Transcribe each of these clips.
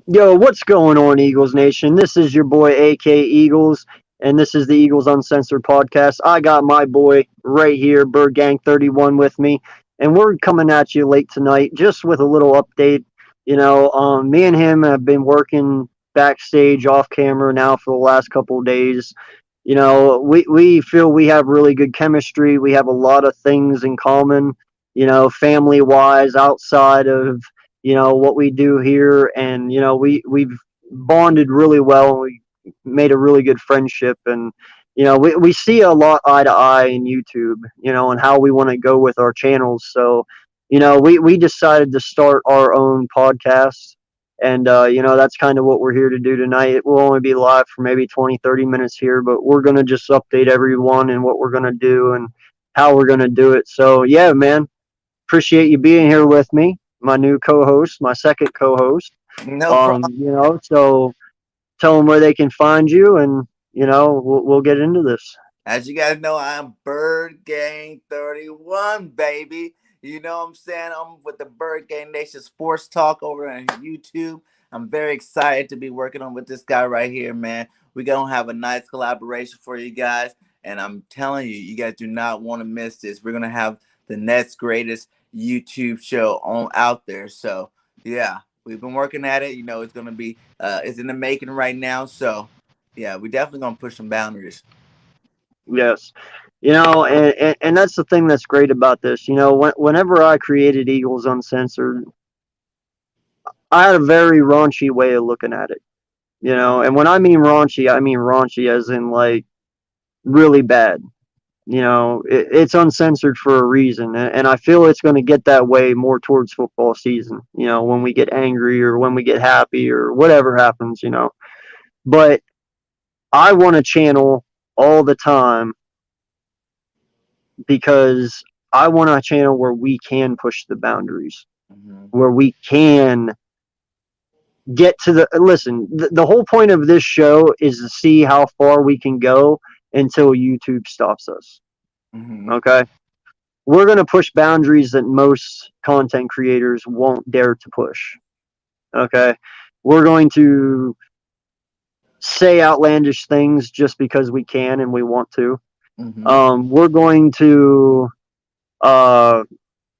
Yo, what's going on, Eagles Nation? This is your boy, AK Eagles, and this is the Eagles Uncensored podcast. I got my boy right here, Birdgang31, with me, and we're coming at you late tonight just with a little update. Me and him have been working backstage off camera now for the last couple of days. We feel we have really good chemistry. We have a lot of things in common, family wise, outside of what we do here, and we've bonded really well, and we made a really good friendship, and we see a lot eye to eye in YouTube, and how we want to go with our channels. So we decided to start our own podcast, and that's kind of what we're here to do tonight. It will only be live for maybe 20-30 minutes here, but we're going to just update everyone and what we're going to do and how we're going to do it. So yeah, man, appreciate you being here with me, my new co-host, my second co-host. No problem. So tell them where they can find you, and we'll get into this. As you guys know, I'm Birdgang31, baby. You know what I'm saying? I'm with the Bird Gang Nation Sports Talk over on YouTube. I'm very excited to be working on with this guy right here, man. We're going to have a nice collaboration for you guys. And I'm telling you, you guys do not want to miss this. We're going to have the next greatest YouTube show on out there. So, yeah, we've been working at it. You know, it's going to be, it's in the making right now. So, yeah, we're definitely going to push some boundaries. Yes. And that's the thing that's great about this. Whenever I created Eagles Uncensored, I had a very raunchy way of looking at it. And when I mean raunchy as in like really bad. It's uncensored for a reason, and I feel it's going to get that way more towards football season. When we get angry or when we get happy or whatever happens. But I want a channel all the time because I want a channel where we can push the boundaries, Mm-hmm. where we can get to the whole point of this show is to see how far we can go until YouTube stops us. Mm-hmm. Okay? We're going to push boundaries that most content creators won't dare to push. Okay? We're going to say outlandish things just because we can and we want to. Mm-hmm. We're going to, uh,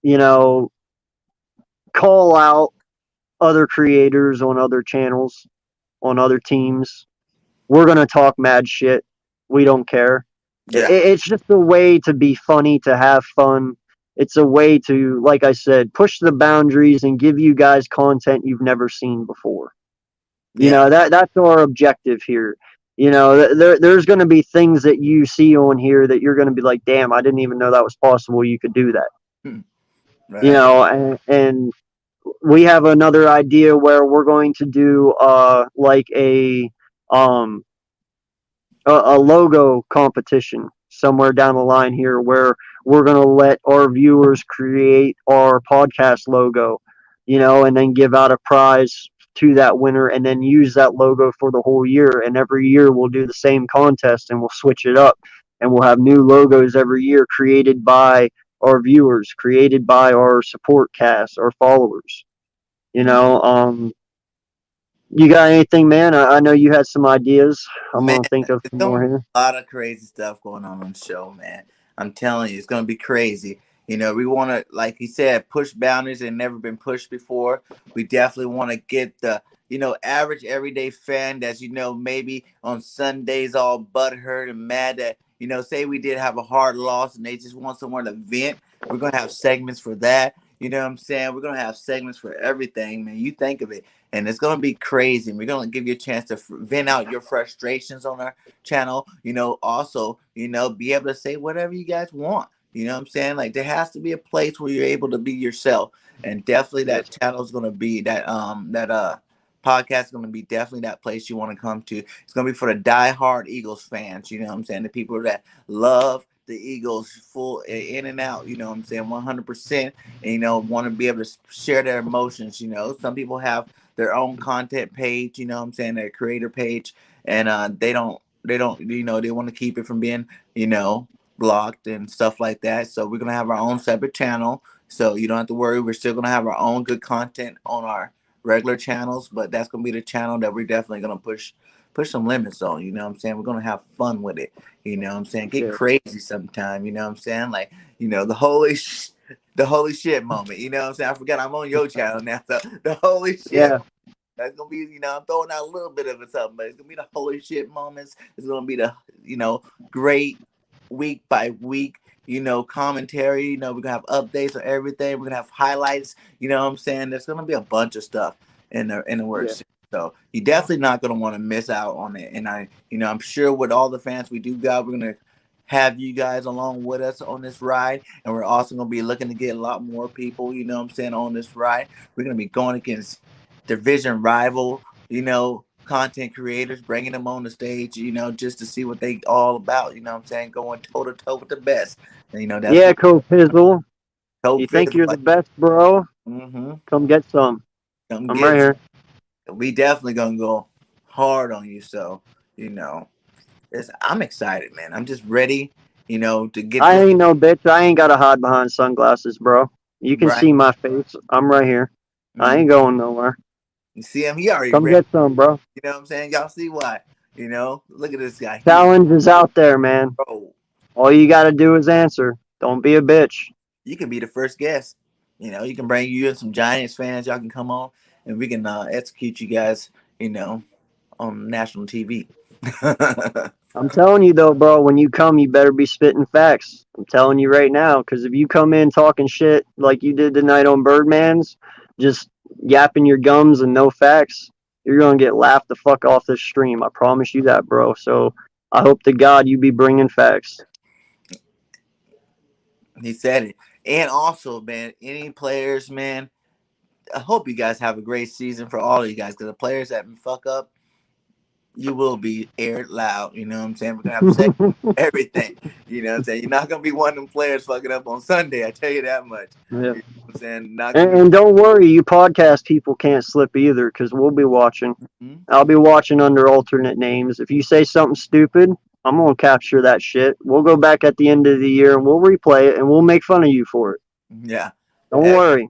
you know, call out other creators on other channels, on other teams. We're going to talk mad shit. We don't care. Yeah. It's just a way to be funny, to have fun. It's a way to, like I said, push the boundaries and give you guys content you've never seen before. Yeah. That's our objective here. There's going to be things that you see on here that you're going to be like, damn, I didn't even know that was possible. You could do that. Hmm. Right. And we have another idea where we're going to do like um a logo competition somewhere down the line here where we're going to let our viewers create our podcast logo, and then give out a prize to that winner and then use that logo for the whole year. And every year we'll do the same contest and we'll switch it up and we'll have new logos every year created by our viewers, created by our support cast, our followers. You Mm. know, um, you got anything, man? I know you had some ideas. I'm Man, gonna think of it's some gonna more be here. a lot of crazy stuff going on the show, man. I'm telling you, it's gonna be crazy. You know, we want to, like you said, push boundaries that never been pushed before. We definitely want to get the, average everyday fan that's, maybe on Sundays all butthurt and mad that, say we did have a hard loss and they just want somewhere to vent. We're gonna have segments for that. You know what I'm saying? We're gonna have segments for everything, man. You think of it, and it's gonna be crazy. We're gonna give you a chance to vent out your frustrations on our channel. Also, be able to say whatever you guys want. You know what I'm saying? Like there has to be a place where you're able to be yourself, and definitely Yes. that channel is gonna be that podcast is gonna be definitely that place you want to come to. It's gonna be for the die-hard Eagles fans. You know what I'm saying? The people that love the Eagles full in and out. You know what I'm saying? 100%. And want to be able to share their emotions. Some people have their own content page, you know what I'm saying, their creator page, and they don't, they want to keep it from being, you know, blocked and stuff like that. So we're gonna have our own separate channel. So you don't have to worry. We're still gonna have our own good content on our regular channels, but that's gonna be the channel that we're definitely gonna push some limits on. You know what I'm saying? We're gonna have fun with it. You know what I'm saying? Get Yeah. crazy sometime. You know what I'm saying? Like, the holy shit moment. You know what I'm saying? I forgot I'm on your channel now. So the holy shit. Yeah. That's gonna be, I'm throwing out a little bit of it something, but it's gonna be the holy shit moments. It's gonna be the, great week by week, commentary. We're gonna have updates on everything. We're gonna have highlights. You know what I'm saying? There's gonna be a bunch of stuff in the Yeah. works. So you're definitely not gonna want to miss out on it. And I'm sure with all the fans we do got, we're gonna have you guys along with us on this ride. And we're also gonna be looking to get a lot more people, on this ride. We're gonna be going against division rival, content creators, bringing them on the stage, just to see what they all about, going toe to toe with the best. And, that's Yeah, what Co-Fizzle. You think Fizzle. you're the best, bro? Mm-hmm. Come get some. Come I'm right get here. We definitely gonna go hard on you. So, you know, I'm excited, man. I'm just ready, to get I this ain't no bitch. I ain't got to hide behind sunglasses, bro. You can right. see my face. I'm right here. I Mm-hmm. ain't going nowhere. You see him, he already Come ready. get some, bro. You know what I'm saying? Y'all see why? Look at this guy. He Challenge is out there, man. bro. All you got to do is answer. Don't be a bitch. You can be the first guest. You can bring you and some Giants fans. Y'all can come on, and we can execute you guys. On national TV. I'm telling you though, bro, when you come, you better be spitting facts. I'm telling you right now, because if you come in talking shit like you did tonight on Birdman's, just yapping your gums and no facts, you're gonna get laughed the fuck off this stream. I promise you that, bro. So I hope to God you be bringing facts. He said it. And also, man, any players, man, I hope you guys have a great season for all of you guys. Because the players that fuck up, you will be aired loud. You know what I'm saying? We're gonna have sex, everything. You know what I'm saying? You're not gonna be one of them players fucking up on Sunday. I tell you that much. Yeah. You know what I'm saying? Not gonna And, be. and don't worry, you podcast people can't slip either, because we'll be watching. Mhm. I'll be watching under alternate names. If you say something stupid, I'm gonna capture that shit. We'll go back at the end of the year and we'll replay it and we'll make fun of you for it. Yeah. Don't Hey, worry.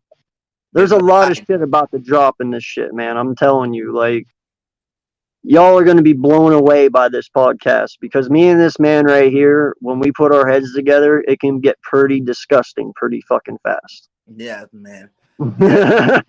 There's been a the lot of ride. shit about to drop in this shit, man. I'm telling you, like, y'all are gonna be blown away by this podcast because me and this man right here, when we put our heads together, it can get pretty disgusting pretty fucking fast. Yeah, man. Yeah.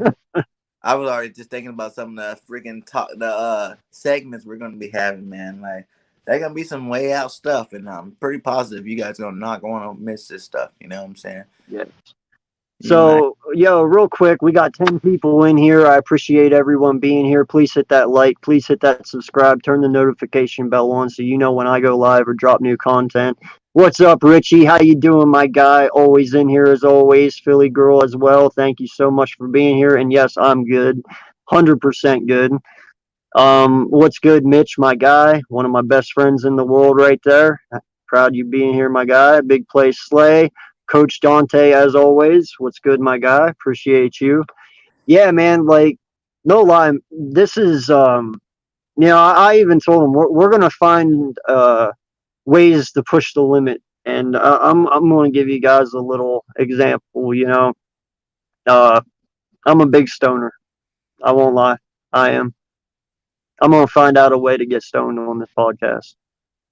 I was already just thinking about some of the freaking segments we're gonna be having, man. Like they're gonna be some way out stuff, and I'm pretty positive you guys are not going to miss this stuff. You know what I'm saying? Yeah. You and I. So, yo, real quick, we got 10 people in here. I appreciate everyone being here. Please hit that like, please hit that subscribe, turn the notification bell on so you know when I go live or drop new content. What's up, Richie? How you doing, my guy? Always in here as always. Philly girl as well. Thank you so much for being here. And yes, I'm good. 100% good. What's good, Mitch, my guy? One of my best friends in the world right there. Proud you being here, my guy. Big play Slay. Coach Dante, as always. What's good, my guy? Appreciate you. Yeah, man, like, no lie, this is, I even told him we're going to find ways to push the limit. And I'm going to give you guys a little example, Uh, I'm a big stoner. I won't lie. I am. I'm going to find out a way to get stoned on this podcast.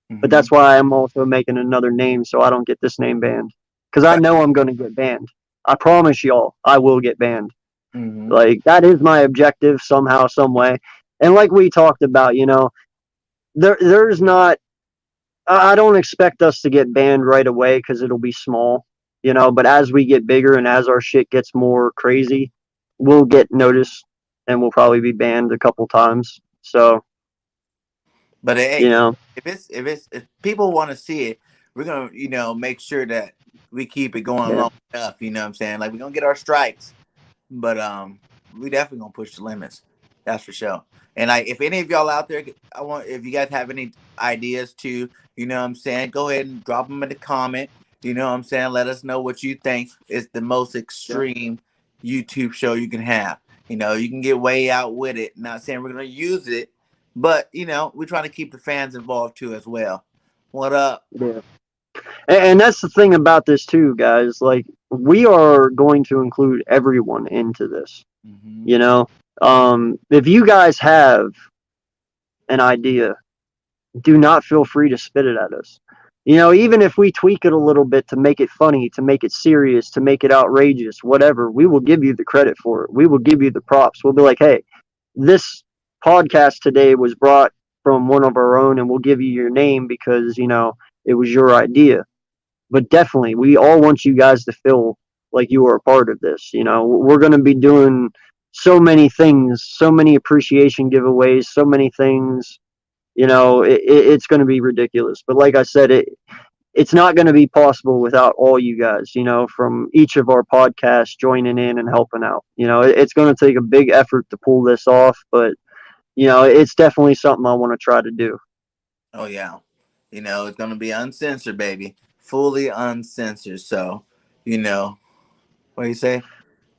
But Mm-hmm. that's why I'm also making another name so I don't get this name banned. Because I know I'm going to get banned. I promise y'all, I will get banned. Mm-hmm. Like, that is my objective somehow, some way. And like we talked about, there's not, I don't expect us to get banned right away because it'll be small, but as we get bigger and as our shit gets more crazy, we'll get noticed and we'll probably be banned a couple times. So, But you hey, know, if people want to see it, we're gonna make sure that we keep it going yeah, long enough. You know what I'm saying? Like we're gonna get our strikes, but we definitely gonna push the limits. That's for sure. And like, if any of y'all out there, if you guys have any ideas to, what I'm saying, go ahead and drop them in the comment. You know what I'm saying? Let us know what you think is the most yeah, extreme YouTube show you can have. You can get way out with it. Not saying we're gonna use it, but we're trying to keep the fans involved too as well. What up? yeah. And that's the thing about this too, guys. Like, we are going to include everyone into this. Mm-hmm. You know, If you guys have an idea, do not feel free to spit it at us. You know, even if we tweak it a little bit to make it funny, to make it serious, to make it outrageous, whatever, we will give you the credit for it. We will give you the props. We'll be like, hey, this podcast today was brought from one of our own, and we'll give you your name because, you know, it was your idea. But definitely, we all want you guys to feel like you are a part of this. You know, we're going to be doing so many things, so many appreciation giveaways, so many things. You know, it's going to be ridiculous. But like I said, it's not going to be possible without all you guys, you know, from each of our podcasts joining in and helping out. You know, it's going to take a big effort to pull this off, but, you know, it's definitely something I want to try to do. Oh yeah, it's gonna be uncensored, baby, fully uncensored. So, you know, what do you say?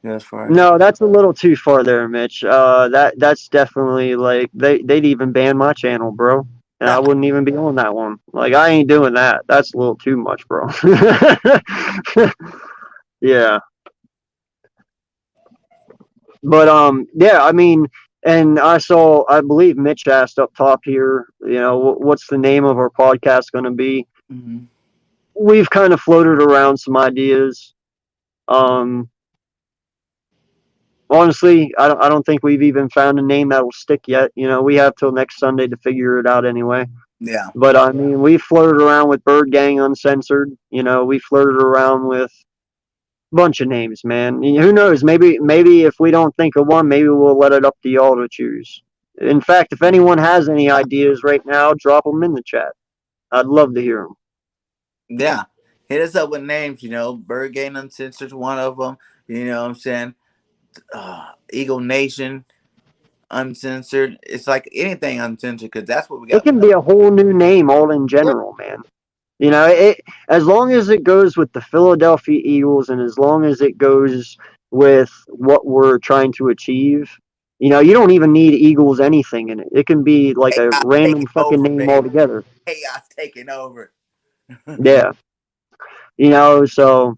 As far as No, that's a little too far there, Mitch. That's definitely like they'd even ban my channel, bro, and I wouldn't even be on that one. Like I ain't doing that. That's a little too much, bro. Yeah, but yeah. I mean, and I believe Mitch asked up top here. You know, what's the name of our podcast going to be? Mhm. We've kind of floated around some ideas. Um, Honestly, I don't think we've even found a name that will stick yet. You know, we have till next Sunday to figure it out anyway. Yeah. But I mean, we flirted around with Bird Gang Uncensored. You know, we flirted around with a bunch of names, man. Who knows? Maybe if we don't think of one, maybe we'll let it up to y'all to choose. In fact, if anyone has any ideas right now, drop them in the chat. I'd love to hear them. Yeah. Hit us up with names, Bird Game Uncensored, one of them. You know what I'm saying? Eagle Nation Uncensored. It's like anything uncensored because that's what we It got. can be a whole new name, all in general, man. You know, it as long as it goes with the Philadelphia Eagles and as long as it goes with what we're trying to achieve, you know, you don't even need Eagles anything in it. It can be like a Chaos random taking fucking over, name baby. altogether. Chaos taking over. Yeah. You know, so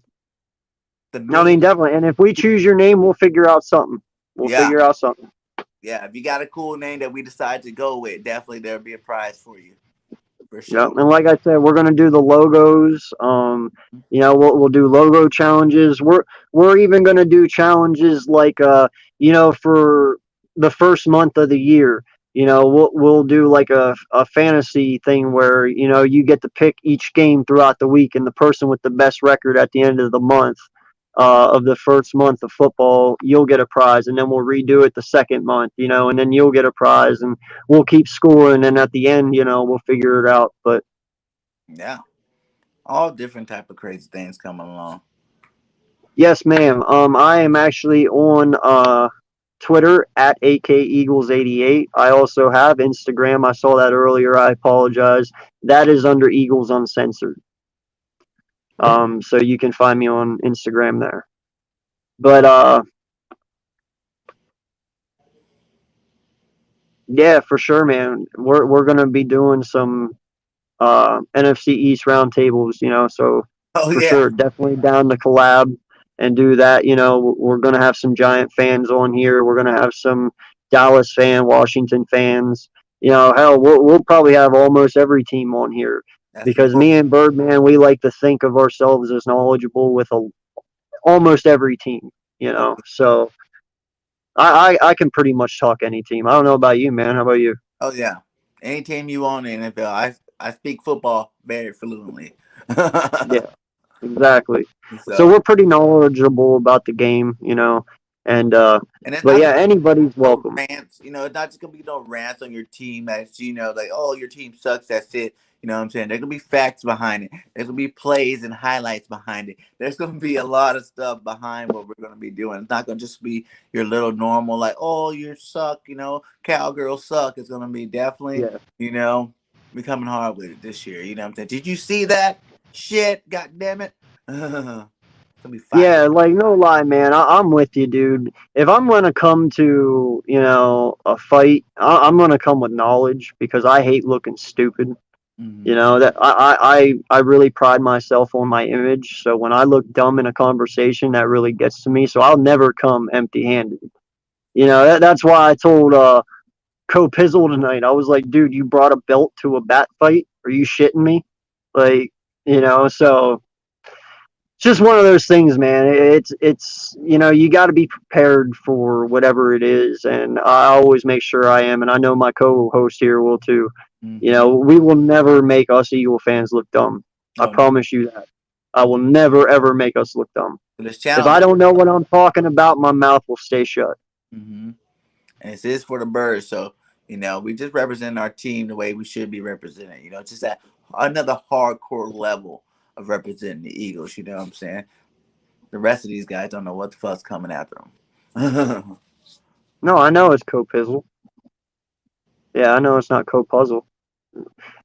The I meme. mean definitely and if we choose your name, we'll figure out something. We'll Yeah. figure out something. Yeah. If you got a cool name that we decide to go with, definitely there'll be a prize for you. For Yeah, sure. and like I said, we're gonna do the logos. You know, we'll do logo challenges. We're even gonna do challenges like you know, for the first month of the year. You know, we'll do like a fantasy thing where you know you get to pick each game throughout the week, and the person with the best record at the end of the month. Of the first month of football, you'll get a prize, and then we'll redo it the second month, you know, and then you'll get a prize, and we'll keep scoring, and at the end, you know, we'll figure it out. But Yeah. All different type of crazy things coming along. yes, ma'am. I am actually on Twitter at AKEagles88. I also have Instagram. I saw that earlier. I apologize. That is under Eagles Uncensored. So you can find me on Instagram there. But yeah, for sure, man. We're gonna be doing some NFC East roundtables, you know. So Oh for yeah. sure, definitely down to collab and do that. You know, we're gonna have some Giant fans on here. We're gonna have some Dallas fan, Washington fans. You know, hell, we'll probably have almost every team on here That's the because goal. me and Birdman, we like to think of ourselves as knowledgeable with almost every team. You Oh, know, so I can pretty much talk any team. I don't know about you, man. How about you? oh yeah. Any team you want in the NFL, I speak football very fluently. Yeah. Exactly. So So we're pretty knowledgeable about the game, you know, and and it's but not yeah, anybody's no welcome. rants. It's not just gonna be no rants on your team that's like, oh, your team sucks. That's it. You know what I'm saying? There's gonna be facts behind it. There's gonna be plays and highlights behind it. There's gonna be a lot of stuff behind what we're gonna be doing. It's not gonna just be your little normal like, oh, you suck. Cowgirls suck. It's gonna be definitely, Yeah. you know, we coming hard with it this year. You know what I'm saying? Did you see that shit? God damn it! It's gonna be fire. Yeah, like no lie, man. I'm with you, dude. If I'm gonna come to, you know, a fight, I'm gonna come with knowledge because I hate looking stupid. You Mm-hmm. know that I really pride myself on my image. So when I look dumb in a conversation, that really gets to me. So I'll never come empty-handed. That's why I told Co-Pizzle tonight. I was like, dude, you brought a belt to a bat fight? Are you shitting me? Like, so it's just one of those things, man. It's you got to be prepared for whatever it is, and I always make sure I am, and I know my co-host here will too. Mm-hmm. We will never make us Eagle fans look dumb. I Oh no. promise you that. I will never ever make us look dumb. So this If channel I is. don't know what I'm talking about, my mouth will stay shut. Mm-hmm. And this is for the birds. So, we just represent our team the way we should be represented. Just at another hardcore level of representing the Eagles. You know what I'm saying? The rest of these guys don't know what the fuck's coming after them. No, I know it's Co-Pizzle. Yeah, I know it's not Co-Puzzle.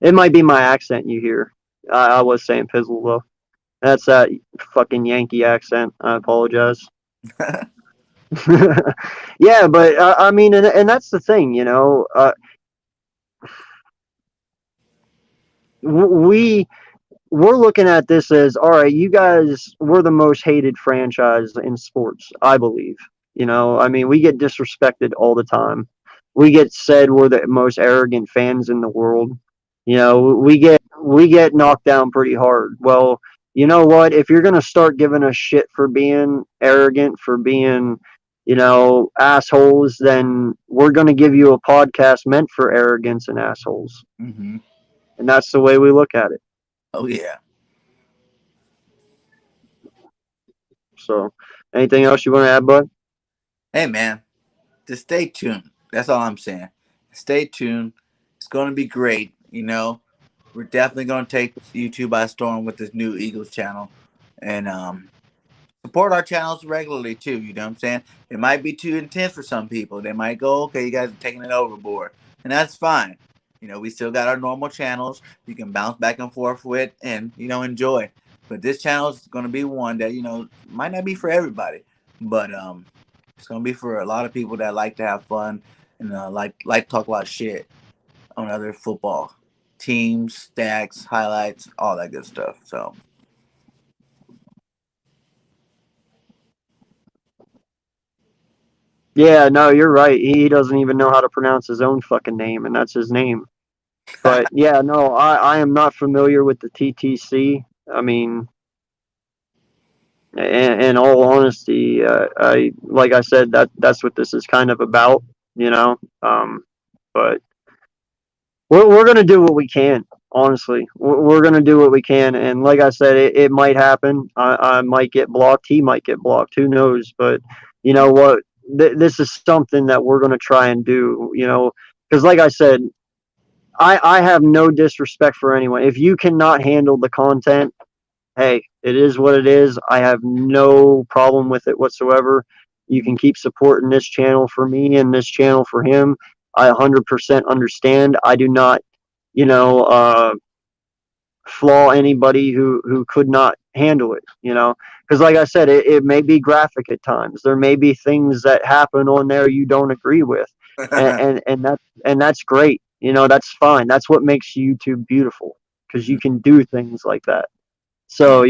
It might be my accent you hear. I was saying Pizzle though. That's that fucking Yankee accent. I apologize. Yeah, but I mean, and that's the thing, we we're looking at this as all right. You guys, we're the most hated franchise in sports, I believe. I mean, we get disrespected all the time. We get said we're the most arrogant fans in the world. We get knocked down pretty hard. Well, you know what? If you're gonna start giving us shit for being arrogant, for being, assholes, then we're gonna give you a podcast meant for arrogance and assholes. Mm-hmm. And that's the way we look at it. Oh yeah. So, anything else you want to add, bud? Hey man, just stay tuned. That's all I'm saying. Stay tuned. It's going to be great. We're definitely going to take YouTube by storm with this new Eagles channel, and support our channels regularly too. You know what I'm saying? It might be too intense for some people. They might go, okay, you guys are taking it overboard, and that's fine. We still got our normal channels you can bounce back and forth with and enjoy. But this channel is going to be one that might not be for everybody, but it's going to be for a lot of people that like to have fun and like to talk a lot of shit on other football teams, stacks, highlights, all that good stuff. So. Yeah, no, you're right. He doesn't even know how to pronounce his own fucking name, and that's his name. But yeah, no, I am not familiar with the TTC. I mean, in all honesty, I like I said that's what this is kind of about, you know. But we're gonna do what we can. Honestly, we're gonna do what we can, and like I said, it might happen. I might get blocked. He might get blocked. Who knows? But you know what? This is something that we're gonna try and do. Because like I said, I have no disrespect for anyone. If you cannot handle the content, hey, it is what it is. I have no problem with it whatsoever. You Mhm. can keep supporting this channel for me and this channel for him. I 100% understand. I do not, you know, flaw anybody who could not handle it, because like I said, it may be graphic at times. There may be things that happen on there you don't agree with, and that's great. That's fine. That's what makes YouTube beautiful, because you Mhm. can do things like that. Yeah. So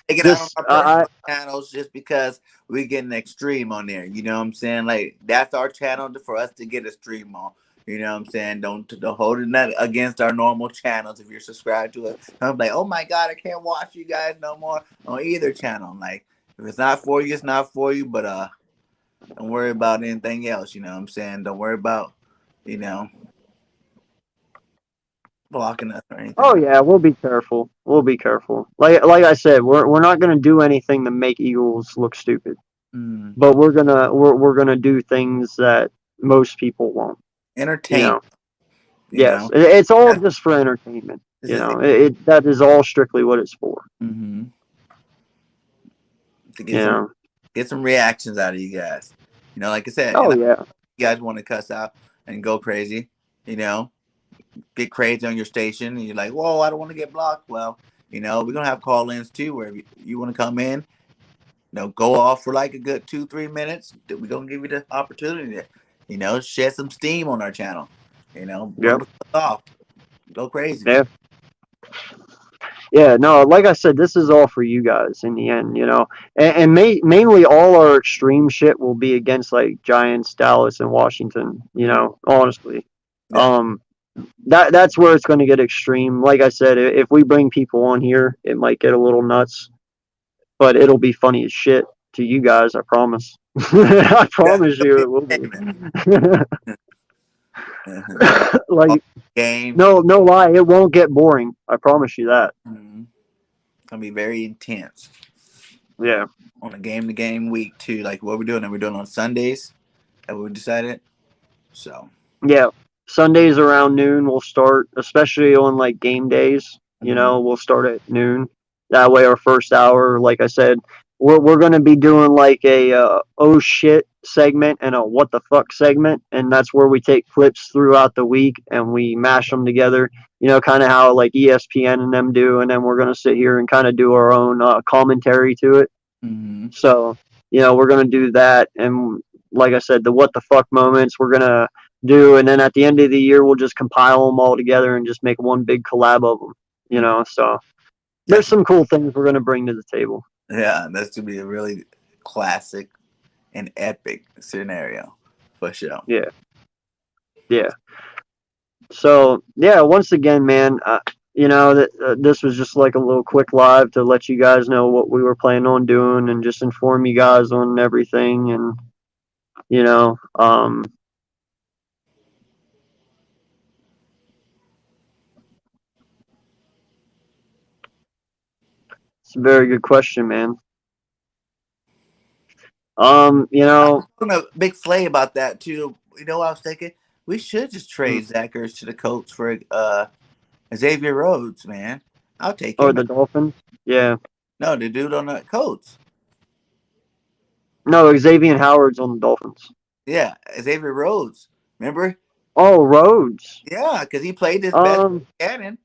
Take it out on just our personal channels just because we getting extreme on there. You know what I'm saying? Like that's our channel for us to get a stream on. You know what I'm saying? Don't hold it against our normal channels if you're subscribed to us. I'm like, oh my god, I can't watch you guys no more on either channel. Like if it's not for you, it's not for you. But don't worry about anything else. You know what I'm saying? Don't worry about you know blocking us or anything oh like. yeah, we'll be careful. We'll be careful. Like I said, we're not gonna do anything to make Eagles look stupid, Mm, but we're gonna do things that most people won't. You entertain. know. You Yes, know it's all that's just for entertainment. this is it. That is all strictly what it's for. Mm-hmm. To You know. get some reactions out of you guys. Like I said, and Oh I, yeah. you guys want to cuss out and go crazy, you know, get crazy on your station, and you're like, whoa, I don't want to get blocked. Well, we're gonna have call-ins too, where you want to come in, go off for like a good 2-3 minutes. We're gonna give you the opportunity to, shed some steam on our channel. Blow Yep. the fuck off, go crazy. Yeah. Yeah, no, like I said, this is all for you guys in the end, and mainly all our extreme shit will be against like Giants, Dallas, and Washington. Mhm. Honestly, Yeah. um, that's where it's going to get extreme. Like I said, if we bring people on here, it might get a little nuts, but it'll be funny as shit to you guys. I promise. I Yeah. promise you, it will Entertainment. be. All Like games. no lie, it won't get boring. I promise you that. Mhm. Gonna be very intense Yeah. on a game to game week too. Like what we're doing, and we're doing on Sundays. That we decided. So. Yeah, Sundays around noon we'll start, especially on like game days. Mhm. We'll start at noon. That way, our first hour, like I said, we're gonna be doing like a oh shit segment and a what the fuck segment, and that's where we take clips throughout the week and we mash them together. Kind of how like ESPN and them do, and then we're gonna sit here and kind of do our own commentary to it. Mhm. So, we're gonna do that, and like I said, the what the fuck moments we're gonna do, and then at the end of the year, we'll just compile them all together and just make one big collab of them. Mhm. So there's That's some cool things we're gonna bring to the table. yeah. That's gonna be a really classic and epic scenario for sure. Yeah, yeah. So yeah, once again, man, that this was just like a little quick live to let you guys know what we were planning on doing and just inform you guys on everything, and you know, um, it's a very good question, man. You I know, was talking to Big Slay about that too. You know what I was thinking? We should just mm, trade Zach Ertz to the Colts for Xavier Rhodes, man. I'll take or him. the Dolphins. Yeah. No, the dude on the Colts. No, Xavier Howard's on the Dolphins. Yeah, Xavier Rhodes. Remember? Oh, Rhodes. Yeah, because he played his best Um, cannon.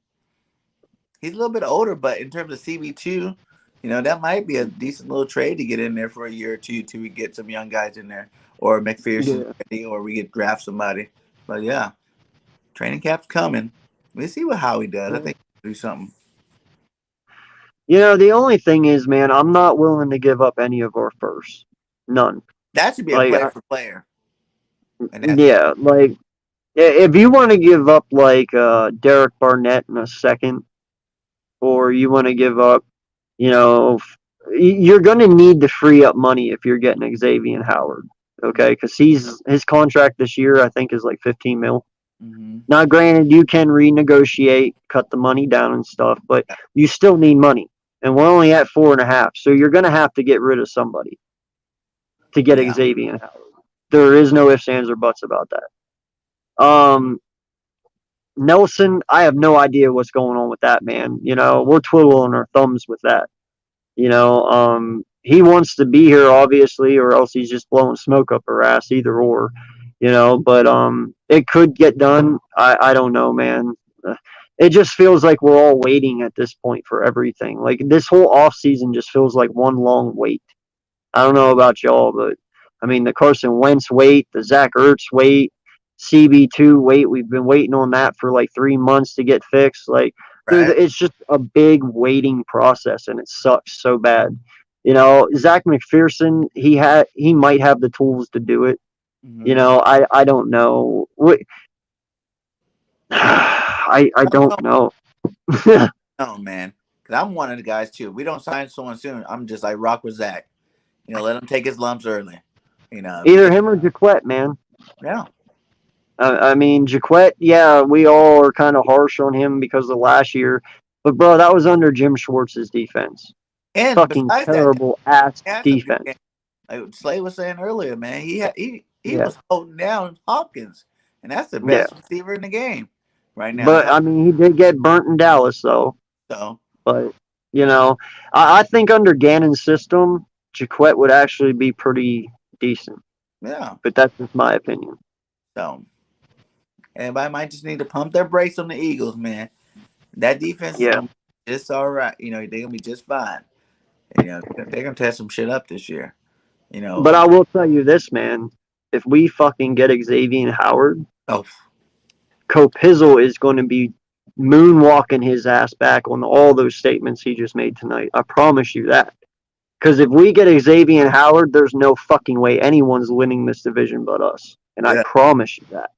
He's a little bit older, but in terms of CB2, that might be a decent little trade to get in there for a year or two till we get some young guys in there, or McPherson's yeah. ready, or we get draft somebody. But yeah, training camp's coming. We see how he does. I think he'll do something. The only thing is, man, I'm not willing to give up any of our firsts. None. That should be a Like, player for player, and that's it. yeah, like if you want to give up like Derek Barnett in a second, or you want to give up, you're going to need to free up money if you're getting Xavier Howard. Okay, because his contract this year I think is like 15 mil. Mm-hmm. Now, granted, you can renegotiate, cut the money down and stuff, but you still need money. And we're only at 4.5, so you're going to have to get rid of somebody to get Yeah. Xavier Howard. There is no ifs, ands, or buts about that. Nelson, I have no idea what's going on with that man. We're twiddling our thumbs with that. He wants to be here, obviously, or else he's just blowing smoke up her ass, either or. But it could get done. I don't know, man. It just feels like we're all waiting at this point for everything. Like this whole off season just feels like one long wait. I don't know about y'all, but I mean the Carson Wentz wait, the Zach Ertz wait, CB2 wait. We've been waiting on that for like 3 months to get fixed. Like, dude, Right. it's just a big waiting process, and it sucks so bad. Zach McPherson, he might have the tools to do it. Mm-hmm. I don't know. I don't know. Oh man, because I'm one of the guys too. We don't sign someone soon. I'm just like rock with Zach. Let him take his lumps early. If you Either get him or Jaquette, man. yeah, I mean, Jaquette, yeah, we all are kind of harsh on him because of last year. But, bro, that was under Jim Schwartz's defense. and Fucking besides that, terrible ass he had some good defense. games. Like Slay was saying earlier, man, he Yeah, was holding down Hopkins, and that's the yeah. best receiver in the game right now. Is But, I mean, he did get burnt in Dallas, though. so But, you know, I think under Gannon's system, Jaquette would actually be pretty decent. yeah, But that's just my opinion. so everybody might just need to pump their brakes on the Eagles, man. That defense is Yeah. gonna be just all right. They're gonna be just fine. They're gonna test some shit up this year. But I will tell you this, man. If we fucking get Xavier Howard, Oh, Copizzle is going to be moonwalking his ass back on all those statements he just made tonight. I promise you that. Because if we get Xavier Howard, there's no fucking way anyone's winning this division but us. And I Yeah, promise you that.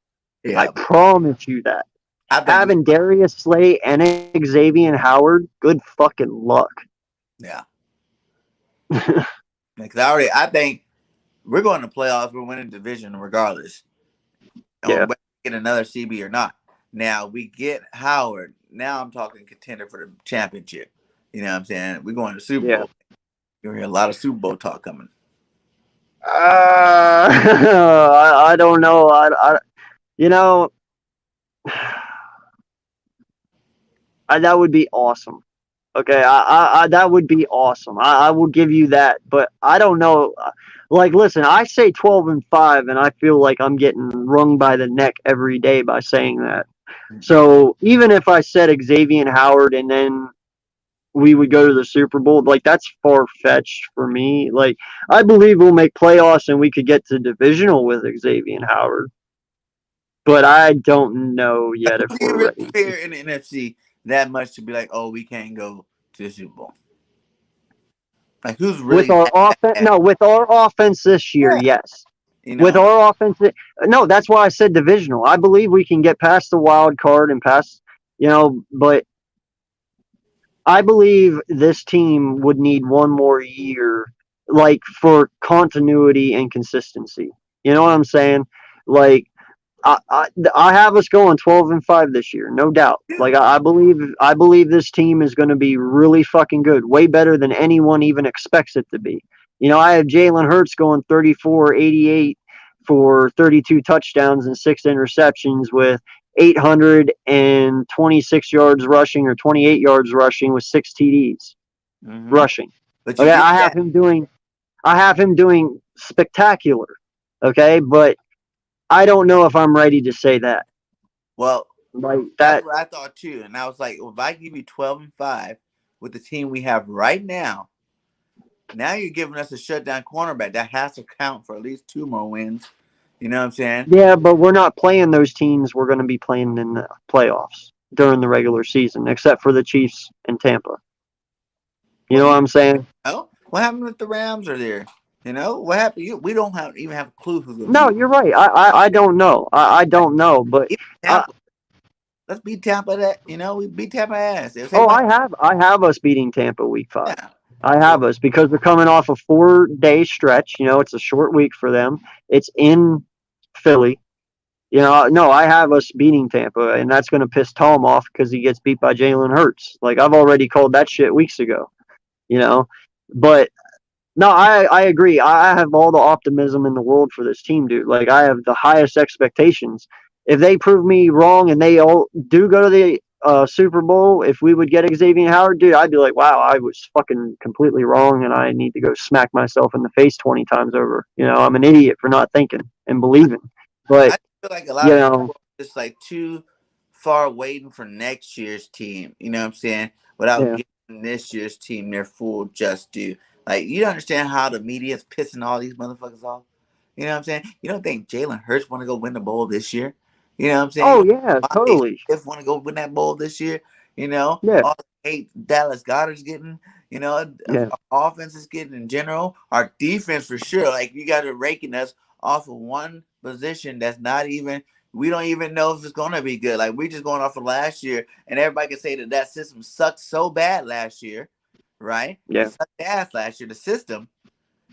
I yeah. promise you that. I think we, Having Darius Slay and Xavier Howard, good fucking luck. yeah. Because I think we're going to playoffs. We're winning division regardless. Yeah, On whether we get another CB or not. Now we get Howard. Now I'm talking contender for the championship. You know what I'm saying? We're going to Super yeah. Bowl. You'll hear a lot of Super Bowl talk coming. I don't know. You know, that would be awesome. Okay, that would be awesome. I will give you that, but I don't know. Like, listen, I say 12-5, and I feel like I'm getting wrung by the neck every day by saying that. So even if I said Xavier Howard and then we would go to the Super Bowl, like that's far fetched for me. Like, I believe we'll make playoffs and we could get to divisional with Xavier Howard, but I don't know yet if Do you we're really ready. fear in the NFC that much to be like, oh, we can't go to the Super Bowl? Like, who's With really our that offense, bad? no, with our offense this year, Yeah, yes. you With know. our offense, no, that's why I said divisional. I believe we can get past the wild card and past, but I believe this team would need one more year, like for continuity and consistency. You know what I'm saying? Like I have us going 12-5 this year, no doubt. Like I believe this team is going to be really fucking good, way better than anyone even expects it to be. I have Jalen Hurts going 34-88 for 32 touchdowns and 6 interceptions with 826 yards rushing or 28 yards rushing with 6 TDs Mm-hmm. rushing. But you Okay, did I have that. him doing spectacular. Okay, but I don't know if I'm ready to say that. Well, Like that's that. what I thought too. And I was like, well, if I give you 12-5 with the team we have right now you're giving us a shutdown cornerback. That has to count for at least 2 more wins. You know what I'm saying? Yeah, but we're not playing those teams we're going to be playing in the playoffs during the regular season, except for the Chiefs and Tampa. You Well, know what I'm saying? what happened if the Rams are there? You know what happened? We don't even have a clue who's going to No, be. you're right. I don't know. I don't know, but Even I, Tampa. Let's beat Tampa. That we beat Tampa ass. They'll say oh, what? I have us beating Tampa week 5. Yeah. I So have us because they're coming off a 4-day stretch. It's a short week for them. It's in Philly. No, I have us beating Tampa, and that's going to piss Tom off because he gets beat by Jalen Hurts. Like I've already called that shit weeks ago. You know, but no, I agree. I have all the optimism in the world for this team, dude. Like I have the highest expectations. If they prove me wrong and they all do go to the Super Bowl, if we would get Xavier Howard, dude, I'd be like, wow, I was fucking completely wrong, and I need to go smack myself in the face 20 times over. I'm an idiot for not thinking and believing. But I feel like a lot you of know, people are just like too far waiting for next year's team. You know what I'm saying? Without yeah. giving this year's team their full just due. Like you don't understand how the media is pissing all these motherfuckers off. You know what I'm saying? You don't think Jalen Hurts want to go win the bowl this year? You know what I'm saying? Oh yeah, totally. If want to go win that bowl this year, Yeah, all the hate Dallas Goddard's getting, yeah, our offense is getting in general, our defense for sure. Like you got to raking us off of one position that's not even. We don't even know if it's gonna be good. Like we're just going off of last year, and everybody can say that system sucked so bad last year, right? It yeah, sucked ass last year. The system.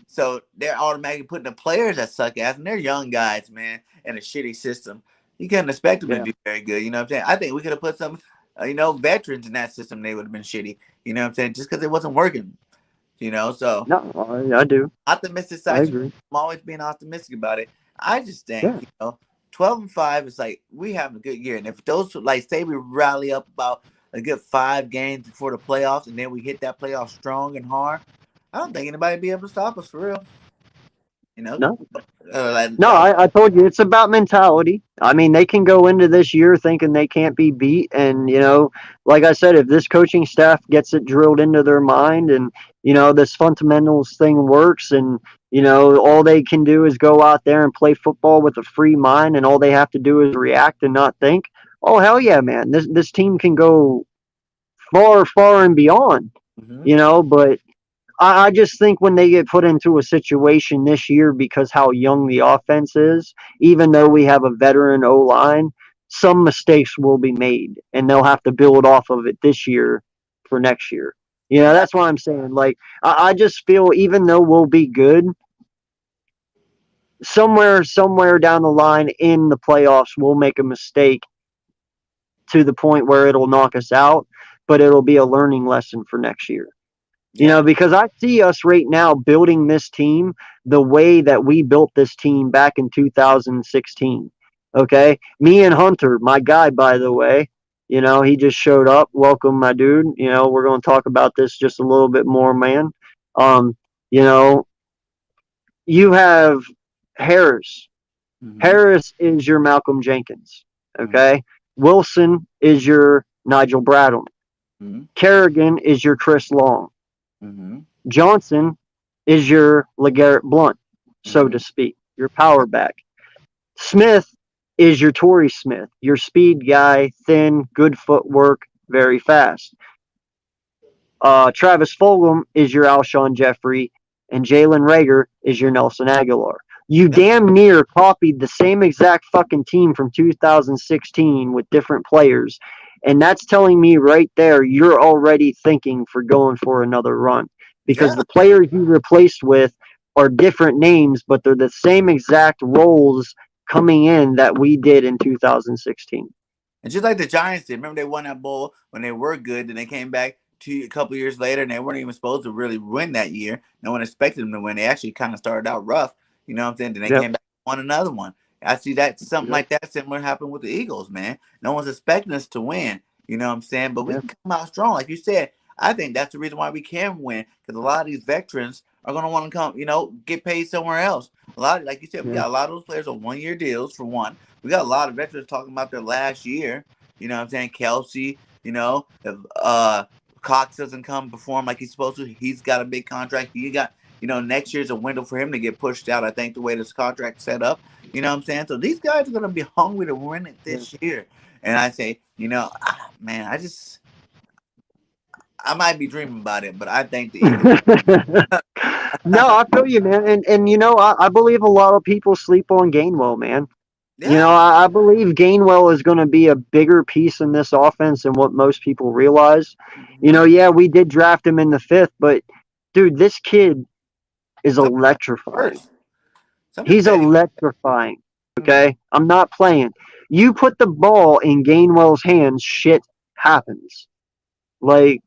So they're automatically putting the players that suck ass, and they're young guys, man, in a shitty system. You couldn't expect them to yeah. do very good. You know what I'm saying? I think we could have put some, veterans in that system. They would have been shitty. You know what I'm saying? Just because it wasn't working. So No, I do. optimistic I side. agree. I'm always being optimistic about it. I just think, Yeah, 12-5 is like we having a good year, and if those like say we rally up about a good 5 games before the playoffs, and then we hit that playoff strong and hard, I don't think anybody be able to stop us for real. You know, no, like no. I told you it's about mentality. I mean, they can go into this year thinking they can't be beat, and like I said, if this coaching staff gets it drilled into their mind, and this fundamentals thing works, and all they can do is go out there and play football with a free mind, and all they have to do is react and not think. oh hell yeah, man, this team can go far, far and beyond, Hmm. you know. But I just think when they get put into a situation this year because how young the offense is, even though we have a veteran O line, some mistakes will be made, and they'll have to build off of it this year for next year. You know, Yeah. that's why I'm saying. Like, I just feel even though we'll be good, somewhere down the line in the playoffs, we'll make a mistake to the point where it'll knock us out, but it'll be a learning lesson for next year. You Yeah. know, because I see us right now building this team the way that we built this team back in 2016. Okay. Me and Hunter, my guy, by the way, you know, he just showed up. Welcome, my dude. You know, we're going to talk about this just a little bit more, man. Um, you know, you have Harris. Hmm. Harris is your Malcolm Jenkins. Hmm. Okay. Wilson is your Nigel Bradham. Hmm. Kerrigan is your Chris Long. Hmm. Johnson is your LeGarrette Blunt, so Hmm. to speak, your power back. Smith is your Torrey Smith, your speed guy, thin, good footwork, very fast. Travis Fulgham is your Alshon Jeffrey, and Jalen Rager is your Nelson Aguilar. You damn near copied the same exact fucking team from 2016 with different players. And that's telling me right there you're already thinking for going for another run. Because Yeah. the players you replaced with are different names, but they're the same exact roles coming in that we did in 2016. And just like the Giants did, remember they won that bowl when they were good, then they came back a couple years later and they weren't even supposed to really win that year. No one expected them to win. They actually kind of started out rough, you know what I'm saying? Then they Yep. came back and won another one. I see that something Yep. like that similar happened with the Eagles, man. No one's expecting us to win, you know what I'm saying? But we Yep. can come out strong. Like you said, I think that's the reason why we can win because a lot of these veterans are going to want to come, get paid somewhere else. A lot, like you said, we Yep. got a lot of those players on 1 year deals for one. We got a lot of veterans talking about their last year. You know what I'm saying? Kelsey, if Cox doesn't come perform like he's supposed to, he's got a big contract. He got, next year's a window for him to get pushed out. I think the way this contract's set up, you know what I'm saying? So these guys are going to be hungry to win it Yep. this year. And I say, man, I might be dreaming about it, but I think the Eagles. No, I feel you, man. And you know, I believe a lot of people sleep on Gainwell, man. You know, Yeah. I believe Gainwell is going to be a bigger piece in this offense than what most people realize. You know, Mm-hmm. yeah, we did draft him in the fifth, but dude, this kid is Some electrifying. first. Some people He's said he. electrifying. Mm-hmm. Okay, I'm not playing. You put the ball in Gainwell's hands, shit happens. Like,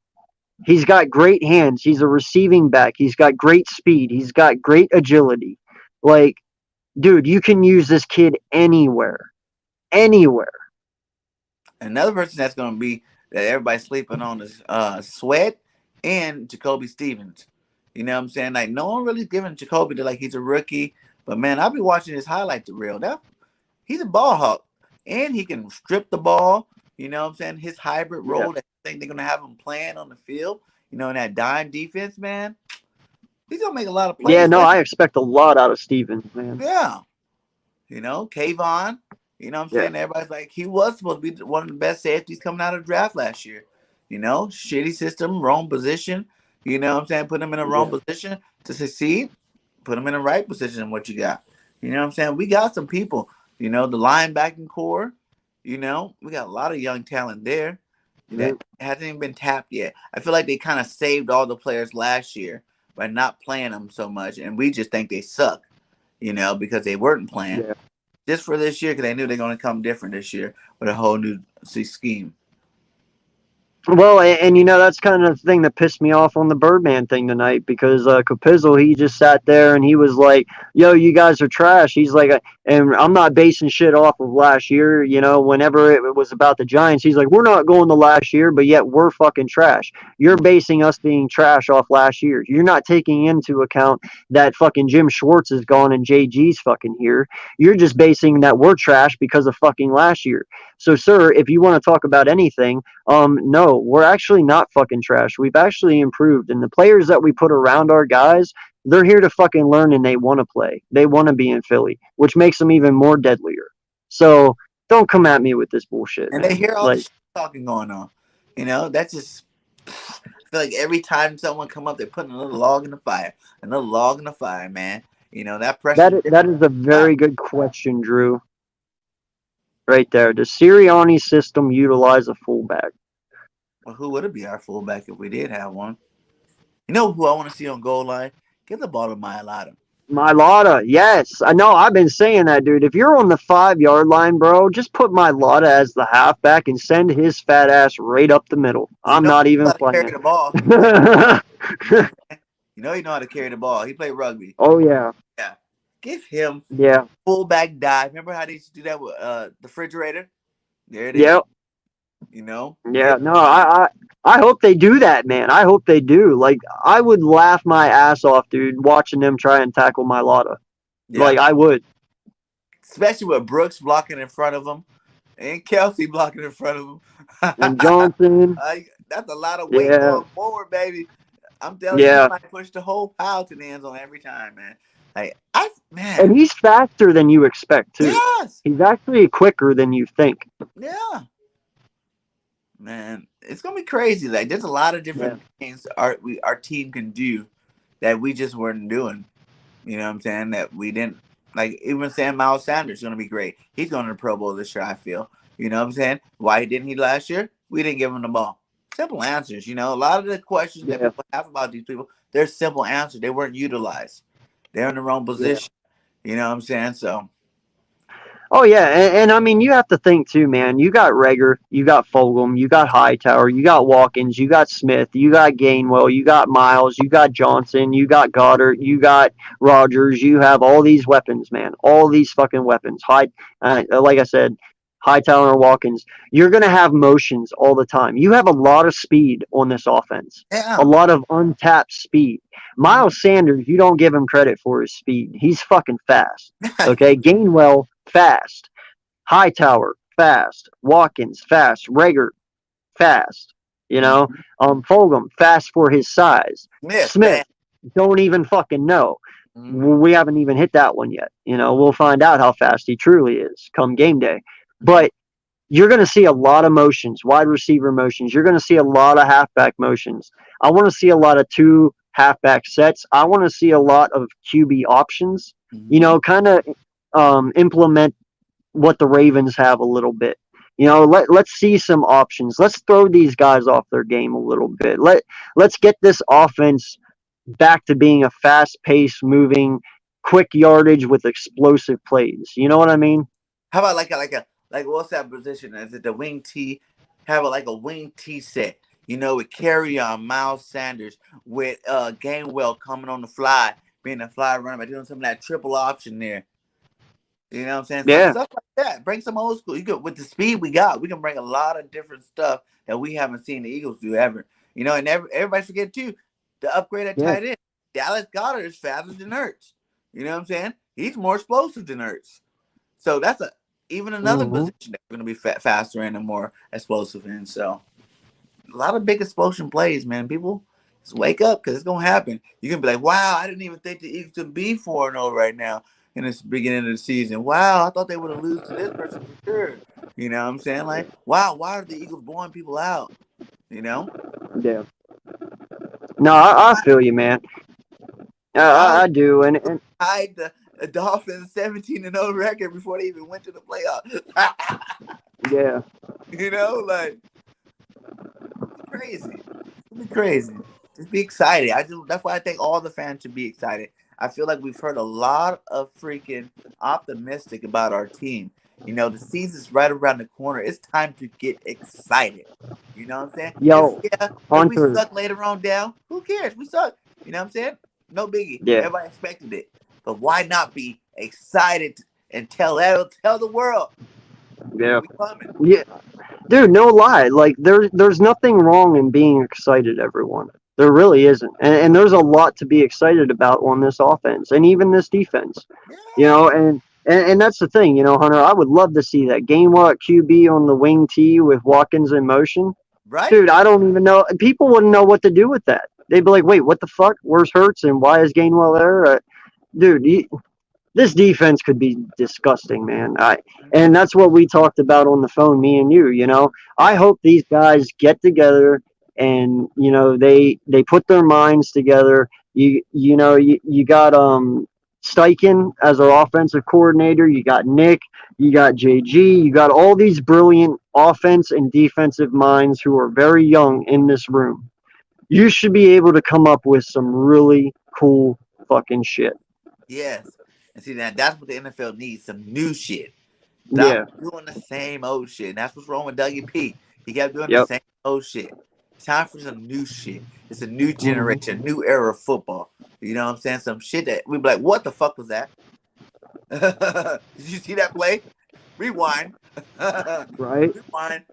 he's got great hands. He's a receiving back. He's got great speed. He's got great agility. Like, dude, you can use this kid anywhere. Anywhere. Another person that's going to be that everybody's sleeping on is Sweat and Jacoby Stevens. You know what I'm saying? Like no one really giving Jacoby to like he's a rookie, but man, I'll be watching his highlight reel. That he's a ball hawk, and he can strip the ball. You know what I'm saying? His hybrid Yeah. role that I think they're going to have him playing on the field. In that dime defense, man, he's going to make a lot of Yeah, plays. no, I expect a lot out of Stevens, man. Yeah. Kayvon, what I'm Yeah. saying? Everybody's like, he was supposed to be one of the best safeties coming out of the draft last year. Shitty system, wrong position. You know what I'm saying? Put him in a wrong Yeah. position to succeed. Put him in the right position, what you got. You know what I'm saying? We got some people, the linebacking core, we got a lot of young talent there Yeah. that hasn't even been tapped yet. I feel like they kind of saved all the players last year by not playing them so much, and we just think they suck, because they weren't playing Yeah. just for this year because they knew they're going to come different this year with a whole new scheme. Well, and, you know, that's kind of the thing that pissed me off on the Birdman thing tonight because Capizzle, he just sat there and he was like, yo, you guys are trash. He's like, and I'm not basing shit off of last year, you know, whenever it was about the Giants, he's like, we're not going to last year, but yet we're fucking trash. You're basing us being trash off last year. You're not taking into account that fucking Jim Schwartz is gone and JG's fucking here. You're just basing that we're trash because of fucking last year. So, sir, if you want to talk about anything, no, we're actually not fucking trash. We've actually improved. And the players that we put around our guys, they're here to fucking learn and they want to play. They want to be in Philly, which makes them even more deadlier. So, Don't come at me with this bullshit, And they man. hear all the Like shit talking going on. That's just. I feel like every time someone come up, they're putting another log in the fire, another log in the fire, man. That pressure. that is a very good question, Drew. Right there. Does Sirianni's system utilize a fullback? Well, who would it be our fullback if we did have one? You know who I want to see on goal line? Get the ball to Myalata. Mylata, yes. I know. I've been saying that, dude. If you're on the 5 yard line, bro, just put Mylata as the halfback and send his fat ass right up the middle. You I'm know not he even know how to carry playing. the ball. He played rugby. You know what I'm saying? You know how to carry the ball. He played rugby. Oh yeah, Yeah. Give him yeah, fullback dive. Remember how they used to do that with the refrigerator? There it is. yeah, Give yeah. No, I hope they do that, man. I hope they do. Like, I would laugh my ass off, dude, watching them try and tackle Mylata. yeah. Like, I would. Especially with Brooks blocking in front of him and Kelsey blocking in front of him. And Johnson, That's a lot of weight yeah, going forward, baby. I'm telling you, he yeah. might push the whole pile to the end zone every time, man. Man, And he's faster than you expect too. yes, He's actually quicker than you think. yeah, man, it's gonna be crazy. Like, there's a lot of Yeah. different things our team can do that we just weren't doing. You know what I'm saying? That we didn't like. Even saying Miles Sanders is gonna be great. He's going to the Pro Bowl this year. I feel. You know what I'm saying? Why didn't he last year? We didn't give him the ball. Simple answers. A lot of the questions that Yeah. people have about these people, they're simple answers. They weren't utilized. They're in the wrong Yeah. position. You know what I'm saying? So Oh yeah, and I mean you have to think too, man. You got Rager, you got Fulgham, you got Hightower, you got Watkins, you got Smith, you got Gainwell, you got Miles, you got Johnson, you got Goddard, you got Rogers. You have all these weapons, man. All these fucking weapons. Like I said, Hightower or Watkins. You're gonna have motions all the time. You have a lot of speed on this offense. A yeah. lot of untapped speed. Mhm. Miles Sanders, you don't give him credit for his speed. He's fucking fast. Okay, Gainwell fast, Hightower fast, Watkins fast, Rager fast. You know, Mhm. Fulgham fast for his size. Smith, Smith, bam. don't even fucking know. Mhm. We haven't even hit that one yet. We'll find out how fast he truly is come game day. Mhm. But you're going to see a lot of motions, wide receiver motions. You're going to see a lot of halfback motions. I want to see a lot of two halfback sets. I want to see a lot of QB options. Mhm. Kind of implement what the Ravens have a little bit. Let's see some options. Let's throw these guys off their game a little bit. Let's get this offense back to being a fast-paced, moving, quick yardage with explosive plays. You know what I mean? How about like what's that position? Is it the wing T? Have it like a wing T set. With carry on Miles Sanders with Gainwell coming on the fly, being a fly runner, by doing some of that triple option there. You know what I'm saying? Some Yeah, stuff like that. Bring some old school. You could with the speed we got, we can bring a lot of different stuff that we haven't seen the Eagles do ever. And everybody forget too, the upgrade at yeah. tight end. Dallas Goddard is faster than Ertz. You know what I'm saying? He's more explosive than Ertz. So that's even another Hmm. position that we're going to be faster in and more explosive in. So a lot of big explosion plays, man. People just wake up because it's going to happen. You can be like, wow, I didn't even think the Eagles would be 4-0 right now in this beginning of the season. Wow, I thought they would have lose to this person for sure. You know what I'm saying? Like, wow, why are the Eagles blowing people out? You know? Yeah. No, I feel you, man. Wow, I do, and tied the Dolphins 17-0 record before they even went to the playoffs. yeah, Like crazy. It's gonna be crazy. Just be excited. That's why I think all the fans should be excited. I feel like we've heard a lot of freaking optimistic about our team. The season's right around the corner. It's time to get excited. You know what I'm saying? yo, If we Hunter, suck later on down, who cares? We suck. You know what I'm saying? No biggie. yeah, Everybody expected it. But why not be excited and tell the world yeah, we coming? yeah. Dude, no lie. Like there's nothing wrong in being excited, everyone. There really isn't. And there's a lot to be excited about on this offense and even this defense. Yeah. And that's the thing, Hunter, I would love to see that Gainwell at QB on the wing T with Watkins in motion. Right? Dude, I don't even know. People wouldn't know what to do with that. They'd be like, "Wait, what the fuck? Where's Hurts and why is Gainwell there?" Dude, this defense could be disgusting, man. And that's what we talked about on the phone, me and you. I Yeah. hope these guys get together and they put their minds together. You got Steichen as our offensive coordinator. You got Nick. You got JG. You got all these brilliant offense and defensive minds who are very young in this room. You should be able to come up with some really cool fucking shit. Yes. And see that that's what the NFL needs, some new shit. Yeah. Stop doing the same old shit. And that's what's wrong with Dougie P. He kept doing the Yep. same old shit. It's time for some new shit. It's a new Mhm. generation, a new era of football. You know what I'm saying? Some shit that we'd be like, what the fuck was that? Did you see that play? Rewind. Right? Rewind.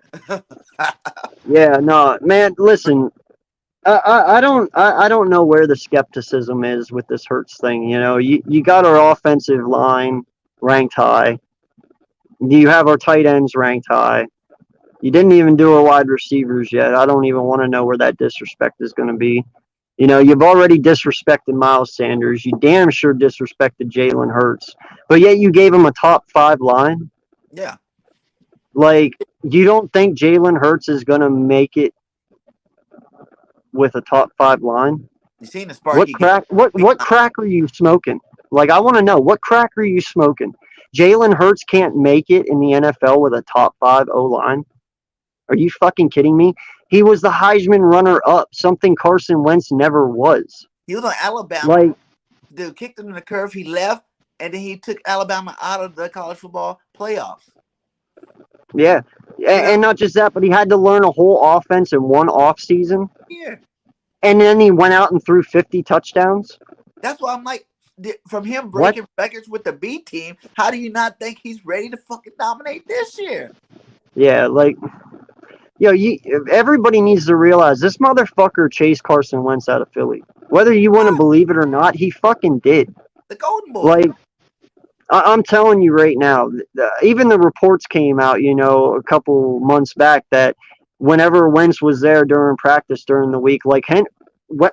Yeah. No, man. Listen, I don't know where the skepticism is with this Hurts thing. You got our offensive line ranked high. You have our tight ends ranked high. You didn't even do our wide receivers yet. I don't even want to know where that disrespect is going to be. You've already disrespected Miles Sanders. You damn sure disrespected Jalen Hurts. But yet you gave him a top 5 line. Yeah. Like, you don't think Jalen Hurts is going to make it with a top 5 line? You seen the spark What he gave crack? What crack are you smoking? Like, I want to know, what crack are you smoking? Jalen Hurts can't make it in the NFL with a top 5 O line. Are you fucking kidding me? He was the Heisman runner up, something Carson Wentz never was. He was on Alabama. Like, Dude kicked him in the curve. He left, and then he took Alabama out of the college football playoffs. yeah. You know, And not just that, but he had to learn a whole offense in one off season. yeah. And then he went out and threw 50 touchdowns. That's why I'm like, from him What? breaking records with the B team, how do you not think he's ready to fucking dominate this year? Yeah, like, everybody needs to realize this motherfucker chased Carson Wentz out of Philly. Whether you want to believe it or not, he fucking did. The Golden Boy. Like, I'm telling you right now, even the reports came out, a couple months back that whenever Wentz was there during practice during the week, like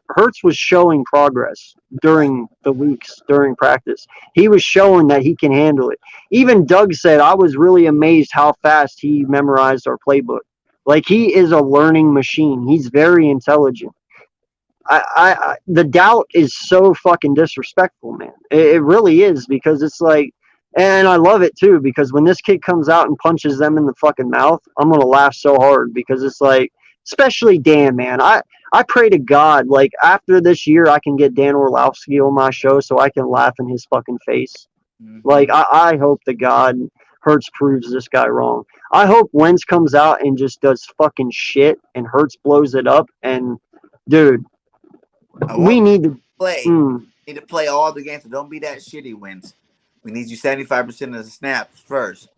Hurts was showing progress during the weeks during practice. He was showing that he can handle it. Even Doug said, I was really amazed how fast he memorized our playbook. Like, he is a learning machine. He's very intelligent. The doubt is so fucking disrespectful, man. It really is, because it's like, and I love it too, because when this kid comes out and punches them in the fucking mouth, I'm gonna laugh so hard, because it's like, especially Dan, man. I pray to God, like, after this year, I can get Dan Orlovsky on my show so I can laugh in his fucking face. Like, I hope to God Hurts proves this guy wrong. I hope Wentz comes out and just does fucking shit and Hurts blows it up. And dude, I we want need to. play. Need to play all the games, so don't be that shitty, Wins. We need you 75% of the snaps first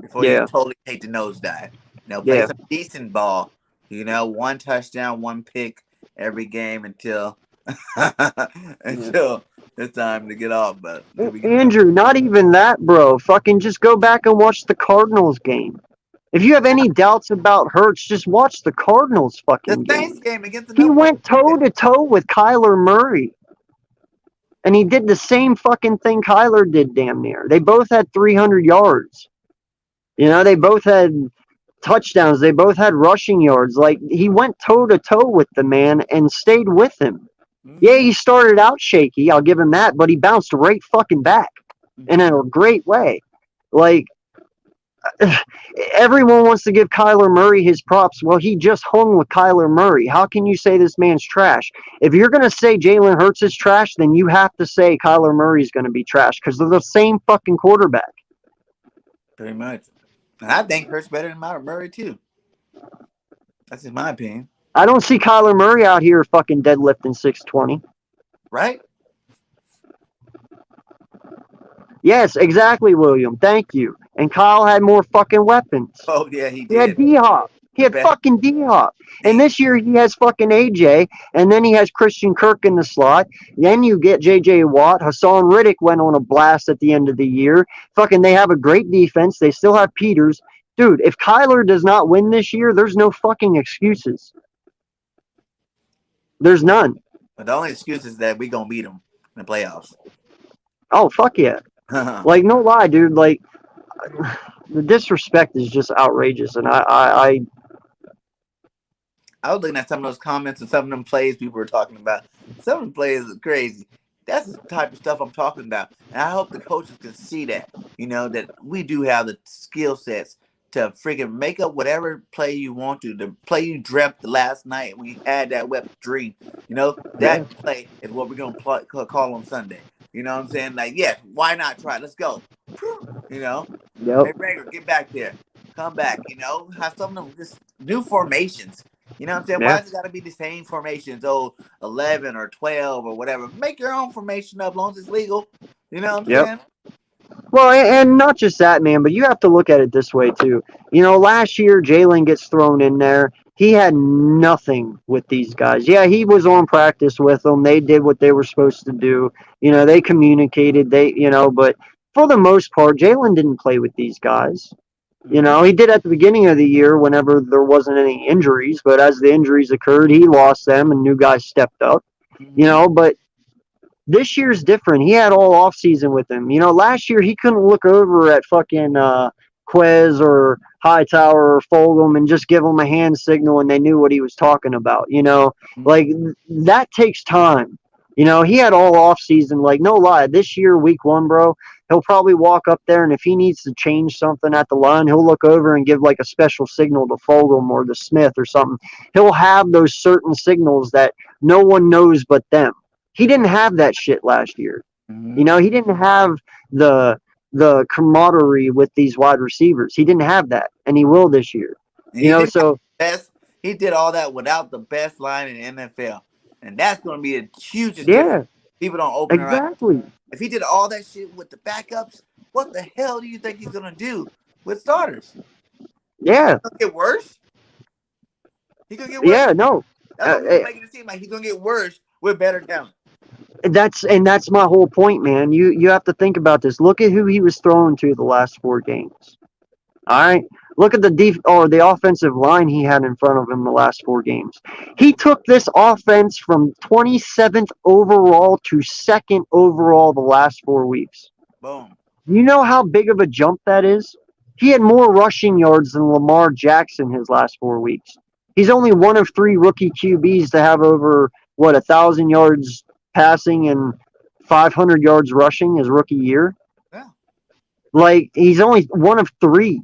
before you Yeah, totally take the nosedive. Play yeah. some decent ball. 1 touchdown, 1 pick every game until until it's time to get off. But until we get Andrew, not even that, bro. Fucking just go back and watch the Cardinals game. If you have any doubts about Hurts, just watch the Cardinals the fucking Saints game. game against the He number one. went toe to toe with Kyler Murray. And he did the same fucking thing Kyler did, damn near. They both had 300 yards. They both had touchdowns. They both had rushing yards. Like, he went toe to toe with the man and stayed with him. Yeah, he started out shaky. I'll give him that, but he bounced right fucking back in a great way. Like, everyone wants to give Kyler Murray his props. Well, he just hung with Kyler Murray. How can you say this man's trash? If you're going to say Jalen Hurts is trash, then you have to say Kyler Murray's going to be trash, because they're the same fucking quarterback. Pretty much. And I think Hurts better than Murray too. That's in my opinion. I don't see Kyler Murray out here fucking deadlifting 620. Right? Yes, exactly, William. Thank you. And Kyle had more fucking weapons. Oh yeah, he He had did. D-Hop. He had fucking D-Hop. And this year he has fucking AJ, and then he has Christian Kirk in the slot. Then you get J.J. Watt. Hassan Riddick went on a blast at the end of the year. Fucking, they have a great defense. They still have Peters. Dude, if Kyler does not win this year, there's no fucking excuses. There's none. But the only excuse is that we gonna beat them in the playoffs. Oh, fuck yeah. Like, no lie, dude. Like, the disrespect is just outrageous, and I was looking at some of those comments and some of them plays people were talking about. Some of them plays are crazy. That's the type of stuff I'm talking about. And I hope the coaches can see that, that we do have the skill sets to freaking make up whatever play you want to. The play you dreamt the last night when you had that wet dream. yeah, That play is what we're going to call on Sunday. You know what I'm saying? Like, yes, why not try? Let's go. You know? yep, Hey, Rager, get back there. Come back. Have some of them just new formations. You know what I'm saying? yeah, Why does it got to be the same formations? 11 or 12 or whatever. Make your own formation up as long as it's legal. You know what I'm yep. saying? Well, and not just that, man, but you have to look at it this way too. Last year Jalen gets thrown in there. He had nothing with these guys. Yeah, he was on practice with them. They did what they were supposed to do. They communicated. But for the most part, Jalen didn't play with these guys. Mm-hmm. He did at the beginning of the year whenever there wasn't any injuries. But as the injuries occurred, he lost them, and new guys stepped up. Mm-hmm. But this year's different. He had all off season with him. Last year he couldn't look over at fucking Quez or Hightower or Fulgham and just give them a hand signal and they knew what he was talking about. Like that takes time. He had all off season. Like, no lie, this year week 1, bro, he'll probably walk up there and if he needs to change something at the line, he'll look over and give like a special signal to Fulgham or to Smith or something. He'll have those certain signals that no one knows but them. He didn't have that shit last year. Mm-hmm. He didn't have the camaraderie with these wide receivers. He didn't have that, and he will this year. And he did So best. He did all that without the best line in the NFL, and that's going to be the hugest difference. yeah, People don't open their eyes. exactly. If he did all that shit with the backups, what the hell do you think he's going to do with starters? Yeah, He's going to get worse. He's going to get worse. yeah. No, That's what people making it seem like he's going to get worse with better talent. that's my whole point, man. You have to think about this. Look at who he was throwing to the last 4 games. All right. Look at the offensive line he had in front of him the last 4 games. He took this offense from 27th overall to 2nd overall the last 4 weeks. Boom. You know how big of a jump that is? He had more rushing yards than Lamar Jackson his last 4 weeks. He's only one of 3 rookie QBs to have over 1,000 yards passing and 500 yards rushing his rookie year. Yeah. Like, he's only one of 3.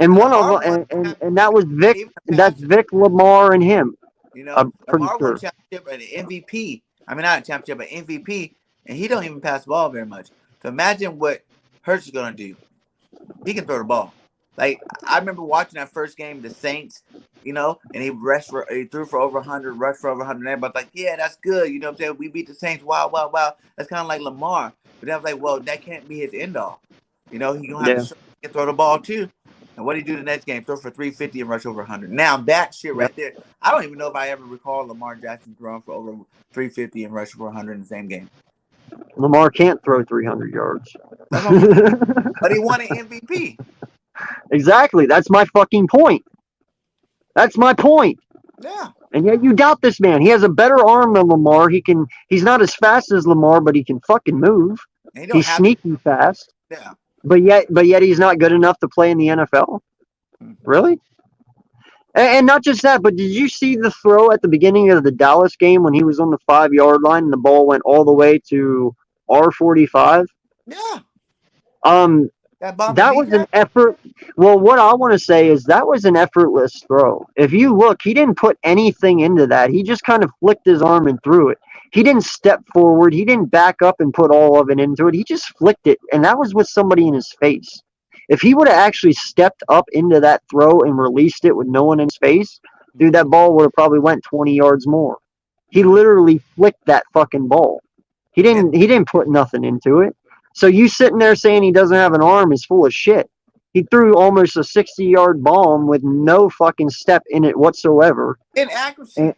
And one of them, and that was Vic. That's Vic, Lamar, and him. I'm pretty Lamar won sure. championship and MVP. I mean, not a championship, but MVP, and he don't even pass the ball very much. So imagine what Hurts is gonna do. He can throw the ball. Like, I remember watching that first game, the Saints, and he threw for over 100, rushed for over 100. And everybody's like, yeah, that's good. You know what I'm saying? We beat the Saints. Wow, wow, wow. That's kind of like Lamar. But I was like, well, that can't be his end all. He gonna have to show he can throw the ball too. And what did he do the next game? Throw for 350 and rush over 100. Now that shit right there, I don't even know if I ever recall Lamar Jackson throwing for over 350 and rush for 100 in the same game. Lamar can't throw 300 yards. But he won an MVP. Exactly. That's my fucking point. That's my point. Yeah. And yet you doubt this man. He has a better arm than Lamar. He's not as fast as Lamar, but he can fucking move. He's sneaky fast. Yeah. But yet he's not good enough to play in the NFL. Really? And not just that, but did you see the throw at the beginning of the Dallas game when he was on the 5-yard line and the ball went all the way to R45? Yeah. That was an effort. Well, what I want to say is that was an effortless throw. If you look, he didn't put anything into that. He just kind of flicked his arm and threw it. He didn't step forward. He didn't back up and put all of it into it. He just flicked it, and that was with somebody in his face. If he would have actually stepped up into that throw and released it with no one in his face, dude, that ball would have probably went 20 yards more. He literally flicked that fucking ball. He didn't put nothing into it. So you sitting there saying he doesn't have an arm is full of shit. He threw almost a 60-yard bomb with no fucking step in it whatsoever. Inaccuracy.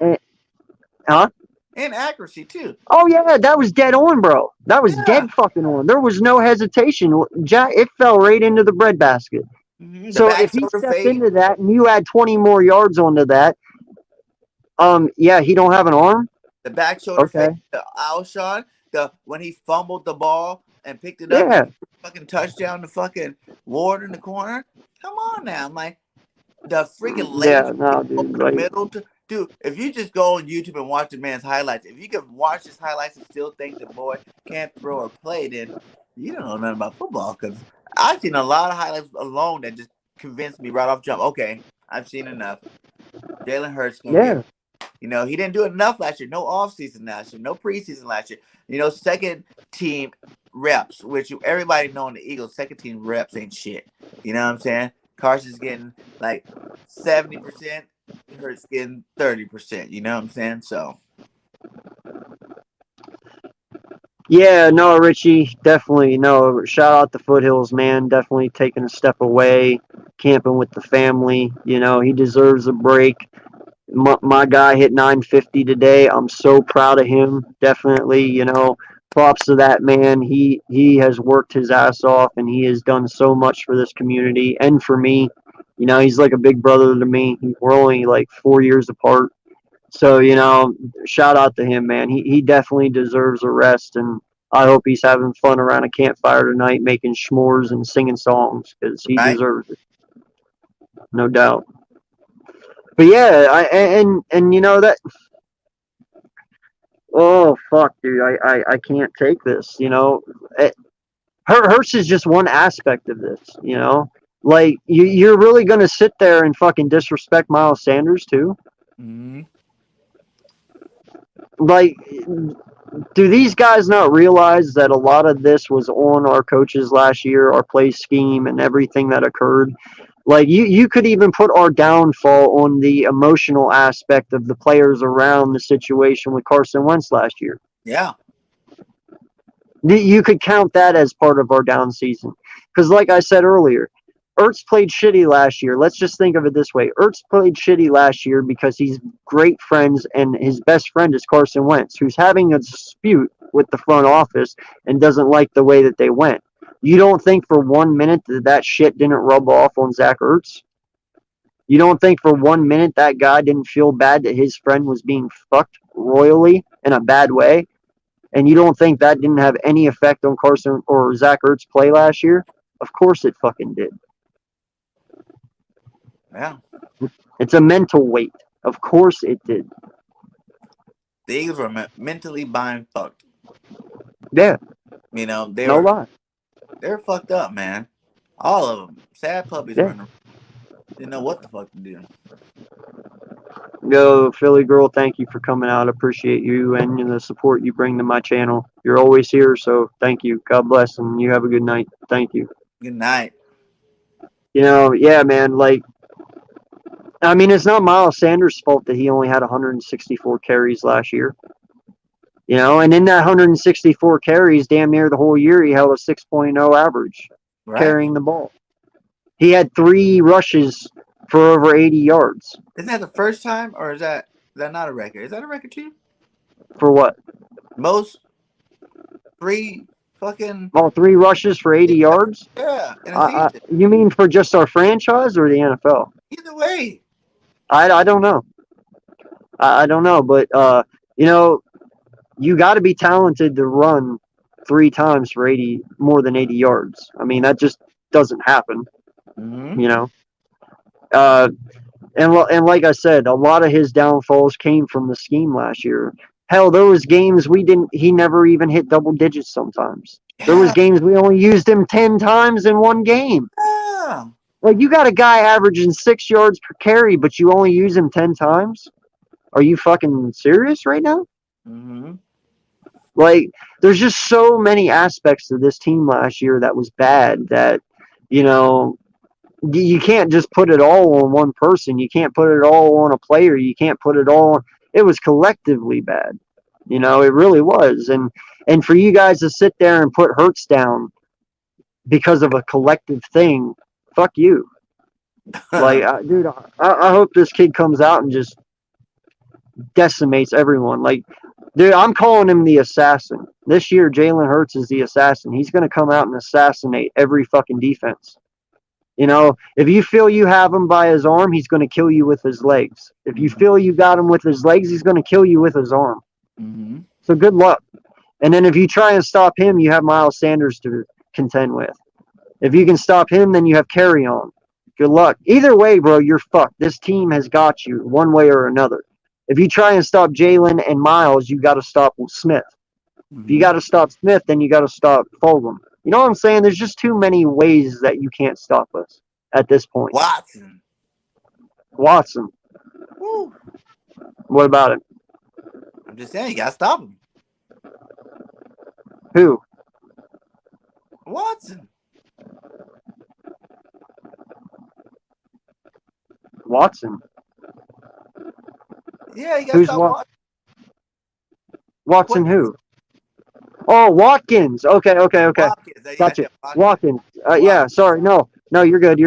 Huh? Inaccuracy, too. Oh, yeah, that was dead on, bro. That was dead fucking on. There was no hesitation. It fell right into the breadbasket. Mm-hmm. So if he stepped into that and you add 20 more yards onto that, yeah, he don't have an arm? The back shoulder fade to Alshon. the when he fumbled the ball and picked it up and Yeah, fucking touchdown to fucking Ward in the corner. Come on now, I'm like the freaking yeah, laser no, over dude, the like, middle. Dude, if you just go on YouTube and watch the man's highlights, if you can watch his highlights and still think the boy can't throw or play, then you don't know nothing about football. Because I've seen a lot of highlights alone that just convinced me right off jump. Okay, I've seen enough. Jalen Hurts gonna get. yeah, He didn't do enough last year. No offseason last year. No preseason last year. Second team reps, which everybody know in the Eagles, second team reps ain't shit. You know what I'm saying? Carson's getting like 70%, Hurts getting 30%. You know what I'm saying? So yeah, no, Richie, definitely, no, shout out the Foothills, man, definitely taking a step away, camping with the family, he deserves a break. My guy hit 950 today. I'm so proud of him. Definitely, props to that man. He has worked his ass off, and he has done so much for this community and for me. He's like a big brother to me. We're only like 4 years apart. So, shout out to him, man. He definitely deserves a rest, and I hope he's having fun around a campfire tonight, making s'mores and singing songs because he right? deserves it, no doubt. But yeah, and that. Oh fuck, dude! I can't take this. Hurts is just one aspect of this. Like you're really gonna sit there and fucking disrespect Miles Sanders too? Mm-hmm. Like, do these guys not realize that a lot of this was on our coaches last year, our play scheme, and everything that occurred? Like you could even put our downfall on the emotional aspect of the players around the situation with Carson Wentz last year. Yeah. You could count that as part of our down season. Because, like I said earlier, Ertz played shitty last year. Let's just think of it this way. Ertz played shitty last year because he's great friends, and his best friend is Carson Wentz, who's having a dispute with the front office and doesn't like the way that they went. You don't think for 1 minute that shit didn't rub off on Zach Ertz? You don't think for 1 minute that guy didn't feel bad that his friend was being fucked royally in a bad way? And you don't think that didn't have any effect on Carson or Zach Ertz' play last year? Of course it fucking did. Yeah. It's a mental weight. Of course it did. The Eagles were mentally buying fucked. Yeah. They No were lie. they're fucked up, man. All of them. Sad puppies Yeah. running. Didn't know what the fuck to do. Yo, Philly girl, thank you for coming out. Appreciate you and the support you bring to my channel. You're always here, so thank you. God bless, and you have a good night. Thank you. Good night. Yeah, man, like, I mean, it's not Miles Sanders' fault that he only had 164 carries last year. And in that 164 carries, damn near the whole year, he held a 6.0 average Right? carrying the ball. He had 3 rushes for over 80 yards. Isn't that the first time, or is that not a record? Is that a record too? For what? Most 3 fucking All 3 rushes for 80 yards? yeah in a season. You mean for just our franchise or the NFL? Either way. I don't know. I don't know, but you got to be talented to run 3 times for more than 80 yards. I mean, that just doesn't happen. Mm-hmm. And like I said, a lot of his downfalls came from the scheme last year. Hell, those games he never even hit double digits sometimes. There was Yeah. games we only used him 10 times in one game. Yeah. Like, you got a guy averaging 6 yards per carry, but you only use him 10 times? Are you fucking serious right now? Mm-hmm. Like, there's just so many aspects to this team last year that was bad that, you can't just put it all on one person. You can't put it all on a player. You can't put it all on. It was collectively bad. It really was. And for you guys to sit there and put Hurts down because of a collective thing, fuck you. Like, dude, I hope this kid comes out and just decimates everyone. Like, dude, I'm calling him the assassin. This year, Jalen Hurts is the assassin. He's going to come out and assassinate every fucking defense. If you feel you have him by his arm, he's going to kill you with his legs. If you feel you got him with his legs, he's going to kill you with his arm. Mm-hmm. So good luck. And then if you try and stop him, you have Miles Sanders to contend with. If you can stop him, then you have Carry On. Good luck. Either way, bro, you're fucked. This team has got you one way or another. If you try and stop Jalen and Miles, you got to stop Smith. If you got to stop Smith, then you got to stop Fulgham. You know what I'm saying? There's just too many ways that you can't stop us at this point. Watson. Woo. What about him? I'm just saying, you got to stop him. Who? Watson. Yeah, you got to stop Watson. Watson who? Oh, Watkins. Okay. Watkins. Gotcha. Watkins. Yeah, sorry. No, you're good.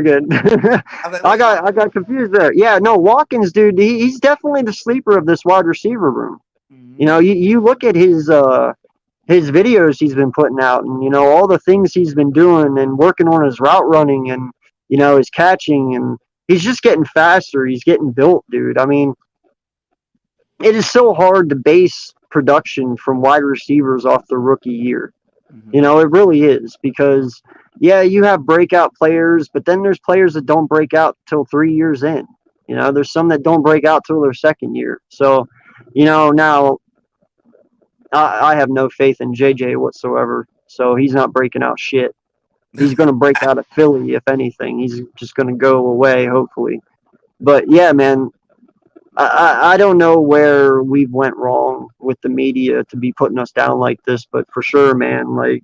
I got confused there. Yeah, no, Watkins, dude, he's definitely the sleeper of this wide receiver room. Mm-hmm. You know, you look at his videos he's been putting out, and, you know, all the things he's been doing and working on his route running and, you know, his catching, and he's just getting faster. He's getting built, dude. I mean, it is so hard to base production from wide receivers off the rookie year. Mm-hmm. You know, it really is, because, yeah, you have breakout players, but then there's players that don't break out till 3 years in. You know, there's some that don't break out till their second year. So, you know, now I have no faith in JJ whatsoever. So he's not breaking out shit. He's going to break out of Philly, if anything. He's just going to go away, hopefully. But, yeah, man, I don't know where we went wrong with the media to be putting us down like this, but for sure, man, like,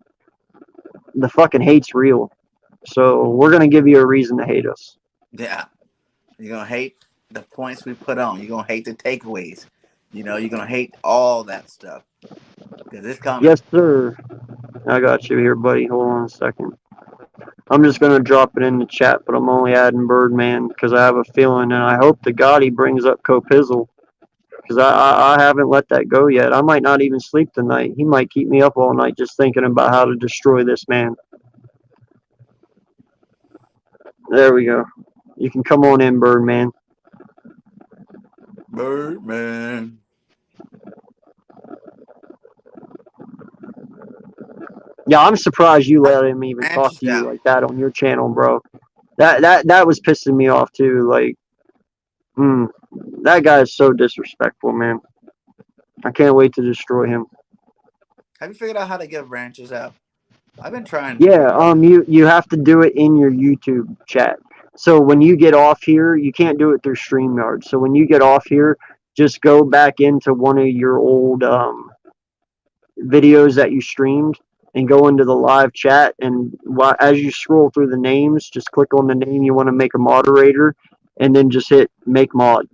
the fucking hate's real. So we're going to give you a reason to hate us. Yeah. You're going to hate the points we put on. You're going to hate the takeaways. You know, you're going to hate all that stuff. Because it's coming. Yes, sir. I got you here, buddy. Hold on a second. I'm just going to drop it in the chat, but I'm only adding Birdman because I have a feeling, and I hope to God he brings up Copizzle, because I haven't let that go yet. I might not even sleep tonight. He might keep me up all night just thinking about how to destroy this man. There we go. You can come on in, Birdman. Birdman. Yeah, I'm surprised you let him even talk to you like that on your channel, bro. That was pissing me off too. Like, that guy is so disrespectful, man. I can't wait to destroy him. Have you figured out how to give ranches out? I've been trying. Yeah, you have to do it in your YouTube chat. So when you get off here, you can't do it through StreamYard. So when you get off here, just go back into one of your old videos that you streamed and go into the live chat. And as you scroll through the names, just click on the name you want to make a moderator, and then just hit make mod.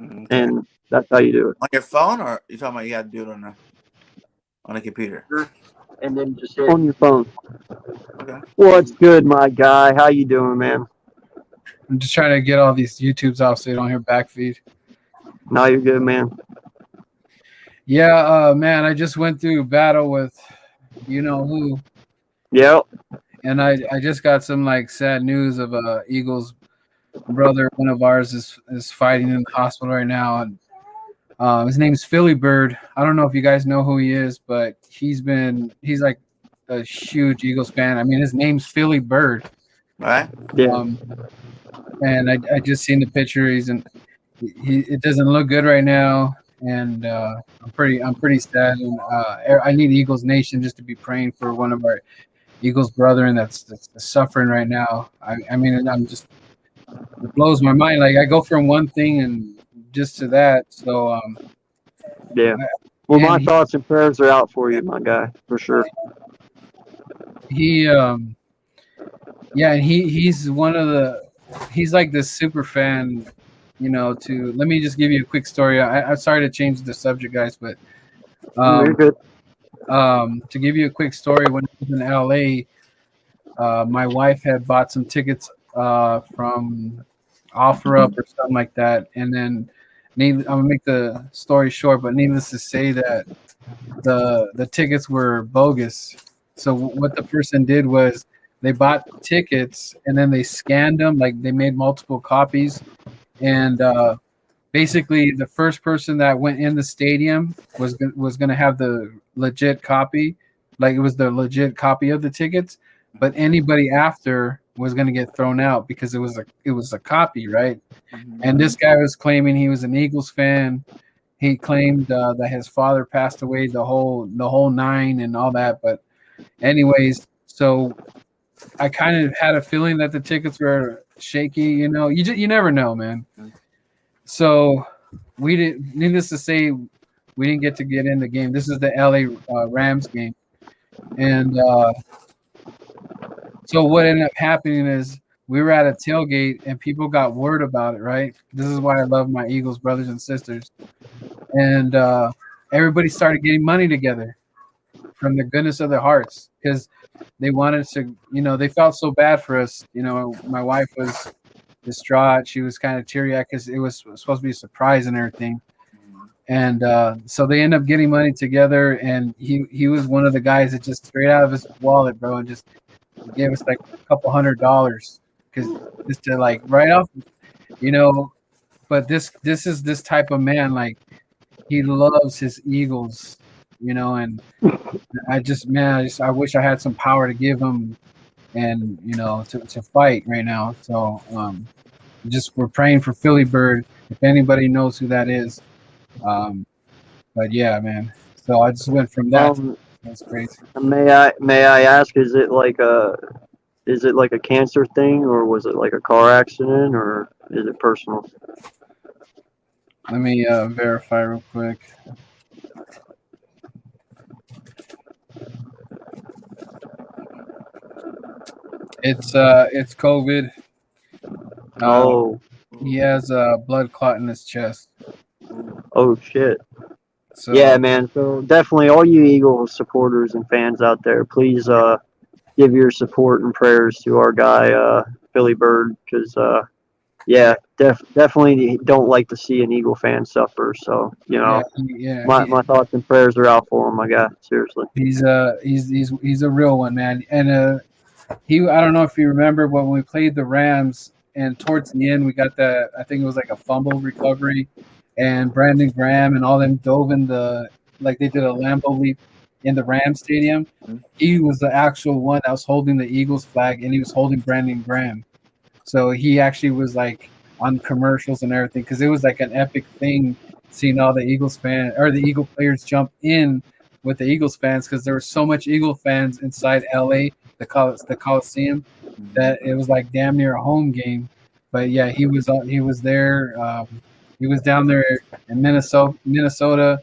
Okay. And that's how you do it. On your phone, or you talking about you got to do it on a computer? And then just hit on your phone. Okay. What's good, my guy? How you doing, man? I'm just trying to get all these YouTubes off so you don't hear backfeed. No, you're good, man. Yeah, man, I just went through battle with you know who. Yep. And I just got some like sad news of Eagles brother. One of ours is fighting in the hospital right now, and his name's Philly Bird. I don't know if you guys know who he is, but he's like a huge Eagles fan. I mean, his name's Philly Bird. Right. Yeah. And I just seen the picture. It doesn't look good right now, and I'm pretty sad. And I need Eagles Nation just to be praying for one of our Eagles brethren that's suffering right now. I mean, it blows my mind. Like, I go from one thing and just to that. So yeah. Well, my thoughts and prayers are out for you, my guy, for sure. And he's one of the. He's like this super fan, you know. Let me just give you a quick story. I'm sorry to change the subject, guys, but you're good. To give you a quick story, when I was in LA, my wife had bought some tickets from OfferUp or something like that, and then I'm gonna make the story short, but needless to say that the tickets were bogus. So what the person did was they bought tickets and then they scanned them, like they made multiple copies, and basically the first person that went in the stadium was going to have the legit copy, like it was the legit copy of the tickets, but anybody after was going to get thrown out because it was a copy, right? And this guy was claiming he was an Eagles fan. He claimed that his father passed away, the whole nine and all that. But anyways, so I kind of had a feeling that the tickets were shaky. You never know, man. So we didn't. Needless to say, we didn't get in the game. This is the LA Rams game, and so what ended up happening is we were at a tailgate and people got word about it. Right. This is why I love my Eagles brothers and sisters, and everybody started getting money together from the goodness of their hearts because they wanted to. They felt so bad for us. My wife was distraught. She was kind of teary-eyed because it was supposed to be a surprise and everything. And so they end up getting money together, and he was one of the guys that just straight out of his wallet, bro, and just gave us like a couple $100 because just to like write off, But this is this type of man, like he loves his Eagles, and I wish I had some power to give him, and to fight right now. So just we're praying for Philly Bird if anybody knows who that is. But yeah, man. So I just went from that. That's crazy. May I ask, is it like a cancer thing, or was it like a car accident, or is it personal? Let me verify real quick. It's COVID. He has a blood clot in his chest. Oh shit. So yeah, man. So definitely, all you Eagles supporters and fans out there, please give your support and prayers to our guy Philly Bird, because definitely don't like to see an Eagle fan suffer. So my thoughts and prayers are out for him, my guy. Seriously. He's a real one, man. And I don't know if you remember when we played the Rams, and towards the end we got that, I think it was like a fumble recovery, and Brandon Graham and all them dove in they did a Lambeau leap in the Rams stadium. He was the actual one that was holding the Eagles flag, and he was holding Brandon Graham. So he actually was like on commercials and everything, because it was like an epic thing seeing all the Eagles fans or the Eagle players jump in with the Eagles fans, because there were so much Eagle fans inside LA, the Coliseum, that it was like damn near a home game. But yeah, he was there. He was down there in Minnesota.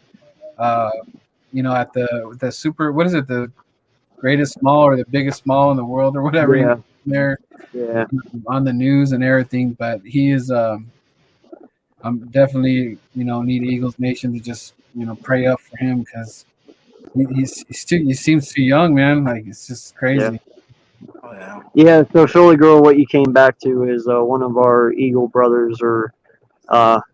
At the super, what is it, the greatest mall or the biggest mall in the world or whatever. Yeah. There, yeah, on the news and everything. But he is. I'm definitely need Eagles Nation to just pray up for him, because he seems too young, man. Like, it's just crazy. Yeah. So Philly Girl, what you came back to is one of our Eagle brothers are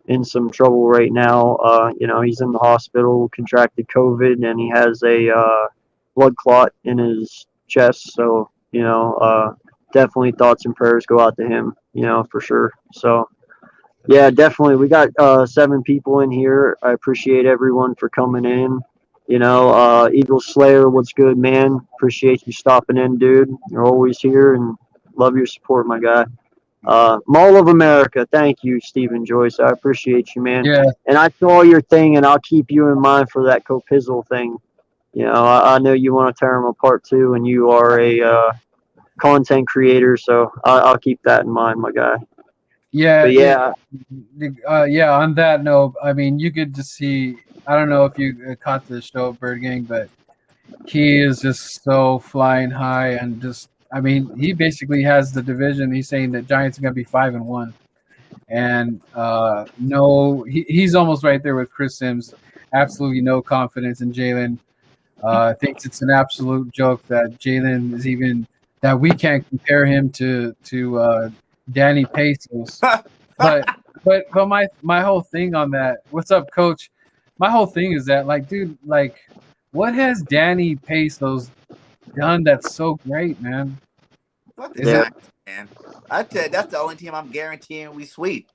in some trouble right now. He's in the hospital, contracted COVID, and he has a blood clot in his chest. So definitely thoughts and prayers go out to him. For sure. So yeah, definitely. We got 7 people in here. I appreciate everyone for coming in. Eagle Slayer, what's good, man? Appreciate you stopping in, dude. You're always here, and love your support, my guy. Mall of America, thank you, Stephen Joyce. I appreciate you, man. Yeah. And I saw your thing, and I'll keep you in mind for that Copizzle thing. I know you want to tear them apart too, and you are a content creator, so I'll keep that in mind, my guy. Yeah. But yeah. On that note, I mean, you could just see. I don't know if you caught the show, Bird Gang, but he is just so flying high, and just, I mean, he basically has the division. He's saying that Giants are going to be 5-1, and he's almost right there with Chris Sims. Absolutely no confidence in Jalen. Thinks it's an absolute joke that Jalen is even, that we can't compare him to Danny Pesos. But my whole thing on that. What's up, Coach? My whole thing is that, like, dude, like, what has Danny Pesos done that's so great, man? Man. I tell you, that's the only team I'm guaranteeing we sweep.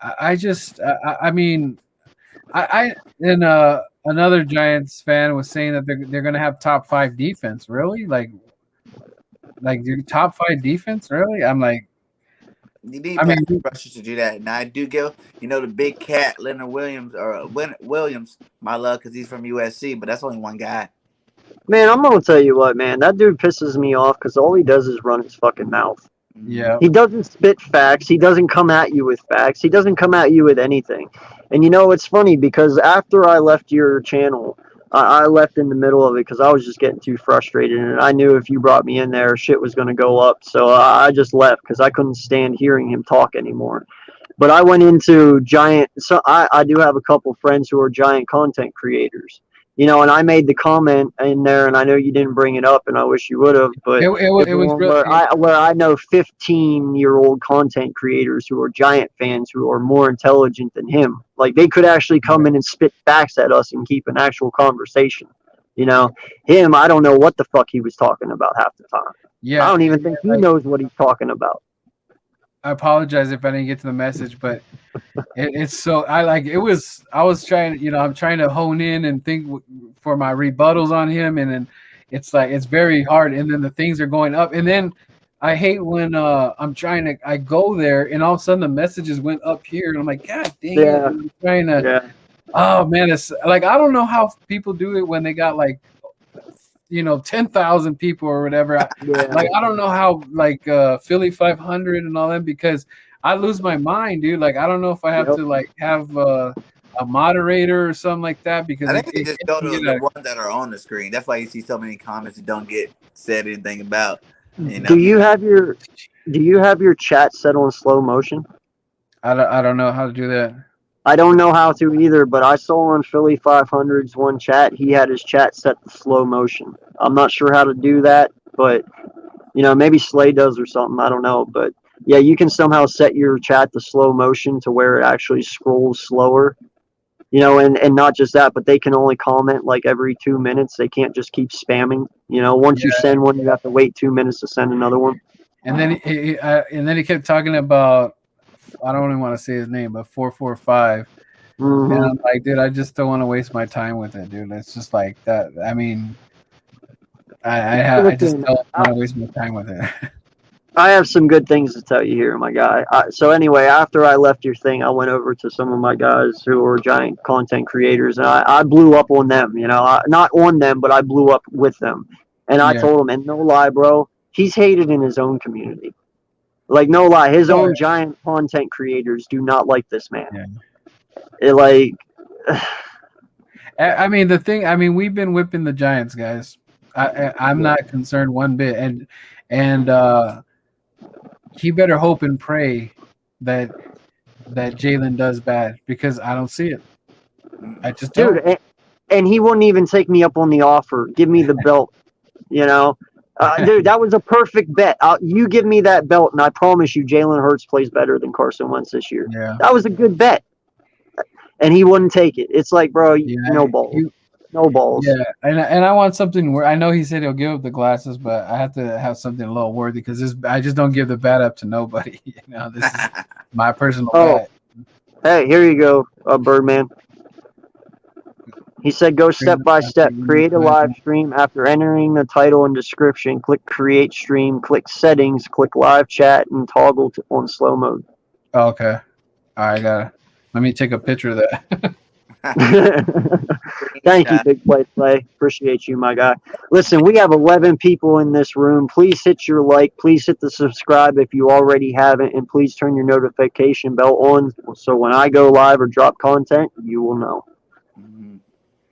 I mean, I and another Giants fan was saying that they're going to have top 5 defense. Really, like your top 5 defense. Really, I'm like, You need I pass mean, rushers to do that. Now I do give the big cat Leonard Williams or Williams my love because he's from USC, but that's only one guy. Man, I'm gonna tell you what, man. That dude pisses me off because all he does is run his fucking mouth. yeah, He doesn't spit facts. He doesn't come at you with facts. He doesn't come at you with anything. And you know, it's funny because after I left your channel, I left in the middle of it because I was just getting too frustrated. And I knew if you brought me in there, shit was going to go up. So I just left because I couldn't stand hearing him talk anymore. But I went into giant. So I do have a couple friends who are giant content creators. You know, and I made the comment in there, and I know you didn't bring it up, and I wish you would have. But it was really. where I know 15-year-old content creators who are giant fans who are more intelligent than him. Like they could actually come in and spit facts at us and keep an actual conversation. You know, him, I don't know what the fuck he was talking about half the time. Yeah, I don't even think he knows what he's talking about. I apologize if I didn't get to the message, but it's so I was trying, I'm trying to hone in and think for my rebuttals on him, and then it's like it's very hard, and then the things are going up, and then I hate when I go there and all of a sudden the messages went up here, and I'm like, God dang it! I'm trying to. Oh man, it's like I don't know how people do it when they got like 10,000 people or whatever. Like I don't know how like Philly 500 and all that, because I lose my mind, dude. Like I don't know if I have to like have a moderator or something like that, because I think you just go to the ones that are on the screen. That's why you see so many comments that don't get said anything about. Do you have your chat set on slow motion? I don't know how to do that. I don't know how to either, but I saw on Philly 500's one chat, he had his chat set to slow motion. I'm not sure how to do that, but maybe Slay does or something. I don't know, but yeah, you can somehow set your chat to slow motion to where it actually scrolls slower. And not just that, but they can only comment like every 2 minutes. They can't just keep spamming. Once you send one, you have to wait 2 minutes to send another one. And then he kept talking about, I don't even want to say his name, but 445. Mm-hmm. And I'm like, dude, I just don't want to waste my time with it, dude. It's just like that. I mean, I just don't want to waste my time with it. I have some good things to tell you here, my guy. So anyway, after I left your thing, I went over to some of my guys who are giant content creators, and I blew up on them. Not on them, but I blew up with them. And I told them, and no lie, bro, he's hated in his own community. Like, no lie, his own giant content creators do not like this man. Yeah. I mean, we've been whipping the Giants, guys. I'm not concerned one bit, and he better hope and pray that Jalen does bad, because I don't see it. I just don't. Dude, and he wouldn't even take me up on the offer. Give me the belt, Dude, that was a perfect bet. You give me that belt, and I promise you Jalen Hurts plays better than Carson Wentz this year. Yeah. That was a good bet. And he wouldn't take it. It's like, bro, no balls. No balls. Yeah, and I want something where I know he said he'll give up the glasses, but I have to have something a little worthy, because I just don't give the bat up to nobody. This is my personal bet. Hey, here you go, Birdman. He said, go step by step. Create a live stream. After entering the title and description, click create stream, click settings, click live chat, and toggle on slow mode. Oh, okay. All right, got it. Let me take a picture of that. Thank you, Big Play. Appreciate you, my guy. Listen, we have 11 people in this room. Please hit your like. Please hit the subscribe if you already haven't. And please turn your notification bell on, so when I go live or drop content, you will know.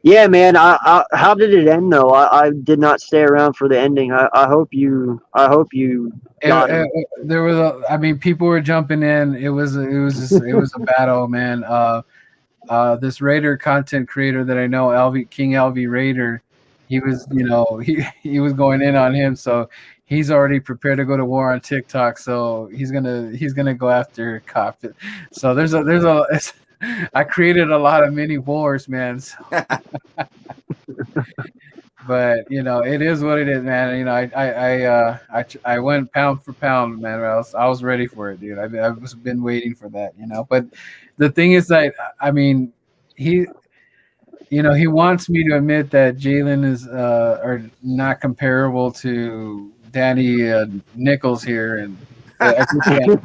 Yeah, man. How did it end though? I did not stay around for the ending. I hope you got it. There was people were jumping in. It was a battle, man. This Raider content creator that I know, King LV Raider, he was he was going in on him, so he's already prepared to go to war on TikTok. So he's gonna go after Cop. So there's I created a lot of mini wars, man. So. But it is what it is, man. I went pound for pound, man. I was ready for it, dude. I've been waiting for that, But the thing is that I mean, he he wants me to admit that Jalen is are not comparable to Danny Nichols here, and I just can't.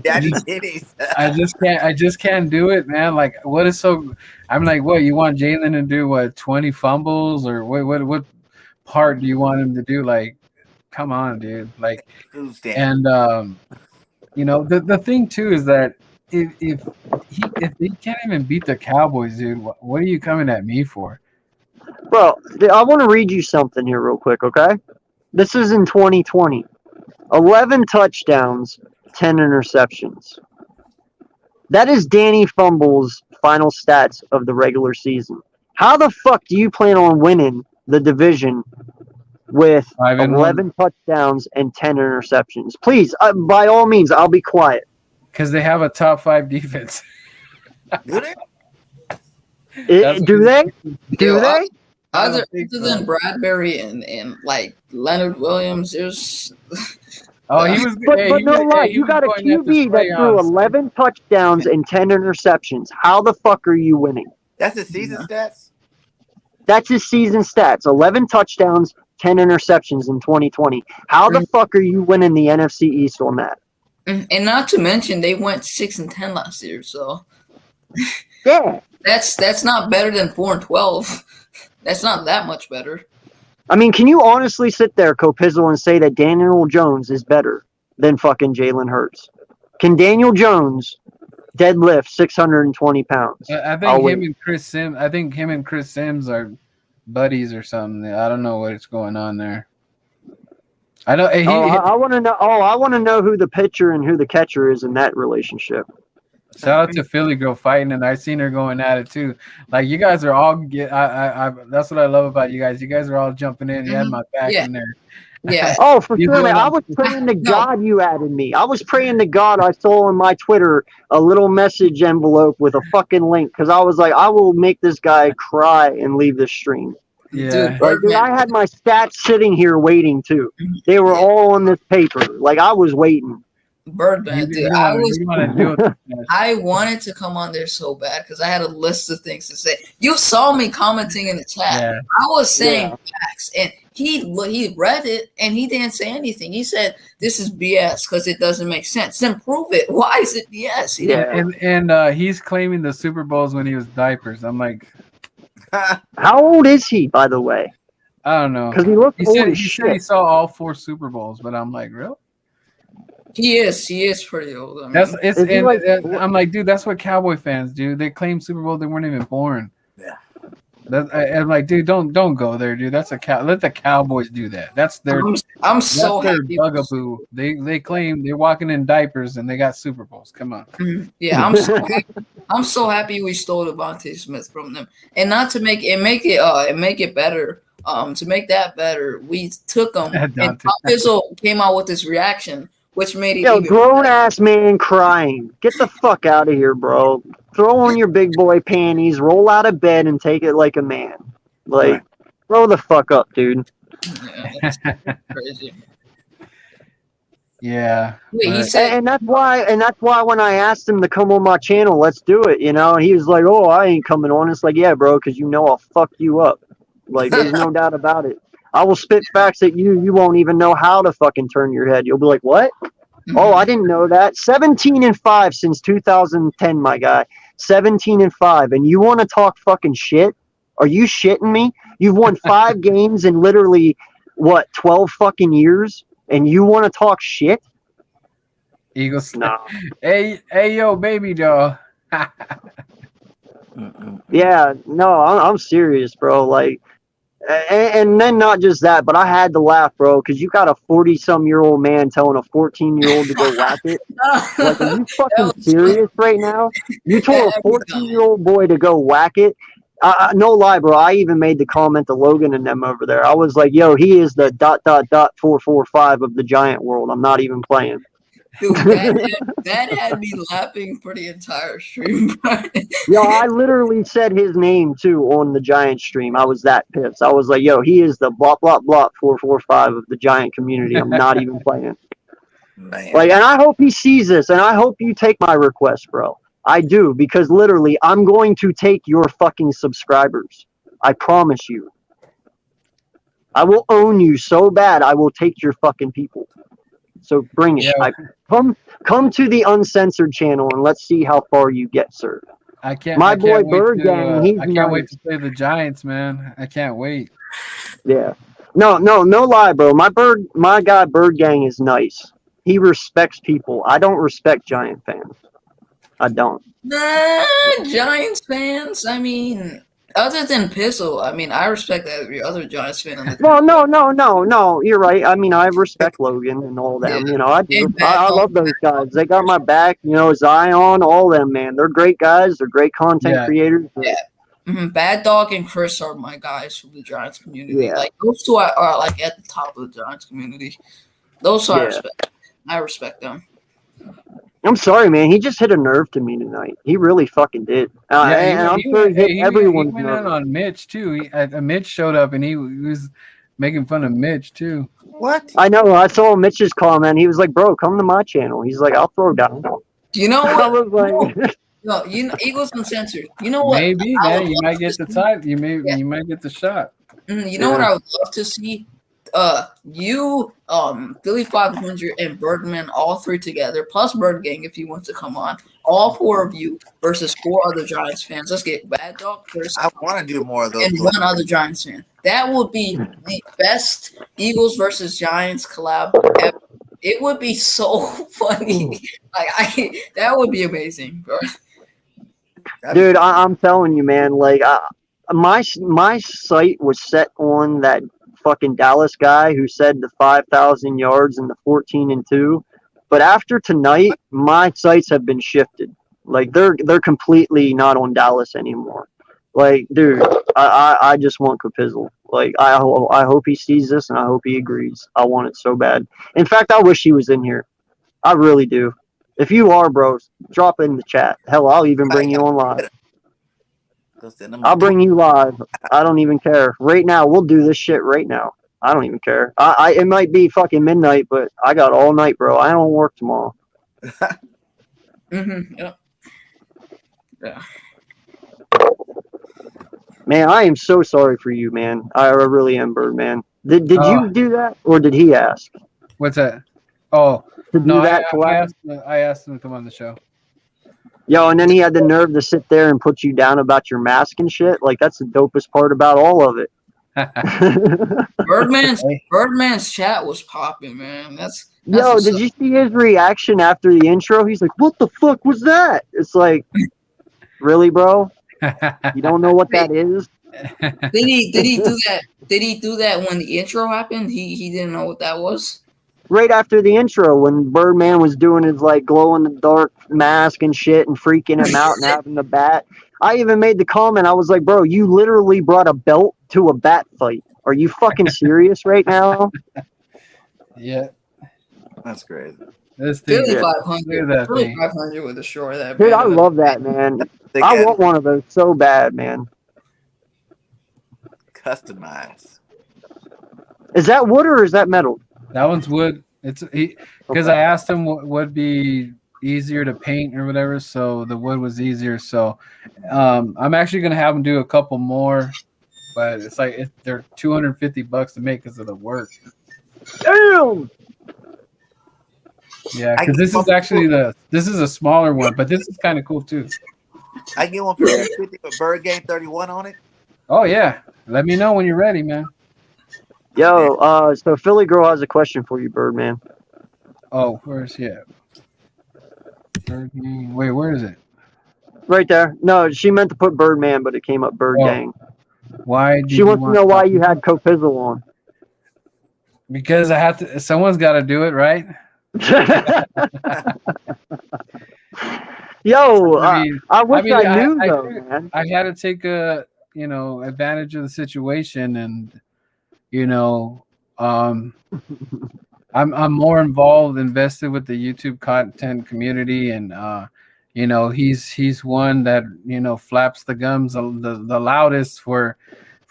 Daddy titties. I just can't do it, man. Like, what is so? I'm like, what you want Jalen to do? What 20 fumbles or what part do you want him to do? Like, come on, dude. Like, Food stamp. and the thing too is that if he can't even beat the Cowboys, dude, what are you coming at me for? Bro, I want to read you something here real quick, okay? This is in 2020. 11 touchdowns, 10 interceptions. That is Danny Fumble's final stats of the regular season. How the fuck do you plan on winning the division with 11 touchdowns and 10 interceptions? Please, by all means, I'll be quiet. Because they have a top 5 defense. Do they? Do they? Do they? Other than Bradbury and like Leonard Williams, there's. Oh, he was. But no lie, you got a QB that threw 11 touchdowns and 10 interceptions. How the fuck are you winning? That's his season stats? That's his season stats. 11 touchdowns, 10 interceptions in 2020. How the fuck are you winning the NFC East on that? And not to mention, they went 6-10 last year, so. Yeah. That's not better than 4-12. That's not that much better. I mean, can you honestly sit there, Copizzle, and say that Daniel Jones is better than fucking Jalen Hurts? Can Daniel Jones deadlift 620 pounds? I think him and Chris Sims are buddies or something. I don't know what's going on there. I know. I want to know. Oh, I want to know who the pitcher and who the catcher is in that relationship. Shout out to Philly girl fighting, and I seen her going at it too. Like, you guys are all that's what I love about you guys. You guys are all jumping in. You had my back in there. Yeah. Oh, for sure, man. I was praying to God you added me. I was praying to God I saw on my Twitter a little message envelope with a fucking link because I was like, I will make this guy cry and leave this stream. Yeah. Dude, I had my stats sitting here waiting too. They were all on this paper. Like, I was waiting. Birdman, dude. I wanted to come on there so bad because I had a list of things to say. You saw me commenting in the chat. Yeah. I was saying facts, and he read it and he didn't say anything. He said this is BS because it doesn't make sense. Then prove it. Why is it BS? And he's claiming the Super Bowls when he was diapers. I'm like, how old is he, by the way? I don't know. Because he looked old as he shit. said he saw all 4 Super Bowls, but I'm like, really? He is pretty old. I mean, I'm like, dude, that's what Cowboy fans do. They claim Super Bowl, they weren't even born. Yeah. I'm like, dude, don't go there, dude. That's let the Cowboys do that. That's their. I'm so happy. Bugaboo. They claim they're walking in diapers and they got Super Bowls. Come on. Yeah, I'm so happy we stole Devontae Smith from them, and not to make it better. To make that better, we took them. And Fizzle came out with this reaction, which made it. Yo, grown ass man crying. Get the fuck out of here, bro. Throw on your big boy panties, roll out of bed, and take it like a man. Like, grow the fuck up, dude. Yeah, that's crazy. Yeah. Wait, he said, and that's why when I asked him to come on my channel, let's do it, and he was like, "Oh, I ain't coming on." It's like, yeah, bro, because I'll fuck you up. Like, there's no doubt about it. I will spit facts at you. You won't even know how to fucking turn your head. You'll be like, what? Oh, I didn't know that. 17-5 since 2010, my guy. 17-5. And you want to talk fucking shit? Are you shitting me? You've won 5 games in literally, 12 fucking years? And you want to talk shit? Eagles. No. Hey, yo, baby doll. Yeah, no, I'm serious, bro. Like, and then not just that, but I had to laugh, bro, because you got a 40-some-year-old man telling a 14-year-old to go whack it. Like, are you fucking serious right now? You told a 14-year-old boy to go whack it? No lie, bro. I even made the comment to Logan and them over there. I was like, yo, he is the ... 445 of the Giant world. I'm not even playing. Dude, that had me laughing for the entire stream. Yo, I literally said his name too on the Giant stream. I was that pissed. I was like, yo, he is the blah blah blah 445 of the Giant community. I'm not even playing. Man. Like, and I hope he sees this, and I hope you take my request, bro. I do, because literally, I'm going to take your fucking subscribers. I promise you. I will own you so bad. I will take your fucking people. So bring it. Yeah. Come to the Uncensored channel and let's see how far you get, sir. I can't. My I boy can't wait Birdgang, he's I can't nice. wait to play the Giants, man. I can't wait. Yeah. No lie, bro. My guy Birdgang is nice. He respects people. I don't respect Giant fans. I don't. Nah, Giants fans. I mean, other than Pizzle, I mean, I respect every other Giants fan on the Well, no. You're right. I mean, I respect Logan and all them. Yeah. You know, I do. And I love those guys. They got my back. You know, Zion, all them, man. They're great guys. They're great content creators. Yeah. Bad Dog and Chris are my guys from the Giants community. Yeah. Like those two are like at the top of the Giants community. Those two I respect them. I'm sorry, man. He just hit a nerve to me tonight. He really fucking did. And I'm sure he hit everyone's He went nerve. in on Mitch too. Mitch showed up and he was making fun of Mitch too. What? I know. I saw Mitch's comment. He was like, "Bro, come to my channel." He's like, "I'll throw down." You know what? I was like, No, you know, Eagles Uncensored. You know what? Maybe, man. You might get the type. You might get the shot. You know what I would love to see? You, Philly 500 and Birdman, all three together, plus Bird Gang if he wants to come on. All four of you versus four other Giants fans. Let's get Bad Dog first. I want to do more of those. And one other Giants fan. That would be the best Eagles versus Giants collab ever. It would be so funny. That would be amazing, bro. dude, I'm telling you, man. Like, my sight was set on that fucking Dallas guy who said the 5,000 yards and the 14-2. But after tonight, my sights have been shifted. Like, they're completely not on Dallas anymore. Like, dude, I just want Kapizzle. Like, I hope he sees this and I hope he agrees. I want it so bad. In fact, I wish he was in here. I really do. If you are, bros, drop it in the chat. Hell, I'll even bring you on live. I'll bring you live. I don't even care. Right now, we'll do this shit right now. I don't even care. It might be fucking midnight, but I got all night, bro. I don't work tomorrow. Yeah. Man, I am so sorry for you, man. I really am, Birdman. Did you do that, or did he ask? What's that? Oh, to do no, that I asked him to come on the show. Yo, and then he had the nerve to sit there and put you down about your mask and shit. Like, that's the dopest part about all of it. Birdman's chat was popping, man. That's Yo, did you see his reaction after the intro? He's like, "What the fuck was that?" It's like, really, bro? You don't know what that is? Did he do that? Did he do that when the intro happened? He didn't know what that was. Right after the intro, when Birdman was doing his like glow in the dark mask and shit and freaking him out and having the bat, I even made the comment. I was like, "Bro, you literally brought a belt to a bat fight. Are you fucking serious right now?" Yeah, that's crazy. This Philly 500. Philly 500 would destroy that. Dude, I love that, man. I want one of those so bad, man. Customized. Is that wood or is that metal? That one's wood. It's because I asked him what would be easier to paint or whatever, so the wood was easier. So I'm actually gonna have him do a couple more, but it's like they're $250 to make because of the work. Damn. Yeah, because this is actually this is a smaller one, but this is kind of cool too. I get one for 50 with Birdgang31 on it. Oh yeah, let me know when you're ready, man. Yo, so Philly Girl has a question for you, Birdman. Oh, where's he at? Birdgang. Wait, where is it? Right there. No, she meant to put Birdman, but it came up Birdgang. Why? She wants to know why you had Kopizzle on. Because I have to. Someone's got to do it, right? Yo, I wish I knew though, man. I had to take advantage of the situation, and I'm more invested with the YouTube content community, and he's one that flaps the gums the loudest for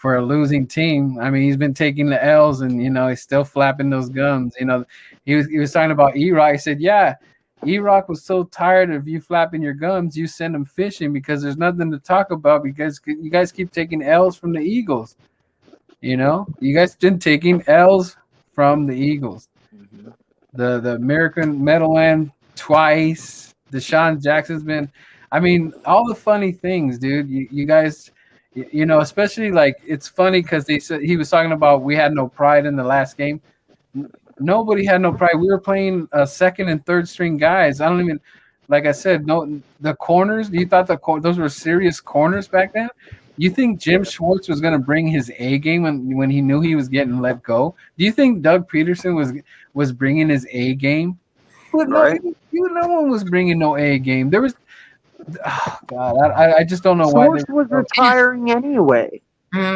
a losing team. I mean, he's been taking the L's, and he's still flapping those gums. He was talking about E-Rock. He said, "Yeah, E-Rock was so tired of you flapping your gums, you send him fishing because there's nothing to talk about because you guys keep taking L's from the Eagles. You guys been taking L's from the Eagles. Mm-hmm. The American Meadowland twice. Deshaun Jackson's been. I mean, all the funny things, dude. You guys." Especially like it's funny because they said he was talking about we had no pride in the last game. Nobody had no pride. We were playing second and third string guys. I don't even, like I said, no, the corners. You thought those were serious corners back then? You think Jim Schwartz was going to bring his A game when he knew he was getting let go? Do you think Doug Peterson was bringing his A game? But Right. no one was bringing no A game. There was. Oh, God, I just don't know Schwartz why. was retiring anyway.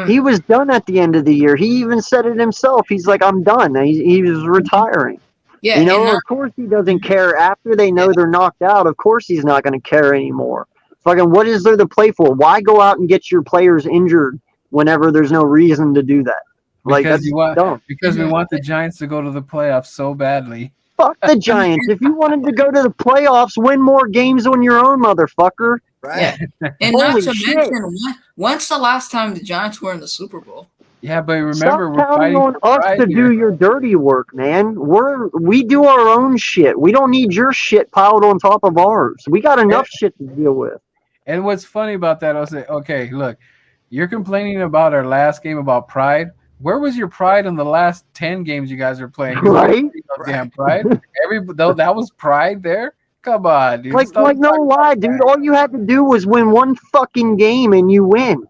He was done at the end of the year. He even said it himself. He's like, I'm done. He was retiring. Yeah, of course he doesn't care. After they know they're knocked out, of course he's not going to care anymore. Fucking, what is there to play for? Why go out and get your players injured whenever there's no reason to do that? That's dumb. Because we want the Giants to go to the playoffs so badly. Fuck the Giants. If you wanted to go to the playoffs, win more games on your own, motherfucker. Right. Yeah. And not to mention, when's the last time the Giants were in the Super Bowl? Yeah, but remember, stop we're counting on us to do your dirty work, man. We do our own shit. We don't need your shit piled on top of ours. We got enough shit to deal with. And what's funny about that, I'll say, okay, look, you're complaining about our last game about pride. Where was your pride in the last 10 games you guys are playing? Right? Damn pride. That was pride there. Come on, dude. Like no lie, dude. All you had to do was win one fucking game and you win.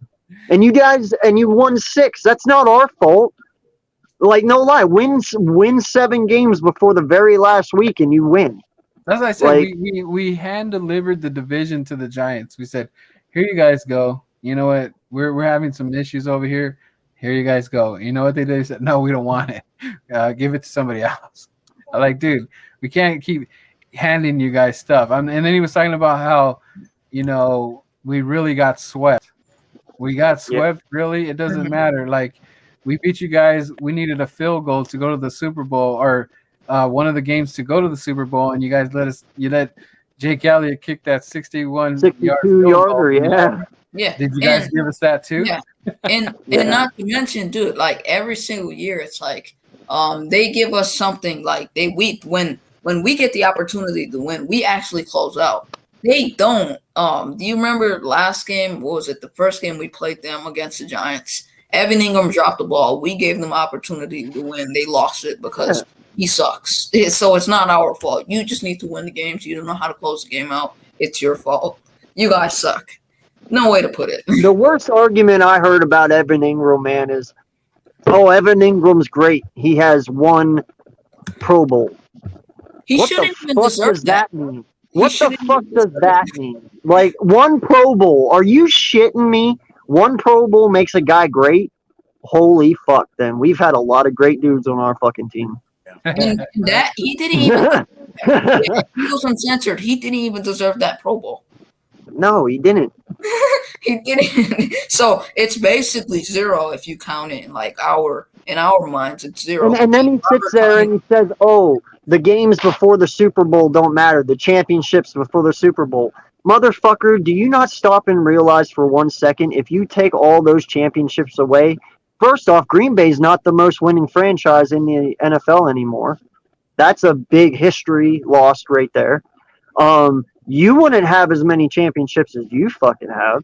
And you won 6. That's not our fault. Like no lie, win 7 games before the very last week and you win. That's what I said. We hand delivered the division to the Giants. We said, "Here you guys go. You know what? We're having some issues over here. Here you guys go." You know what they did? They said, "No, we don't want it. Give it to somebody else." I'm like, dude, we can't keep handing you guys stuff. And then he was talking about how, we really got swept. We got swept, really. It doesn't matter. Like, we beat you guys. We needed a field goal to go to the Super Bowl, or one of the games to go to the Super Bowl, and you guys let Jake Elliott kick that 62-yarder. Yeah. Did you guys give us that too? Yeah. And not to mention, dude, like every single year, it's like they give us something like when we get the opportunity to win, we actually close out. They don't. Do you remember last game? What was it? The first game we played them against the Giants. Evan Ingram dropped the ball. We gave them opportunity to win. They lost it because he sucks. So it's not our fault. You just need to win the games. You don't know how to close the game out. It's your fault. You guys suck. No way to put it. The worst argument I heard about Evan Ingram, man, is, Evan Ingram's great. He has 1 Pro Bowl. He shouldn't even deserve that. Mean? What the fuck does that mean? Like, 1 Pro Bowl? Are you shitting me? 1 Pro Bowl makes a guy great? Holy fuck, then. We've had a lot of great dudes on our fucking team. And that, he didn't even, he was uncensored. He didn't even deserve that Pro Bowl. No, he didn't. He didn't. So it's basically 0 if you count it in our minds, it's 0. And then he sits there and he says, the games before the Super Bowl don't matter. The championships before the Super Bowl. Motherfucker, do you not stop and realize for 1 second, if you take all those championships away, first off, Green Bay's not the most winning franchise in the NFL anymore. That's a big history lost right there. You wouldn't have as many championships as you fucking have.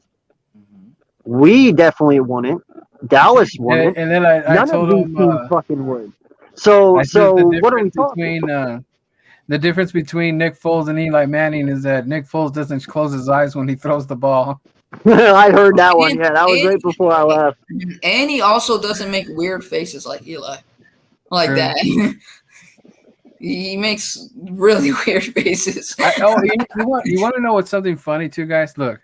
We definitely wouldn't. Dallas wouldn't. And then I told him fucking would. So what are we talking? The difference between Nick Foles and Eli Manning is that Nick Foles doesn't close his eyes when he throws the ball. I heard that one. Yeah, that was right before I left. And he also doesn't make weird faces like Eli, like that. He makes really weird faces. You want to know what's something funny too, guys? Look,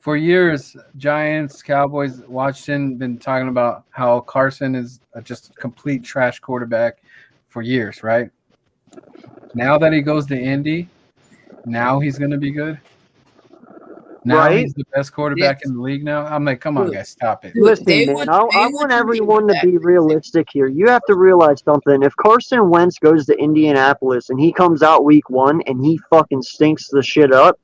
for years, Giants, Cowboys, Washington been talking about how Carson is just a complete trash quarterback for years, right? Now that he goes to Indy, now he's going to be good. Now he's the best quarterback in the league now. I'm like, come on, guys, stop it. Listen, man, I want everyone to be realistic here. You have to realize something. If Carson Wentz goes to Indianapolis and he comes out week 1 and he fucking stinks the shit up,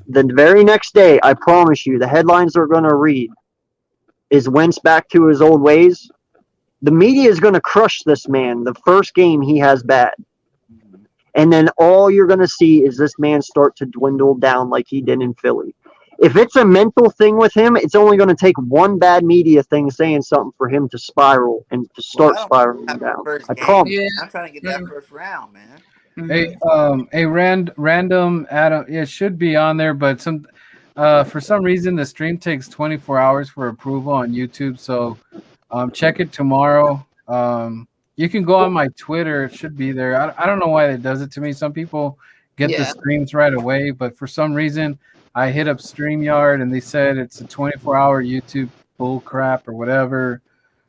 the very next day, I promise you, the headlines are going to read, is Wentz back to his old ways? The media is going to crush this man the first game he has bad. And then all you're going to see is this man start to dwindle down like he did in Philly. If it's a mental thing with him, it's only going to take one bad media thing saying something for him to spiral and to start spiraling down. I promise. Yeah. I'm trying to get that first round, man. Hey, random Adam, it should be on there, but for some reason the stream takes 24 hours for approval on YouTube. So check it tomorrow. You can go on my Twitter. It should be there. I don't know why it does it to me. Some people get the streams right away, but for some reason, I hit up StreamYard and they said it's a 24-hour YouTube bull crap or whatever.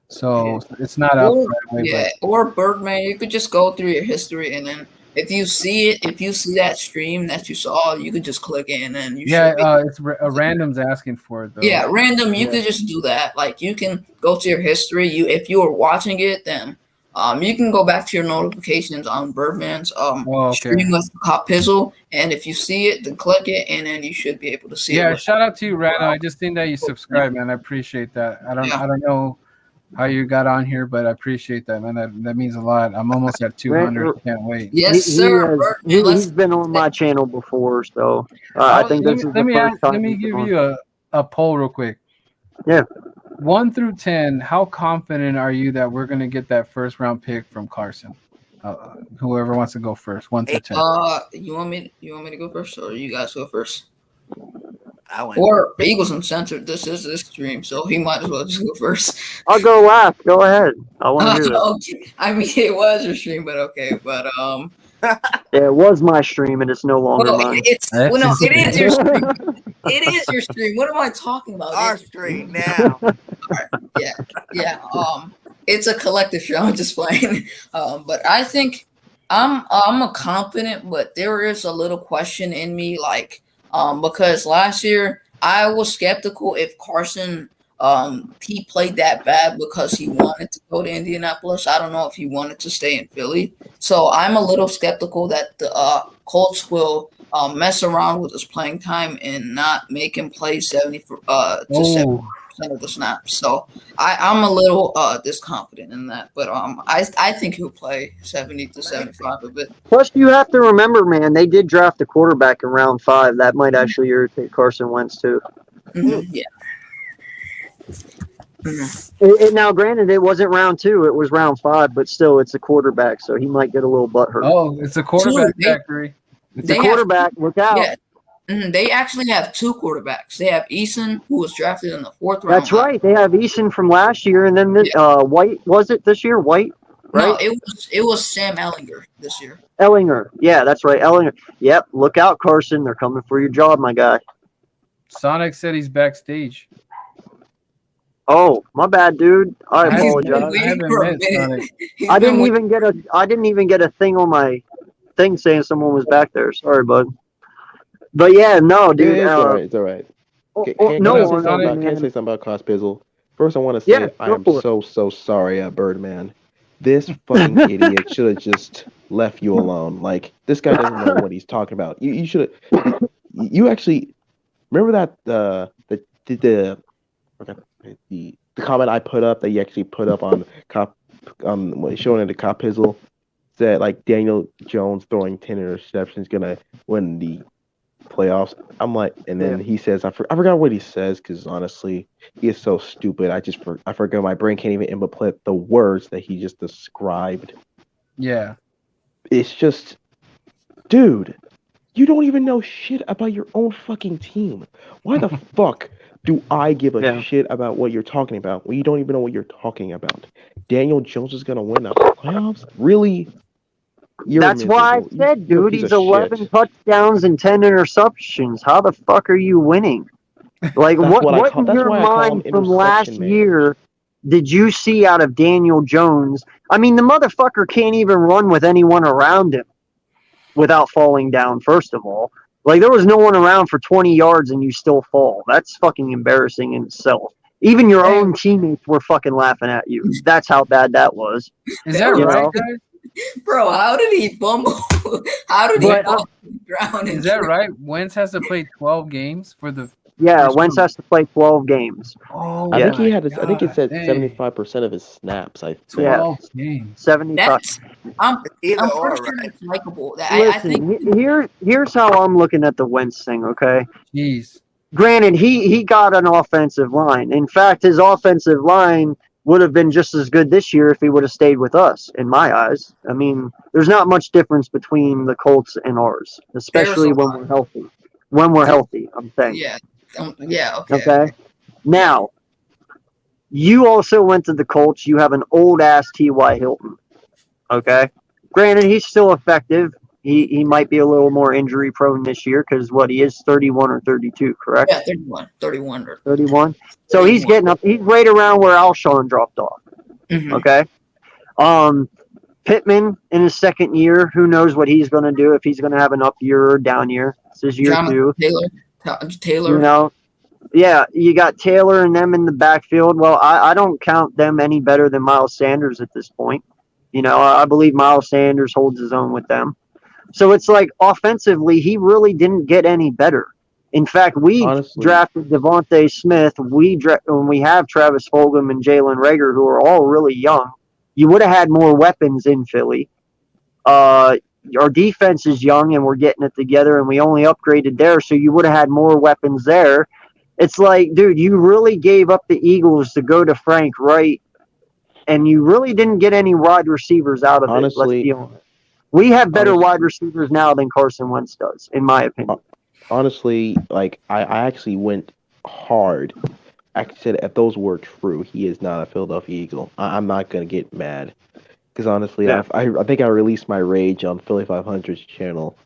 So it's not up right away. Yeah, or Birdman, you could just go through your history and then if you see that stream that you saw, you could just click it and then you it's random's asking for it though. Yeah, random. You could just do that. Like you can go to your history. If you were watching it, then you can go back to your notifications on Birdman's stream with Cop Pizzle, and if you see it, then click it, and then you should be able to see it. Yeah, shout out to you, Random. I just think that you subscribed, man. I appreciate that. I don't know how you got on here, but I appreciate that, man. That means a lot. I'm almost at 200. Can't wait. Yes, sir. He's been on my channel before, so I think this is the first time. Let me give you a poll real quick. Yeah. 1 through 10, how confident are you that we're going to get that first round pick from Carson? Whoever wants to go first, 1 through 10. You want me to go first, or you guys go first? Or Eagles Uncensored. This is this stream, so he might as well just go first. I'll go last. Go ahead. I want to hear that. Okay. I mean, it was your stream, but okay. But yeah, it was my stream, and it's no longer mine. It is your stream. It is your stream. What am I talking about? Our stream now. Yeah. It's a collective show. I'm just playing. But I think I'm a confident, but there is a little question in me, like, because last year I was skeptical if Carson he played that bad because he wanted to go to Indianapolis. I don't know if he wanted to stay in Philly. So I'm a little skeptical that the Colts will mess around with his playing time and not make him play 70% of the snaps. So I'm a little disconfident in that. But I think he'll play 70 to 75 of it. Plus, you have to remember, man, they did draft a quarterback in round 5. That might actually irritate Carson Wentz, too. Mm-hmm. Yeah. Mm-hmm. Now, granted, it wasn't round 2; it was round 5, but still, it's a quarterback, so he might get a little butthurt. Oh, it's a quarterback factory. It's a quarterback. Look out! Yeah, they actually have 2 quarterbacks. They have Eason, who was drafted in the 4th round. That's right. They have Eason from last year, and then White. Was it this year? White? Right? No, it was Sam Ehlinger this year. Ehlinger, yeah, that's right. Ehlinger. Yep. Look out, Carson. They're coming for your job, my guy. Sonic said he's backstage. Oh, my bad, dude. I apologize. I didn't even get a thing on my thing saying someone was back there. Sorry, bud. But yeah, no, dude. Yeah, it's all right. Can I say something about Cost Pizzle? First, I want to say I am so sorry, Birdman. This fucking idiot should have just left you alone. Like, this guy doesn't know what he's talking about. You should have. You actually remember that the comment I put up that you actually put up on showing in the Cop Pizzle said like Daniel Jones throwing 10 interceptions gonna win the playoffs. I'm like, and then he says I forgot what he says because honestly he is so stupid. I forgot, my brain can't even input the words that he just described. Yeah, it's just, dude, you don't even know shit about your own fucking team. Why the fuck do I give a shit about what you're talking about when you don't even know what you're talking about? Daniel Jones is gonna win the playoffs? Really? That's why I said, dude, he's 11 touchdowns and 10 interceptions. How the fuck are you winning? Like, what in your mind from last year did you see out of Daniel Jones? I mean, the motherfucker can't even run with anyone around him without falling down, first of all. Like, there was no one around for 20 yards and you still fall. That's fucking embarrassing in itself. Even your own teammates were fucking laughing at you. That's how bad that was. Is that right, guys? Bro, how did he fumble? How did he fall to the ground? Is that right? Wentz has to play 12 games for the. Yeah, Wentz has to play 12 games. Oh, I think he had. I think it said 75% of his snaps. 12 games. 75. I'm pretty sure it's likable. I think. Here's how I'm looking at the Wentz thing. Okay. Jeez. Granted, he got an offensive line. In fact, his offensive line would have been just as good this year if he would have stayed with us, in my eyes. I mean, there's not much difference between the Colts and ours, especially when we're healthy. When we're healthy, I'm saying. Yeah. Okay. Now, you also went to the Colts. You have an old-ass T.Y. Hilton. Okay? Granted, he's still effective. He might be a little more injury-prone this year because, he is 31 or 32, correct? Yeah, 31. 31? So he's getting up. He's right around where Alshon dropped off. Mm-hmm. Okay? Pittman in his second year, who knows what he's going to do, if he's going to have an up year or down year. It's his year two. Taylor. You know? Yeah, you got Taylor and them in the backfield. Well, I don't count them any better than Miles Sanders at this point. You know, I believe Miles Sanders holds his own with them. So it's like offensively, he really didn't get any better. In fact, we drafted Devontae Smith. We have Travis Fulgham and Jalen Reagor, who are all really young. You would have had more weapons in Philly. Our defense is young, and we're getting it together, and we only upgraded there, so you would have had more weapons there. It's like, dude, you really gave up the Eagles to go to Frank Wright, and you really didn't get any wide receivers out of it. Let's be honest. We have better wide receivers now than Carson Wentz does, in my opinion. Honestly, like, I actually went hard. I said, if those were true, he is not a Philadelphia Eagle. I'm not going to get mad. Because honestly, I think I released my rage on Philly 500's channel.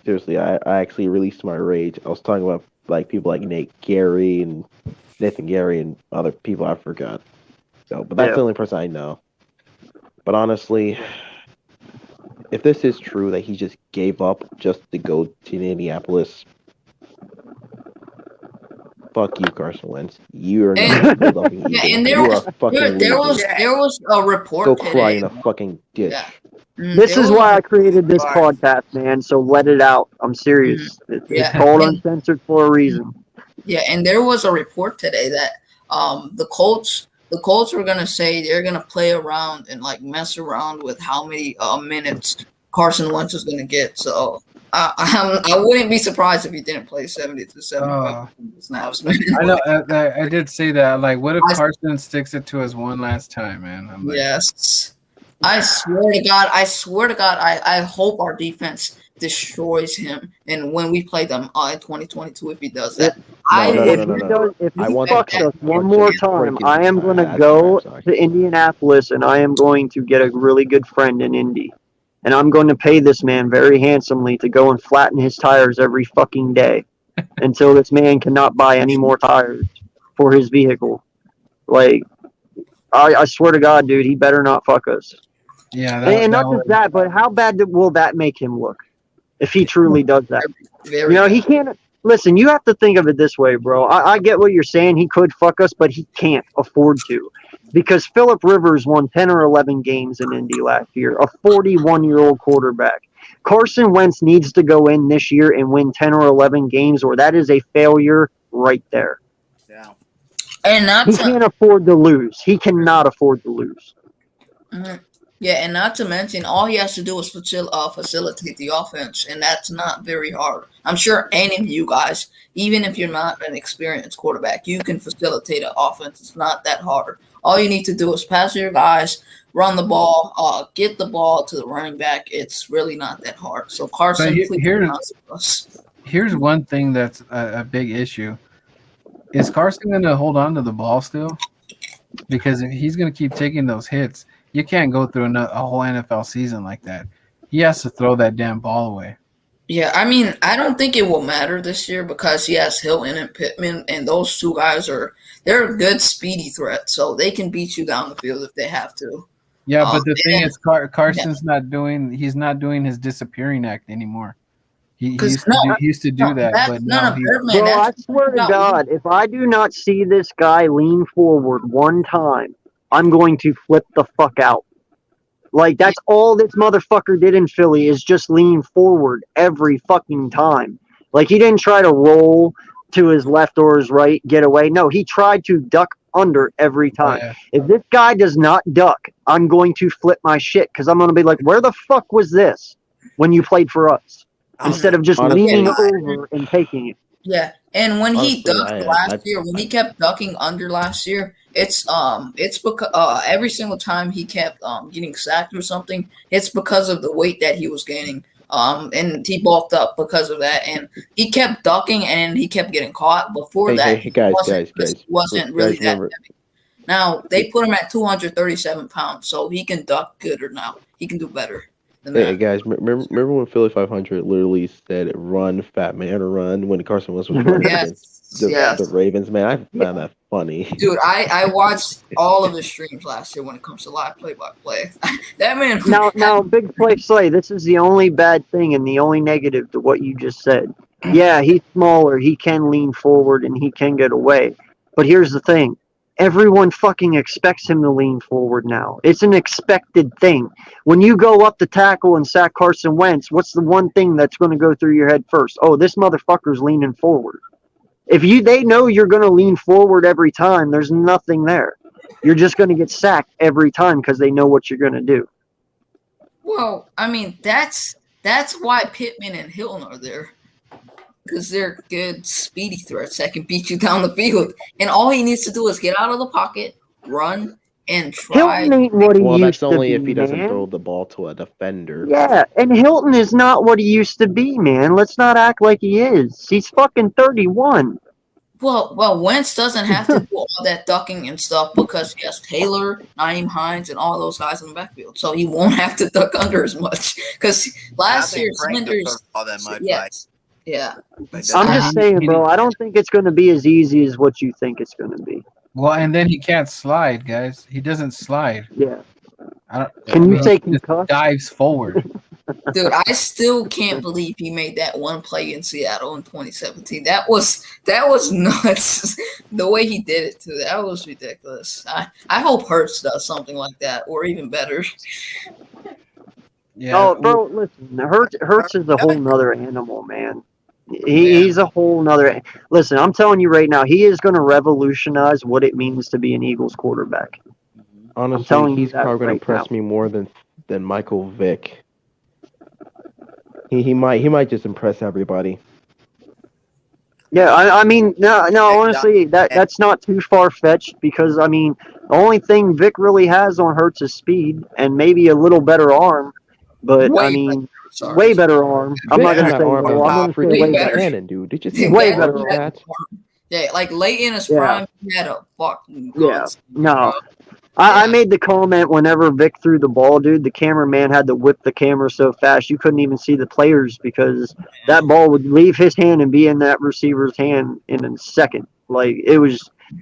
Seriously, I actually released my rage. I was talking about, like, people like Nathan Gary and other people I forgot. So, but that's the only person I know. But honestly, if this is true that he just gave up just to go to Indianapolis, fuck you, Carson Wentz. You are not Philadelphia Eagle. And there was a report. Go cry in a fucking ditch. Yeah. This is why I created this podcast, man. So let it out. I'm serious. It's called Uncensored for a reason. Yeah, and there was a report today that the Colts were gonna say they're gonna play around and like mess around with how many minutes Carson Wentz is gonna get. So I wouldn't be surprised if he didn't play 70 to 75 snaps. Man. I know. I did say that. Like, what if Carson sticks it to us one last time, man? I'm like, yes. I swear to God, I hope our defense destroys him. And when we play them in 2022, if he does that, if he fucks us one more time, I am going to go to Indianapolis and I am going to get a really good friend in Indy. And I'm going to pay this man very handsomely to go and flatten his tires every fucking day until this man cannot buy any more tires for his vehicle. Like, I swear to God, dude, he better not fuck us. Yeah, and not just that, but how bad will that make him look if he truly does that? He can't. Listen, you have to think of it this way, bro. I get what you're saying. He could fuck us, but he can't afford to. Because Phillip Rivers won 10 or 11 games in Indy last year, a 41-year-old quarterback. Carson Wentz needs to go in this year and win 10 or 11 games, or that is a failure right there. Yeah. And he can't afford to lose. He cannot afford to lose. Mm-hmm. Yeah, and not to mention, all he has to do is facilitate the offense, and that's not very hard. I'm sure any of you guys, even if you're not an experienced quarterback, you can facilitate an offense. It's not that hard. All you need to do is pass your guys, run the ball, get the ball to the running back. It's really not that hard. So Carson, here's one thing that's a big issue. Is Carson going to hold on to the ball still? Because if he's going to keep taking those hits, you can't go through a whole NFL season like that. He has to throw that damn ball away. Yeah, I mean, I don't think it will matter this year because he has Hilton and Pittman, and those two guys they're a good speedy threat, so they can beat you down the field if they have to. Yeah, but the thing and- is, Carson's not doing. He's not doing his disappearing act anymore. He Because used to do that, but now he. Birdman, Bro, I swear to God, if I do not see this guy lean forward one time, I'm going to flip the fuck out. Like, that's all this motherfucker did in Philly is just lean forward every fucking time. Like, he didn't try to roll to his left or his right, get away. No, he tried to duck under every time. Yeah. If this guy does not duck, I'm going to flip my shit because I'm going to be like, where the fuck was this when you played for us? Instead of just leaning over and taking it. Yeah, and when he Honestly, ducked last year, when he kept ducking under last year, it's because every single time he kept getting sacked or something, it's because of the weight that he was gaining. And he bulked up because of that, and he kept ducking and he kept getting caught. Before that, Hey, guys, wasn't really that heavy. Now they put him at 237 pounds, so he can duck good or now. He can do better. Hey guys, remember when Philly 500 literally said "Run, fat man, or run" when Carson Wentz was running against the Ravens? Man, I found that funny. Dude, I watched all of the streams last year when it comes to live play-by-play. That man. Now, Big Play Slay, this is the only bad thing and the only negative to what you just said. Yeah, he's smaller, he can lean forward, and he can get away. But here's the thing. Everyone fucking expects him to lean forward now. It's an expected thing. When you go up the tackle and sack Carson Wentz, what's the one thing that's going to go through your head first? Oh, this motherfucker's leaning forward. If they know you're going to lean forward every time, there's nothing there. You're just going to get sacked every time because they know what you're going to do. Well, I mean, that's why Pittman and Hilton are there. Because they're good, speedy threats that can beat you down the field. And all he needs to do is get out of the pocket, run, and try. Hilton ain't what he used to be. Well, that's only if he doesn't man. throw the ball to a defender. Yeah, and Hilton is not what he used to be, man. Let's not act like he is. He's fucking 31. Well, Wentz doesn't have to do all that ducking and stuff because he has Taylor, Naeem Hines, and all those guys in the backfield. So he won't have to duck under as much. Because last year, Smithers all that much. Yes. Yeah. I'm just saying, bro, I don't think it's going to be as easy as what you think it's going to be. Well, and then he can't slide, guys. He doesn't slide. Yeah. Can you say concussed? Dives forward. Dude, I still can't believe he made that one play in Seattle in 2017. That was nuts. The way he did it too, that was ridiculous. I hope Hurts does something like that or even better. Yeah. Oh, bro, listen, Hurts is a whole nother animal, man. He's a whole nother. Listen, I'm telling you right now, he is going to revolutionize what it means to be an Eagles quarterback. Honestly, he's probably going to impress me more than Michael Vick. He might just impress everybody. Yeah, I mean, no, honestly, that's not too far fetched because I mean, the only thing Vic really has on Hurts is speed and maybe a little better arm, but way better arm. I'm not gonna say well, I'm gonna say way better. Cannon, dude. Did you see way better arm. Yeah, like late in his prime, he had a fucking no. I made the comment whenever Vic threw the ball, dude, the cameraman had to whip the camera so fast you couldn't even see the players because that ball would leave his hand and be in that receiver's hand in a second. Like,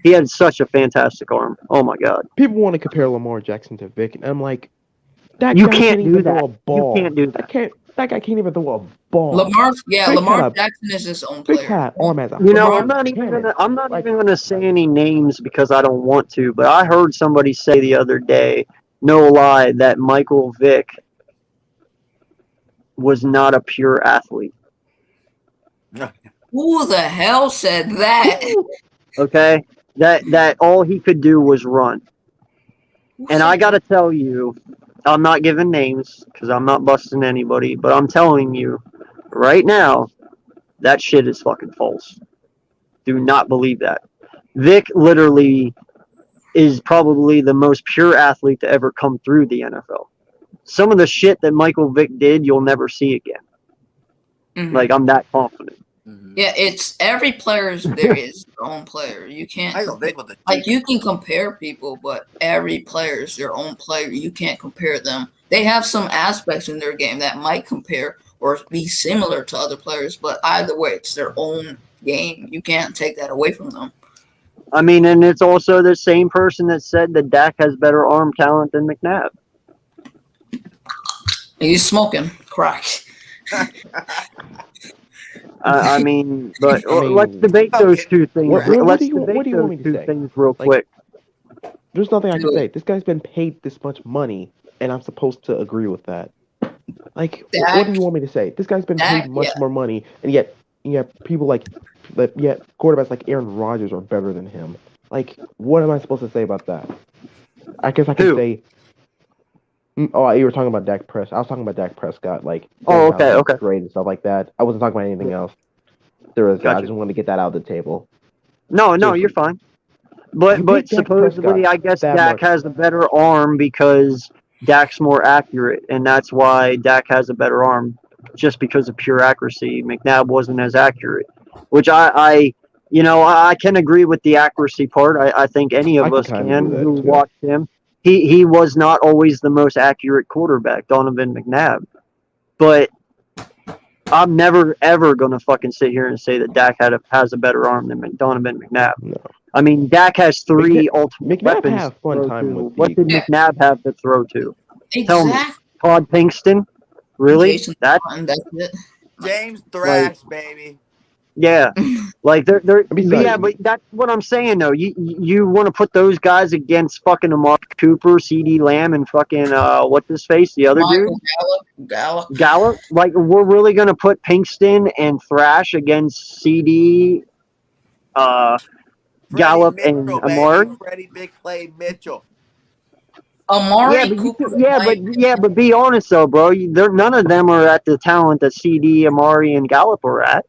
he had such a fantastic arm. Oh, my God. People want to compare Lamar Jackson to Vic, and I'm like, you can't do that. You can't do that. That guy can't even throw a ball. Lamar Jackson is his own player. I'm not even gonna say any names because I don't want to. But I heard somebody say the other day, no lie, that Michael Vick was not a pure athlete. Who the hell said that? Okay, that all he could do was run. And I gotta tell you, I'm not giving names because I'm not busting anybody, but I'm telling you right now, that shit is fucking false. Do not believe that. Vic literally is probably the most pure athlete to ever come through the NFL. Some of the shit that Michael Vick did, you'll never see again. Mm-hmm. Like, I'm that confident. Mm-hmm. Yeah, it's every player there is their own player. You can't you can compare people, but every player is their own player. You can't compare them. They have some aspects in their game that might compare or be similar to other players. But either way, it's their own game. You can't take that away from them. I mean, and it's also the same person that said that Dak has better arm talent than McNabb. He's smoking crack. I mean, but let's debate those two things. Let's debate those two things real quick. There's nothing I can say. This guy's been paid this much money, and I'm supposed to agree with that. Like, what do you want me to say? This guy's been paid much more money, and yet people quarterbacks like Aaron Rodgers are better than him. Like, what am I supposed to say about that? I guess I can say. Oh, you were talking about Dak Prescott. I was talking about Dak Prescott. Like, okay, great and stuff like that. I wasn't talking about anything else. I just wanted to get that out of the table. No, you're fine. But supposedly, I guess Dak has a better arm because Dak's more accurate, and that's why Dak has a better arm, just because of pure accuracy. McNabb wasn't as accurate, which I can agree with the accuracy part. I think any of us can who watched him. He was not always the most accurate quarterback, Donovan McNabb. But I'm never, ever going to fucking sit here and say that Dak has a better arm than Donovan McNabb. No. I mean, Dak has three ultimate weapons. Have fun time with what did McNabb have to throw to? Exactly. Tell me. Todd Pinkston? Really? That's it. James Thrash, baby. Yeah, like they're but that's what I'm saying though. You want to put those guys against fucking Amari Cooper, CD Lamb, and fucking what's his face, the other dude, Gallup. Like, we're really gonna put Pinkston and Thrash against CD, Gallup, Mitchell, and Amari. Freddie Big Play Mitchell. Amari but be honest though, bro. None of them are at the talent that CD, Amari, and Gallup are at.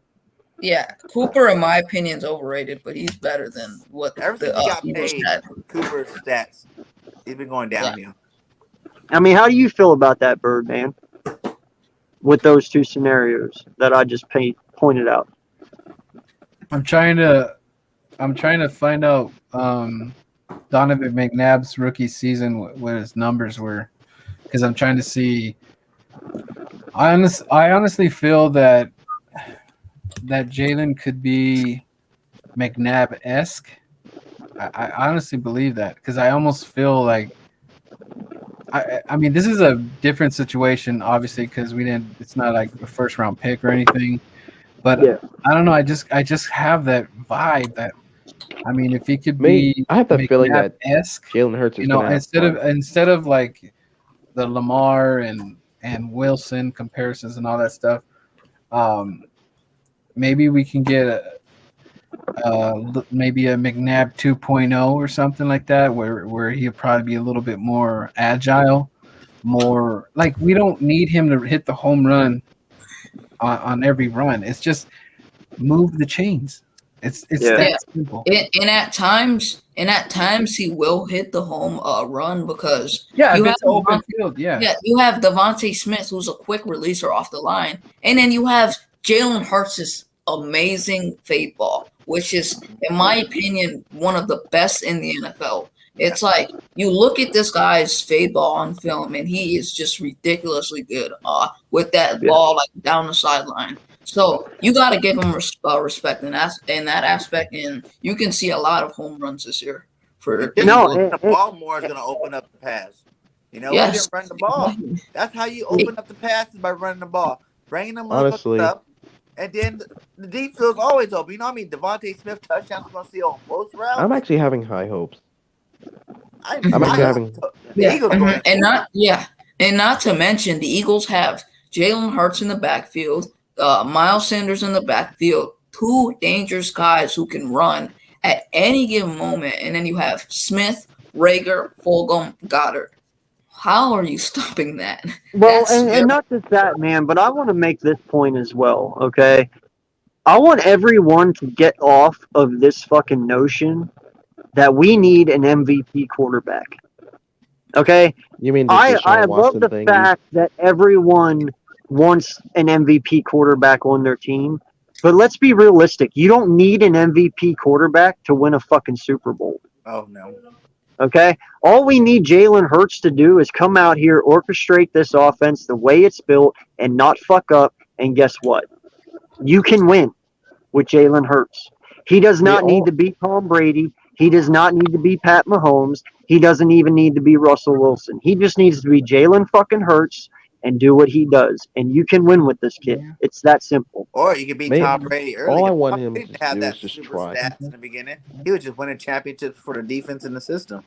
Yeah, Cooper, in my opinion, is overrated, but he's better than what Ever since he got paid, Cooper's stats, he's been going downhill. Yeah. I mean, how do you feel about that, Birdman? With those two scenarios that I just pointed out. I'm trying to find out Donovan McNabb's rookie season, what his numbers were, because I'm trying to see. I honestly feel that Jalen could be McNabb-esque. I honestly believe that, because I almost feel like I mean, this is a different situation, obviously, because it's not like a first round pick or anything. But yeah. I don't know. I just have that vibe that, I mean, if he could be, I have that feeling that Jalen Hurts is instead of like the Lamar and Wilson comparisons and all that stuff. Maybe we can get maybe a McNabb 2.0 or something like that, where he'll probably be a little bit more agile, more like, we don't need him to hit the home run on every run. It's just move the chains. It's that simple. And at times he will hit the home run because you have open field. Yeah, you have Devontae Smith, who's a quick releaser off the line, and then you have Jalen Hurts' amazing fade ball, which is, in my opinion, one of the best in the NFL. It's like, you look at this guy's fade ball on film, and he is just ridiculously good with that ball like down the sideline. So you got to give him respect in that aspect, and you can see a lot of home runs this year. The ball more is going to open up the pass. You know, you run the ball. That's how you open up the passes, by running the ball, bringing them up. And then the deep field's always open. You know what I mean? Devontae Smith touchdowns we're going to see on most routes. I'm actually having high hopes. I'm actually having the Eagles. And not to mention, the Eagles have Jalen Hurts in the backfield, Miles Sanders in the backfield, two dangerous guys who can run at any given moment. And then you have Smith, Rager, Fulgham, Goddard. How are you stopping that? Well, and not just that, man, but I want to make this point as well, okay? I want everyone to get off of this fucking notion that we need an MVP quarterback. Okay? You mean I love the fact that everyone wants an MVP quarterback on their team, but let's be realistic. You don't need an MVP quarterback to win a fucking Super Bowl. Oh, no. Okay? All we need Jalen Hurts to do is come out here, orchestrate this offense the way it's built, and not fuck up, And guess what? You can win with Jalen Hurts. He does not need to be Tom Brady. He does not need to be Pat Mahomes. He doesn't even need to be Russell Wilson. He just needs to be Jalen fucking Hurts and do what he does. And you can win with this kid. It's that simple. Or you could beat Tom Brady early. All I want Tom him Brady to didn't have do that is just super try. stats in the beginning. He was just winning championships for the defense and the system.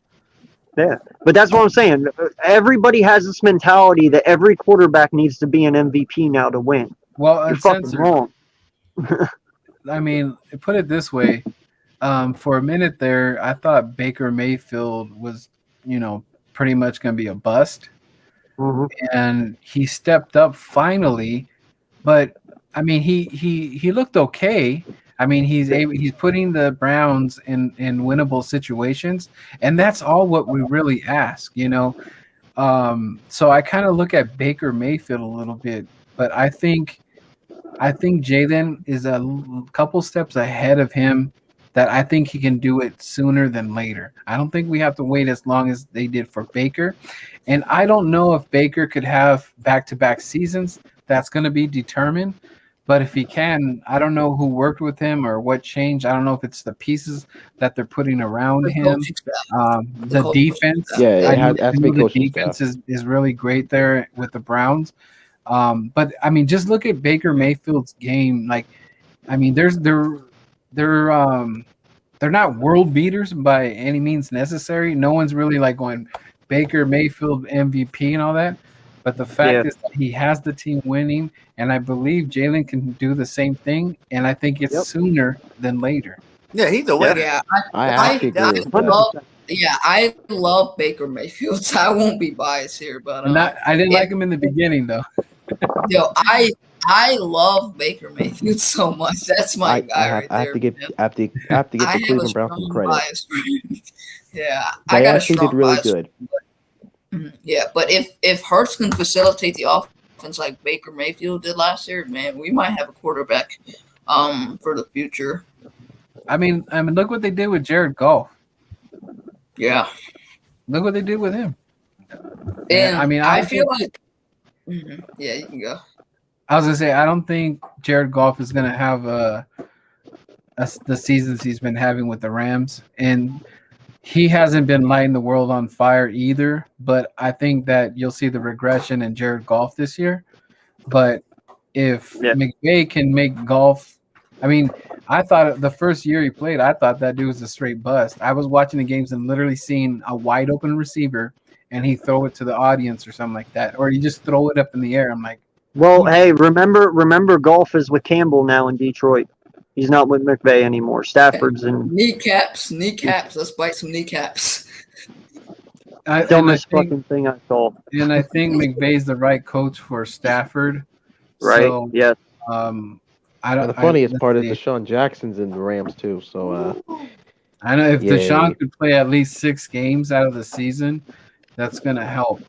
Yeah, but that's what I'm saying. Everybody has this mentality that every quarterback needs to be an MVP now to win. Well, You're fucking wrong. I mean, put it this way. For a minute there, I thought Baker Mayfield was, pretty much going to be a bust. Mm-hmm. And he stepped up finally. But, I mean, he looked okay. I mean, he's putting the Browns in winnable situations, and that's all what we really ask, So I kind of look at Baker Mayfield a little bit, but I think Jalen is a couple steps ahead of him. That I think he can do it sooner than later. I don't think we have to wait as long as they did for Baker, and I don't know if Baker could have back-to-back seasons. That's going to be determined. But if he can, I don't know who worked with him or what changed. I don't know if it's the pieces that they're putting around him. The defense. Yeah, I know the defense is really great there with the Browns. But I mean, just look at Baker Mayfield's game. Like, I mean, they're not world beaters by any means necessary. No one's really like going Baker Mayfield MVP and all that. But the fact is that he has the team winning, and I believe Jalen can do the same thing, and I think it's sooner than later. Yeah, he's a winner. Yeah, I love Baker Mayfield. So I won't be biased here, but I didn't like him in the beginning though. Yo, I love Baker Mayfield so much. That's my guy. I have to get the Cleveland Browns some credit. Yeah, I got a strong did really good. Yeah, but if Hurts can facilitate the offense like Baker Mayfield did last year, man, we might have a quarterback for the future. I mean, look what they did with Jared Goff. Yeah, look what they did with him. And I mean, I feel like, yeah, you can go. I was gonna say, I don't think Jared Goff is gonna have the seasons he's been having with the Rams, and he hasn't been lighting the world on fire either. But I think that you'll see the regression in Jared Goff this year. But if McVay can make Goff, I mean, I thought the first year he played, I thought that dude was a straight bust. I was watching the games and literally seeing a wide open receiver, and he throw it to the audience or something like that, or you just throw it up in the air. I'm like, well, hey, remember, Goff is with Campbell now in Detroit. He's not with McVay anymore. Stafford's in kneecaps. Let's bite some kneecaps. Dumbest fucking thing I saw. And I think McVay's the right coach for Stafford. Right. So, yes. The funniest part is Deshaun Jackson's in the Rams too. So I know if Deshaun could play at least 6 games out of the season, that's gonna help,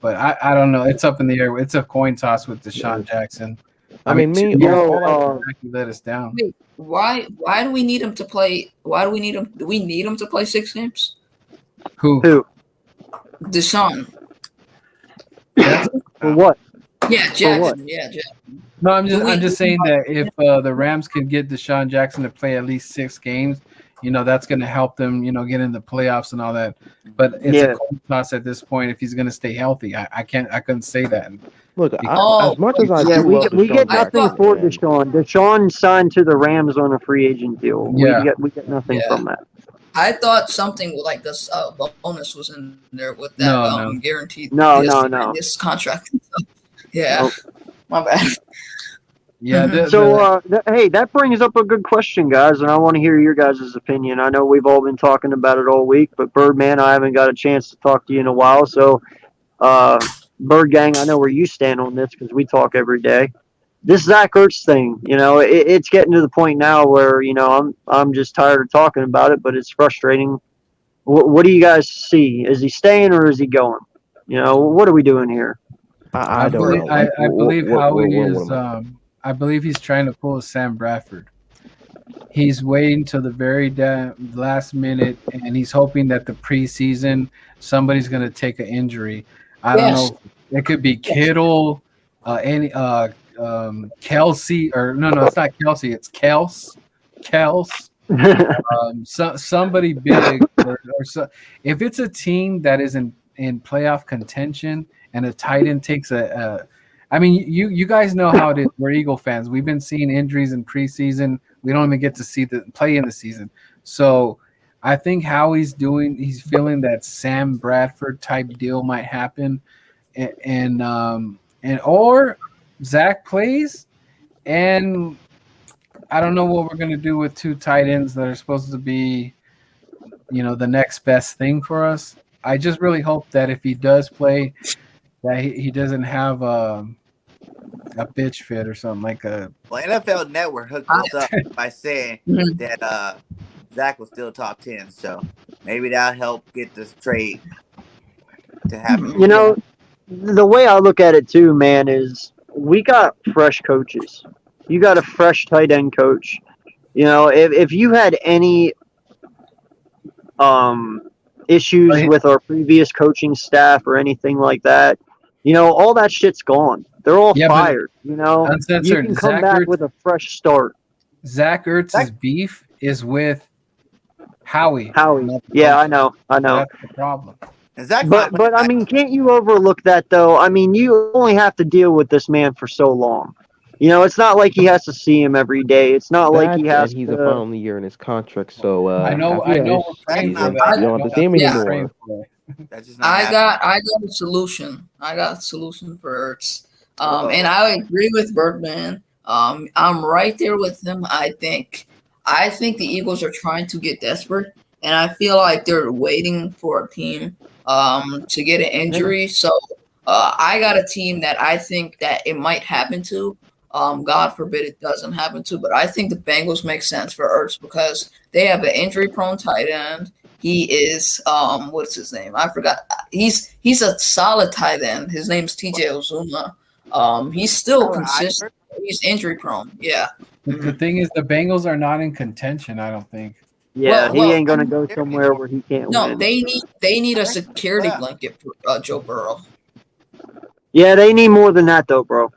But I don't know. It's up in the air. It's a coin toss with Deshaun Jackson. I mean, let us down. Wait, why do we need him to play? Why do we need him? Do we need him to play 6 games? Who? Deshaun. For what? Yeah, Jackson. Yeah, Jackson. No, I'm just saying that if the Rams can get Deshaun Jackson to play at least 6 games, that's going to help them, get in the playoffs and all that. But it's a coin toss at this point if he's going to stay healthy. I couldn't say that. Look, as much as we get nothing for Deshaun. Deshaun signed to the Rams on a free agent deal. Yeah. We get nothing from that. I thought something like this bonus was in there with that guaranteed. No. This contract. Yeah, my bad. Yeah. Hey, that brings up a good question, guys, and I want to hear your guys' opinion. I know we've all been talking about it all week, but Birdman, I haven't got a chance to talk to you in a while. So, Bird Gang, I know where you stand on this because we talk every day. This Zach Ertz thing, it's getting to the point now where I'm just tired of talking about it, but it's frustrating. What do you guys see? Is he staying or is he going? What are we doing here? I don't know. I believe Howie is. I believe he's trying to pull a Sam Bradford. He's waiting till the very last minute, and he's hoping that the preseason somebody's going to take an injury. I don't know. It could be Kittle, Kelsey, or no, it's not Kelsey, it's Kels. Somebody big, if it's a team that is in playoff contention and a tight end takes I mean, you guys know how it is. We're Eagle fans. We've been seeing injuries in preseason. We don't even get to see the play in the season. So I think he's feeling that Sam Bradford type deal might happen, and or Zach plays, and I don't know what we're gonna do with two tight ends that are supposed to be, the next best thing for us. I just really hope that if he does play, that he doesn't have a bitch fit or something like a. Well, NFL Network hooked us up by saying that Zach was still top 10, so maybe that'll help get this trade to happen. The way I look at it too, man, is we got fresh coaches. You got a fresh tight end coach. If you had any issues with our previous coaching staff or anything like that, all that shit's gone. They're all fired. Uncensored, you can come back with a fresh start. Zach Ertz's beef is with Howie. Yeah, I know. That's the problem. But I mean, can't you overlook that though? I mean, you only have to deal with this man for so long. It's not like he has to see him every day. It's not like he has. He's to... a final year in his contract, so I know. We're praying for that. You don't have to see him anymore. I got a solution. I got a solution for Ertz. And I agree with Birdman. I'm right there with him. I think the Eagles are trying to get desperate, and I feel like they're waiting for a team to get an injury. So I got a team that I think that it might happen to. God forbid it doesn't happen to, but I think the Bengals make sense for Ertz because they have an injury-prone tight end. He is what's his name? I forgot. He's a solid tight end. His name's TJ Ozuma. He's still consistent. He's injury prone. Yeah. The thing is, the Bengals are not in contention. I don't think. Yeah, he ain't gonna go somewhere where he can't win. No, they need a security blanket for Joe Burrow. Yeah, they need more than that though, bro.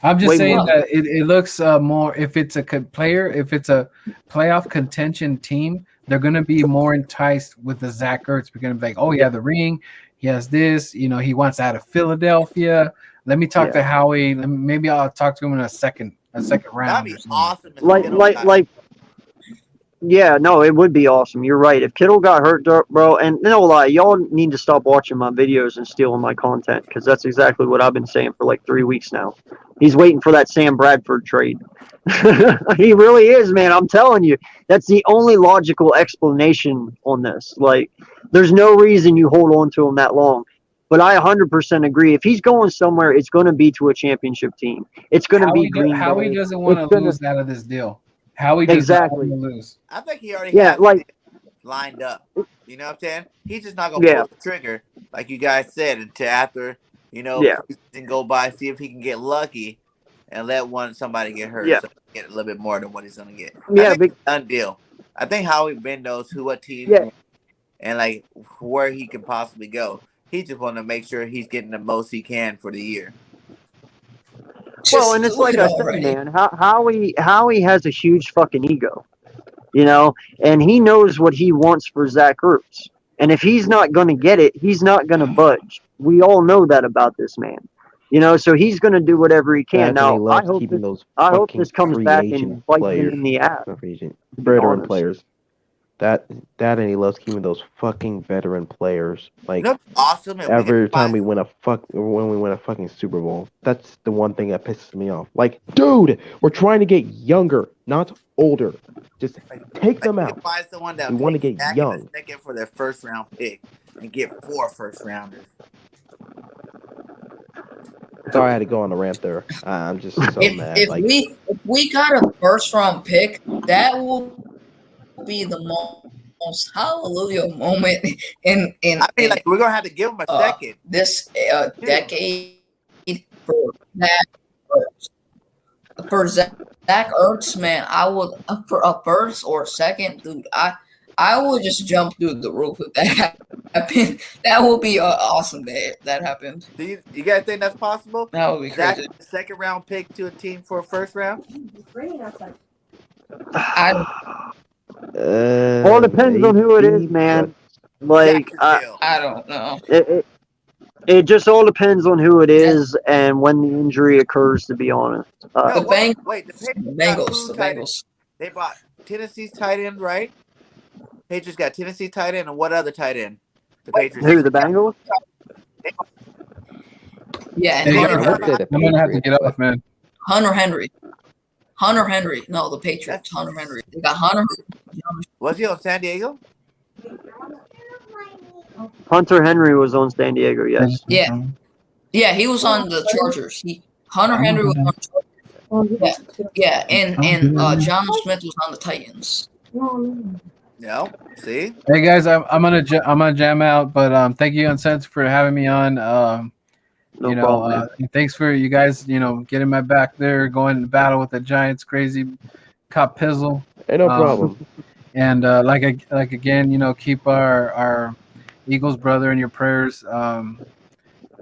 I'm just saying that it looks more if it's a player, if it's a playoff contention team, they're gonna be more enticed with the Zach Ertz. We're gonna be like, oh yeah, the ring. He has this. He wants out of Philadelphia. Let me talk to Howie. Maybe I'll talk to him in a second round. That'd be awesome. Yeah, no, it would be awesome. You're right. If Kittle got hurt, bro, and no lie, y'all need to stop watching my videos and stealing my content because that's exactly what I've been saying for like 3 weeks now. He's waiting for that Sam Bradford trade. He really is, man. I'm telling you, that's the only logical explanation on this. Like, there's no reason you hold on to him that long. But I 100% agree. If he's going somewhere, it's going to be to a championship team. It's going to be Green Bay. Howie doesn't want to lose out of this deal. Howie does not want to lose. I think he already has it lined up. You know what I'm saying? He's just not going to pull the trigger, like you guys said, until after, and go by, see if he can get lucky and let somebody get hurt so he get a little bit more than what he's going to get. I think it's a done deal. I think Howie Ben knows what team and like where he can possibly go. He just want to make sure he's getting the most he can for the year. Well, and it's like I said, man, Howie has a huge fucking ego, and he knows what he wants for Zach Ertz. And if he's not going to get it, he's not going to budge. We all know that about this man, so he's going to do whatever he can. Now, I hope this comes back and bites him in the ass. Veteran players. That and he loves keeping those fucking veteran players. Like awesome. Every time we win a fucking Super Bowl, that's the one thing that pisses me off. Like, dude, we're trying to get younger, not older. Just take them out. We want to get young. Second for their first round pick and get 4 first rounders. Sorry, I had to go on a rant there. I'm just so mad. If we got a first round pick, that will be the most hallelujah moment in we're gonna have to give him a second this decade for Zach Ertz, man. I would for a first or second, dude. I will just jump through the roof if that happened. That would be an awesome day if that happened. Do you guys think that's possible? That would be crazy. Zach, the second round pick to a team for a first round? Well, it depends on who it is, man. Like, I don't know. It just all depends on who it is and when the injury occurs, to be honest. No, The Bengals. wait, the Bengals. They bought Tennessee's tight end, right? Patriots got Tennessee tight end, and what other tight end? The Patriots. Who, the Bengals? Yeah, and Hey, Hunter guys, Henry. I'm gonna have to get off, man. Hunter Henry. No, the Patriots. Hunter Henry. They got Hunter. Was he on San Diego? Hunter Henry was on San Diego, yes. Yeah, he was on the Chargers. Hunter Henry was on the Chargers. Yeah, and John Smith was on the Titans. No. See? Hey guys, I'm gonna jam out, but thank you Uncensored for having me on. No problem, Thanks for you guys, getting my back there, going to battle with the Giants, crazy cop pizzle. Hey, no problem. And like again, keep our Eagles brother in your prayers.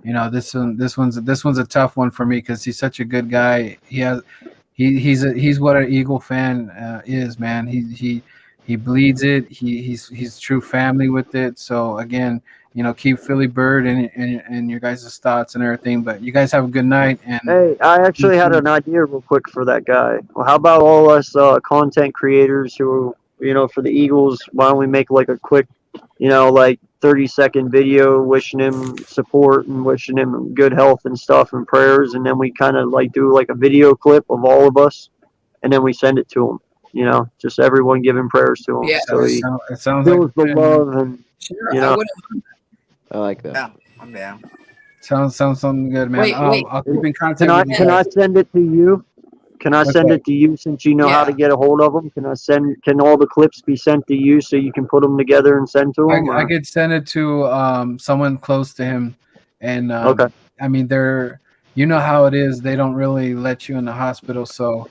This one's a tough one for me because he's such a good guy. He's what an Eagle fan is, man. He bleeds it. He's true family with it. So again, keep Philly Bird and your guys' thoughts and everything. But you guys have a good night. And hey, I actually had an idea real quick for that guy. Well, how about all us content creators who, for the Eagles, why don't we make like a quick, like 30-second video wishing him support and wishing him good health and stuff and prayers, and then we kind of like do like a video clip of all of us, and then we send it to him. Just everyone giving prayers to him. Yeah, so he it sounds feels like the love and Sure, I like that. Yeah, I'm down. sounds something good, man. Wait. I'll keep in contact with you Can I guys. send it to you? Can I send it to you since you know how to get a hold of them? Can all the clips be sent to you so you can put them together and send to them? I could send it to someone close to him, and Okay. I mean they're how it is. They don't really let you in the hospital, so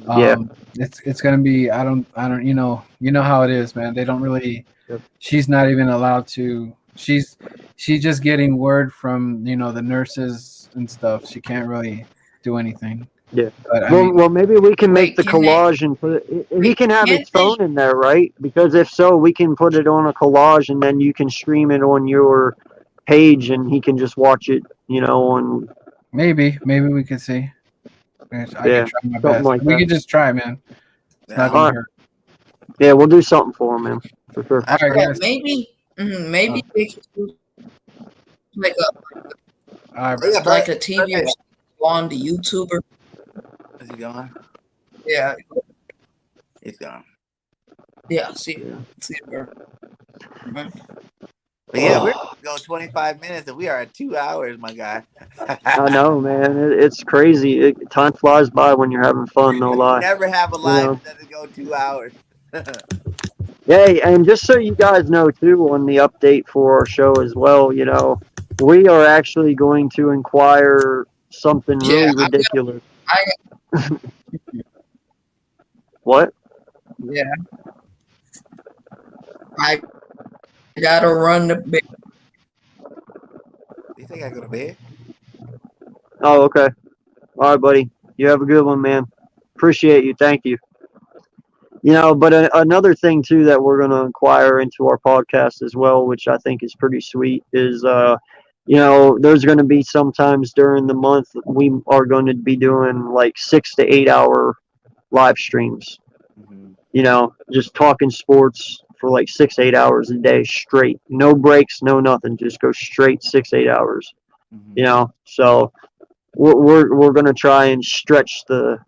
Yeah. it's gonna be I don't how it is, man. They don't really. Yep. She's not even allowed to. She's just getting word from the nurses and stuff. She can't really do anything. Yeah. But Well, maybe we can make the can they- collage and put it. He can have Can't his phone in there, right? Because if so, we can put it on a collage and then you can stream it on your page and he can just watch it, on. maybe we could see. I could try my best. like We that. could just try, man. It's not Yeah. gonna hurt. Yeah, we'll do something for him, man. For sure. All right, Yeah, guys. maybe they could do like All right. like a TV or on the YouTuber. Is he gone? Yeah, He's gone. yeah. See her. But yeah, we're gonna go 25 minutes and we are at 2 hours, my guy. I know, man. It's crazy. Time flies by when you're having fun, no lie. Never have a life that doesn't go 2 hours. Hey, and just so you guys know, too, on the update for our show as well, we are actually going to inquire something really ridiculous. What? Yeah. I gotta run the bit. You think I go to bed? Oh, okay. All right, buddy. You have a good one, man. Appreciate you. Thank you. But another thing, too, that we're going to inquire into our podcast as well, which I think is pretty sweet, is, there's going to be sometimes during the month we are going to be doing like 6 to 8 hour live streams. Mm-hmm. Just talking sports for like 6, 8 hours a day straight. No breaks, no nothing. Just go straight 6, 8 hours. Mm-hmm. So we're going to try and stretch the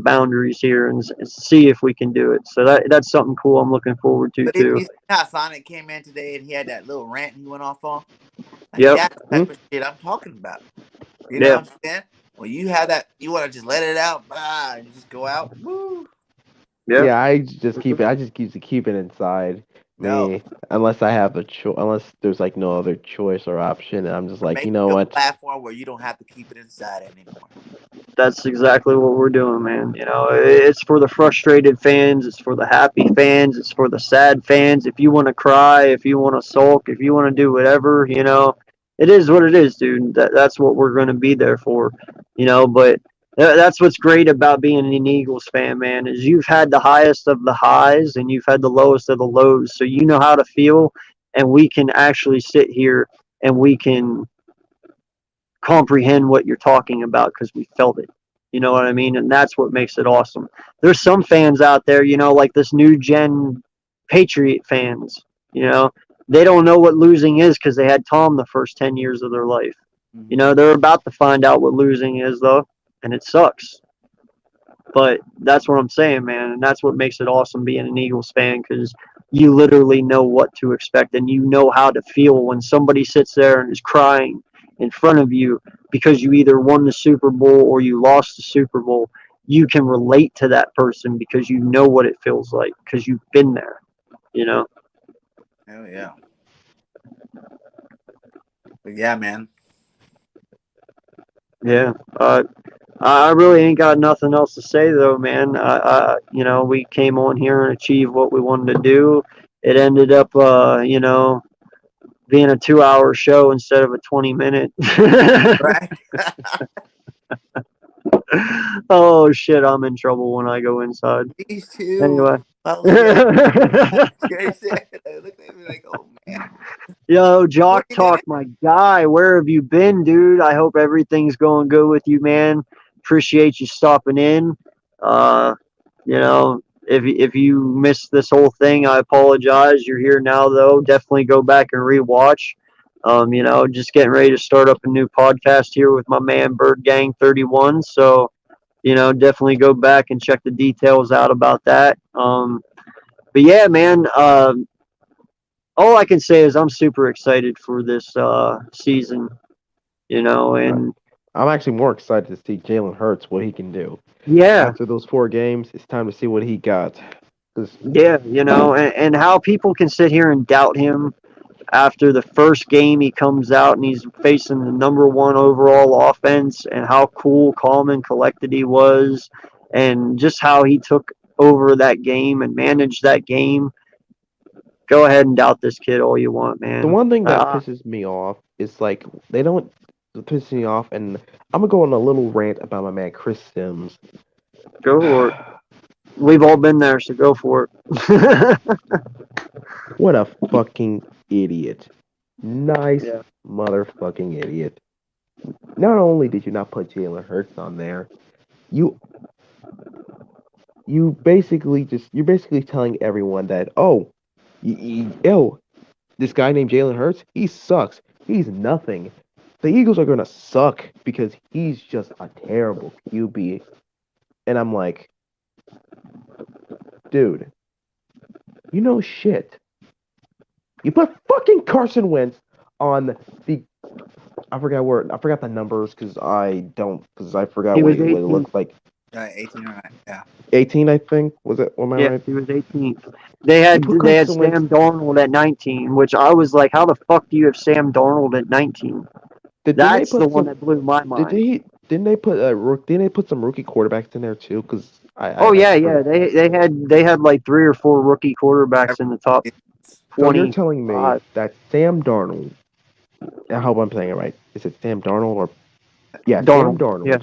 boundaries here and see if we can do it. So that's something cool I'm looking forward to, But too. you see how Sonic came in today and he had that little rant he went off on? Yep. That's the type of shit I'm talking about. You know what I'm saying? When you have that, you want to just let it out, and just go out. Woo. Yeah, I just keep it inside. No. Me, unless I have unless there's like no other choice or option, and I'm just like, Make you know a what? platform where you don't have to keep it inside anymore. That's exactly what we're doing, man. You know, it's for the frustrated fans, it's for the happy fans, it's for the sad fans. If you want to cry, if you want to sulk, if you want to do whatever, you know, it is what it is, dude. That's what we're going to be there for, you know. But that's what's great about being an Eagles fan, man, is you've had the highest of the highs and you've had the lowest of the lows, so you know how to feel, and we can actually sit here and we can comprehend what you're talking about because we felt it. You know what I mean? And that's what makes it awesome. There's some fans out there, you know, like this new gen Patriot fans, you know, they don't know what losing is because they had Tom the first 10 years of their life. Mhm. You know, they're about to find out what losing is, though, and it sucks. But that's what I'm saying, man. And that's what makes it awesome being an Eagles fan because you literally know what to expect and you know how to feel when somebody sits there and is crying in front of you because you either won the Super Bowl or you lost the Super Bowl. You can relate to that person because you know what it feels like because you've been there, you know? Hell yeah. But yeah, man. Yeah. I really ain't got nothing else to say though, man. You know, we came on here and achieved what we wanted to do. It ended up, you know, being a 2-hour show instead of a 20-minute. Right? Oh shit, I'm in trouble when I go inside. These two. Anyway. I look at I look at me like, oh man. Yo, Jock Talk, my guy, where have you been, dude? I hope everything's going good with you, man. Appreciate you stopping in. You know, if you missed this whole thing, I apologize. You're here now, though. Definitely go back and rewatch. You know, just getting ready to start up a new podcast here with my man Birdgang31. So, you know, definitely go back and check the details out about that. But yeah, man. All I can say is I'm super excited for this season. You know, and I'm actually more excited to see Jalen Hurts what he can do. yeah, After those 4 games, it's time to see what he got. 'Cause yeah, you know, and how people can sit here and doubt him after the first game he comes out and he's facing the #1 overall offense and how cool, calm, and collected he was and just how he took over that game and managed that game. Go ahead and doubt this kid all you want, man. the one thing that pisses me off is like they don't piss me off, and I'm gonna go on a little rant about my man Chris Sims. Go for it. We've all been there, so go for it. What a fucking idiot. Nice Yeah. motherfucking idiot. Not only did you not put Jalen Hurts on there, you're basically telling everyone that, oh, this guy named Jalen Hurts, he sucks. He's nothing. The Eagles are gonna suck because he's just a terrible QB. And I'm like, dude, you know shit. You put fucking Carson Wentz on the I forgot the numbers because I forgot what it looked like. 18 or 9, yeah. 18, I think. Was it? Am I Yeah, right? he was 18th. They had Sam Darnold at 19, which I was like, how the fuck do you have Sam Darnold at 19? That's the one that blew my mind. Didn't they put some rookie quarterbacks in there too? Because they had like 3 or 4 rookie quarterbacks in the top 20. So you're telling me that Sam Darnold? I hope I'm saying it right. Is it Sam Darnold or Sam Darnold? Yeah.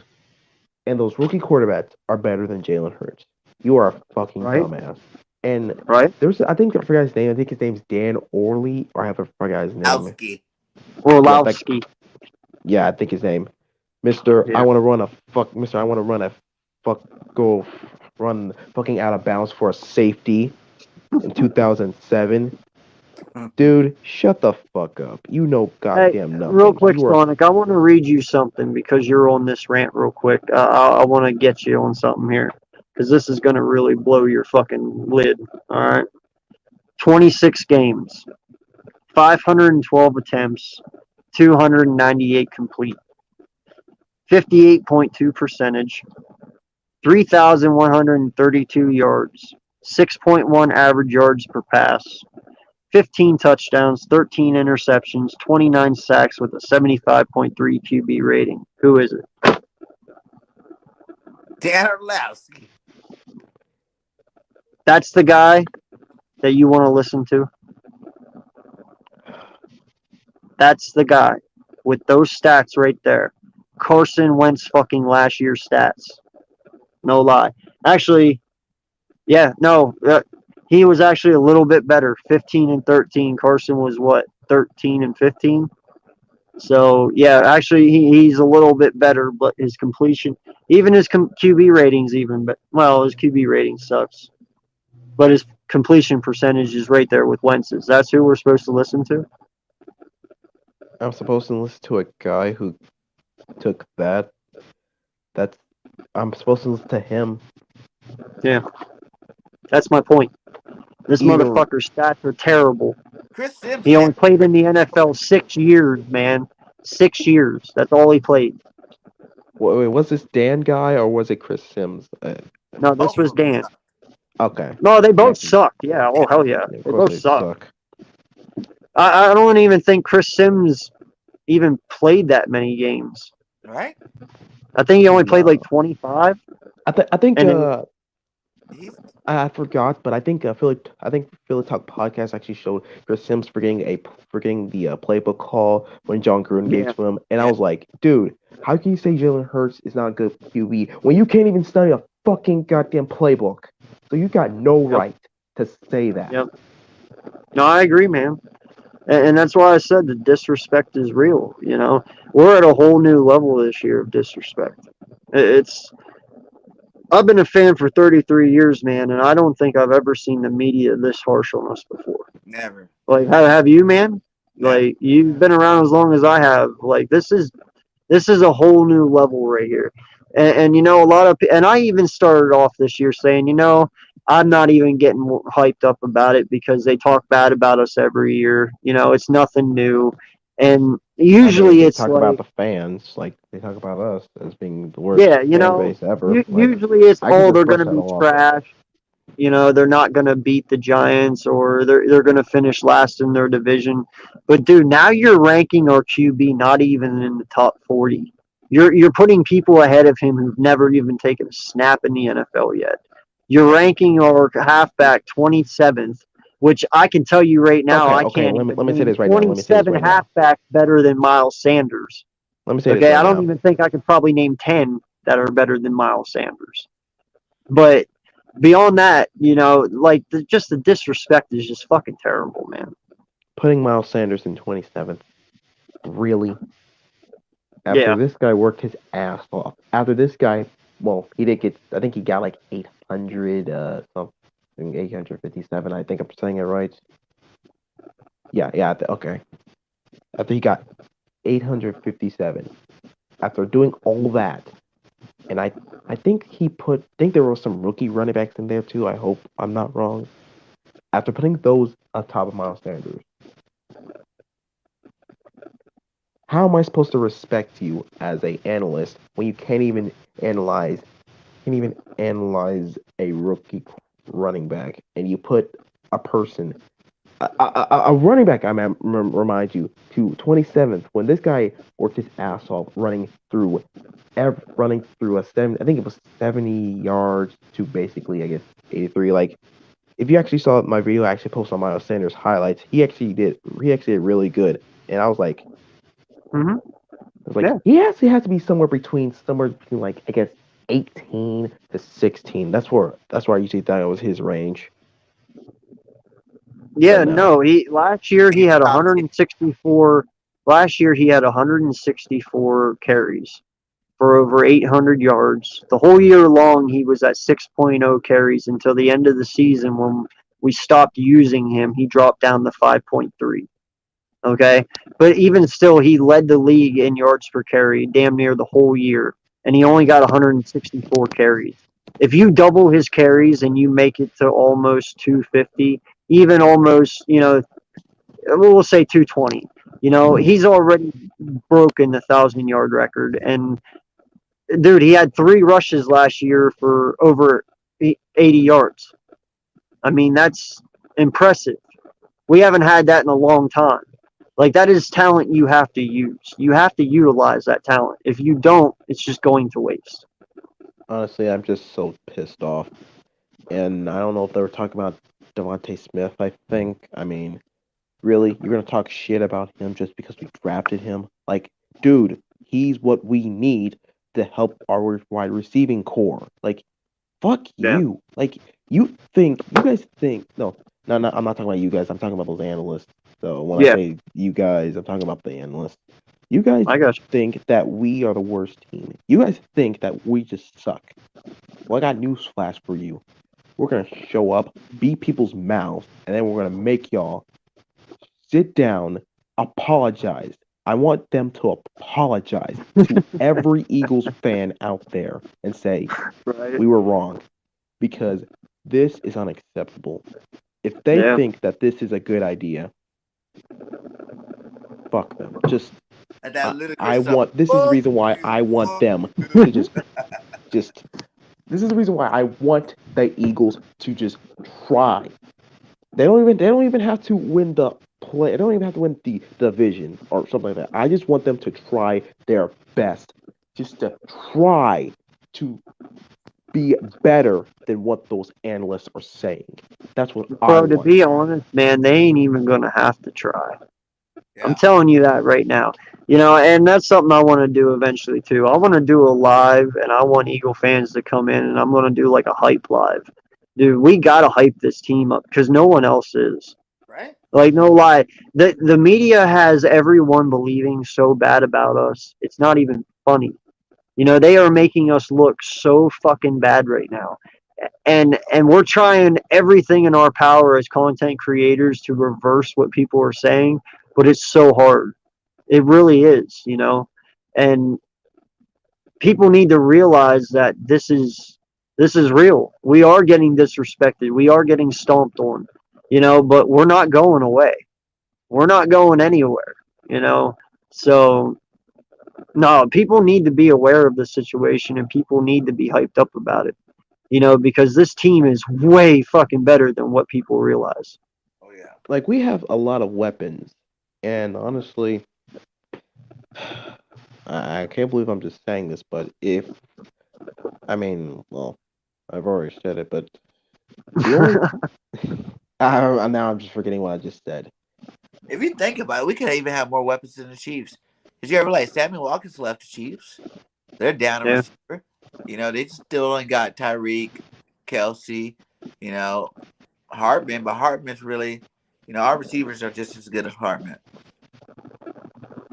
And those rookie quarterbacks are better than Jalen Hurts. You are a fucking dumbass. And I forgot his name. I think his name's Dan Orley, or I forgot his name. Orlowski. Yeah, I think his name. Mister, I want to run fucking out of bounds for a safety in 2007. Dude, shut the fuck up. You know goddamn nothing. Real quick, Sonic, I want to read you something because you're on this rant real quick. I want to get you on something here because this is going to really blow your fucking lid. All right. 26 games, 512 attempts, 298 complete, 58.2 percentage, 3,132 yards, 6.1 average yards per pass, 15 touchdowns, 13 interceptions, 29 sacks with a 75.3 QB rating. Who is it? Dan Orlovsky. That's the guy that you want to listen to. That's the guy with those stats right there. Carson Wentz fucking last year's stats. No lie. Actually, yeah, no. He was actually a little bit better. 15-13. Carson was what? 13-15. So, yeah, actually, he's a little bit better, but his completion, even his QB ratings, his QB rating sucks. But his completion percentage is right there with Wentz's. That's who we're supposed to listen to? I'm supposed to listen to a guy who took that. I'm supposed to listen to him. Yeah. That's my point. This motherfucker's stats are terrible. Chris Sims. He only played in the NFL 6 years, man. 6 years. That's all he played. Wait, was this Dan guy or was it Chris Sims? No, this was Dan. Okay. No, they both suck. Yeah. Oh, hell yeah. They both suck. I don't even think Chris Sims even played that many games. Right? I think he only played like 25. I think I forgot, but I think Philly Talk podcast actually showed Chris Sims forgetting the playbook call when John Gruden gave it to him, and I was like, dude, how can you say Jalen Hurts is not a good QB when you can't even study a fucking goddamn playbook? So you got no right to say that. Yep. No, I agree, man. And that's why I said the disrespect is real. You know, we're at a whole new level this year of disrespect. I've been a fan for 33 years, man, and I don't think I've ever seen the media this harsh on us before. Never. Like, have you, man? Never. Like, you've been around as long as I have. Like, this is a whole new level right here. And you know, and I even started off this year saying, you know, I'm not even getting hyped up about it because they talk bad about us every year. You know, it's nothing new. And usually they it's talk like, about the fans, like they talk about us as being the worst yeah, you know, base ever. Usually it's, they're going to be trash. You know, they're not going to beat the Giants or they're going to finish last in their division. But, dude, now you're ranking our QB not even in the top 40. You're putting people ahead of him who've never even taken a snap in the NFL yet. You're ranking our halfback 27th, which I can tell you right now, I can't. Let me say this right now. 27 halfback better than Miles Sanders. Let me say this right I don't even think I could probably name 10 that are better than Miles Sanders. But beyond that, you know, like just the disrespect is just fucking terrible, man. Putting Miles Sanders in 27th, really? After this guy worked his ass off. After this guy, well, he did get. I think he got like 800 something, 857. I think I'm saying it right. Yeah. Okay. After he got 857, after doing all that, and I think there were some rookie running backs in there too. I hope I'm not wrong. After putting those on top of Miles Sanders, how am I supposed to respect you as an analyst when you can't even analyze a rookie running back, and you put a person, a running back, I remind you, to 27th when this guy worked his ass off running through a 7, I think it was 70 yards to basically, I guess, 83. Like, if you actually saw my video I actually posted on Miles Sanders highlights, he actually did really good, and I was like. Mm-hmm. He actually has to be somewhere between like, I guess, 18 to 16. That's where I usually thought it was his range. Yeah, no. Last year he had 164. Last year he had 164 carries for over 800 yards. The whole year long he was at 6.0 carries until the end of the season when we stopped using him. He dropped down to 5.3. Okay, but even still, he led the league in yards per carry damn near the whole year, and he only got 164 carries. If you double his carries and you make it to almost 250, even almost, you know, we'll say 220, you know, he's already broken the 1,000-yard record. And, dude, he had 3 rushes last year for over 80 yards. I mean, that's impressive. We haven't had that in a long time. Like, that is talent you have to use. You have to utilize that talent. If you don't, it's just going to waste. Honestly, I'm just so pissed off. And I don't know if they were talking about Devontae Smith, I think. I mean, really? You're going to talk shit about him just because we drafted him? Like, dude, he's what we need to help our wide receiving core. Like, fuck Yeah. you. Like, you guys think, no, I'm not talking about you guys. I'm talking about those analysts. So when I Yeah. say you guys, I'm talking about the analysts. You guys I got you. think that we are the worst team. You guys think that we just suck. Well, I got news flash for you. We're gonna show up, beat people's mouths, and then we're gonna make y'all sit down, apologize. I want them to apologize to every Eagles fan out there and say, Right. we were wrong. Because this is unacceptable. If they Yeah. think that this is a good idea, fuck them. Just And that I ludicrous song. want this is the reason why I want them to just this is the reason why I want the Eagles to just try. They don't even have to win the play. They don't even have to win the division or something like that. I just want them to try their best. Just to try to be better than what those analysts are saying. That's what I Bro, to want. be honest, man, they ain't even gonna have to try. Yeah. I'm telling you that right now. And that's something I want to do eventually too. I want to do a live, and I want Eagle fans to come in, and I'm going to do like a hype live. Dude, we got to hype this team up because no one else is. Right? Like, no lie. The media has everyone believing so bad about us. It's not even funny. They are making us look so fucking bad right now. And we're trying everything in our power as content creators to reverse what people are saying, but it's so hard. It really is. And people need to realize that this is real. We are getting disrespected. We are getting stomped on, but we're not going away. We're not going anywhere. So no, people need to be aware of the situation and people need to be hyped up about it, because this team is way fucking better than what people realize. Oh yeah. Like we have a lot of weapons, and honestly, I can't believe I'm just saying this, but well, I've already said it, but the only now I'm just forgetting what I just said. If you think about it, we could even have more weapons than the Chiefs. Did you ever Sammy Watkins left the Chiefs? They're down a Yeah. receiver. They still only got Tyreek, Kelsey, Hartman, but Hartman's really, our receivers are just as good as Hartman.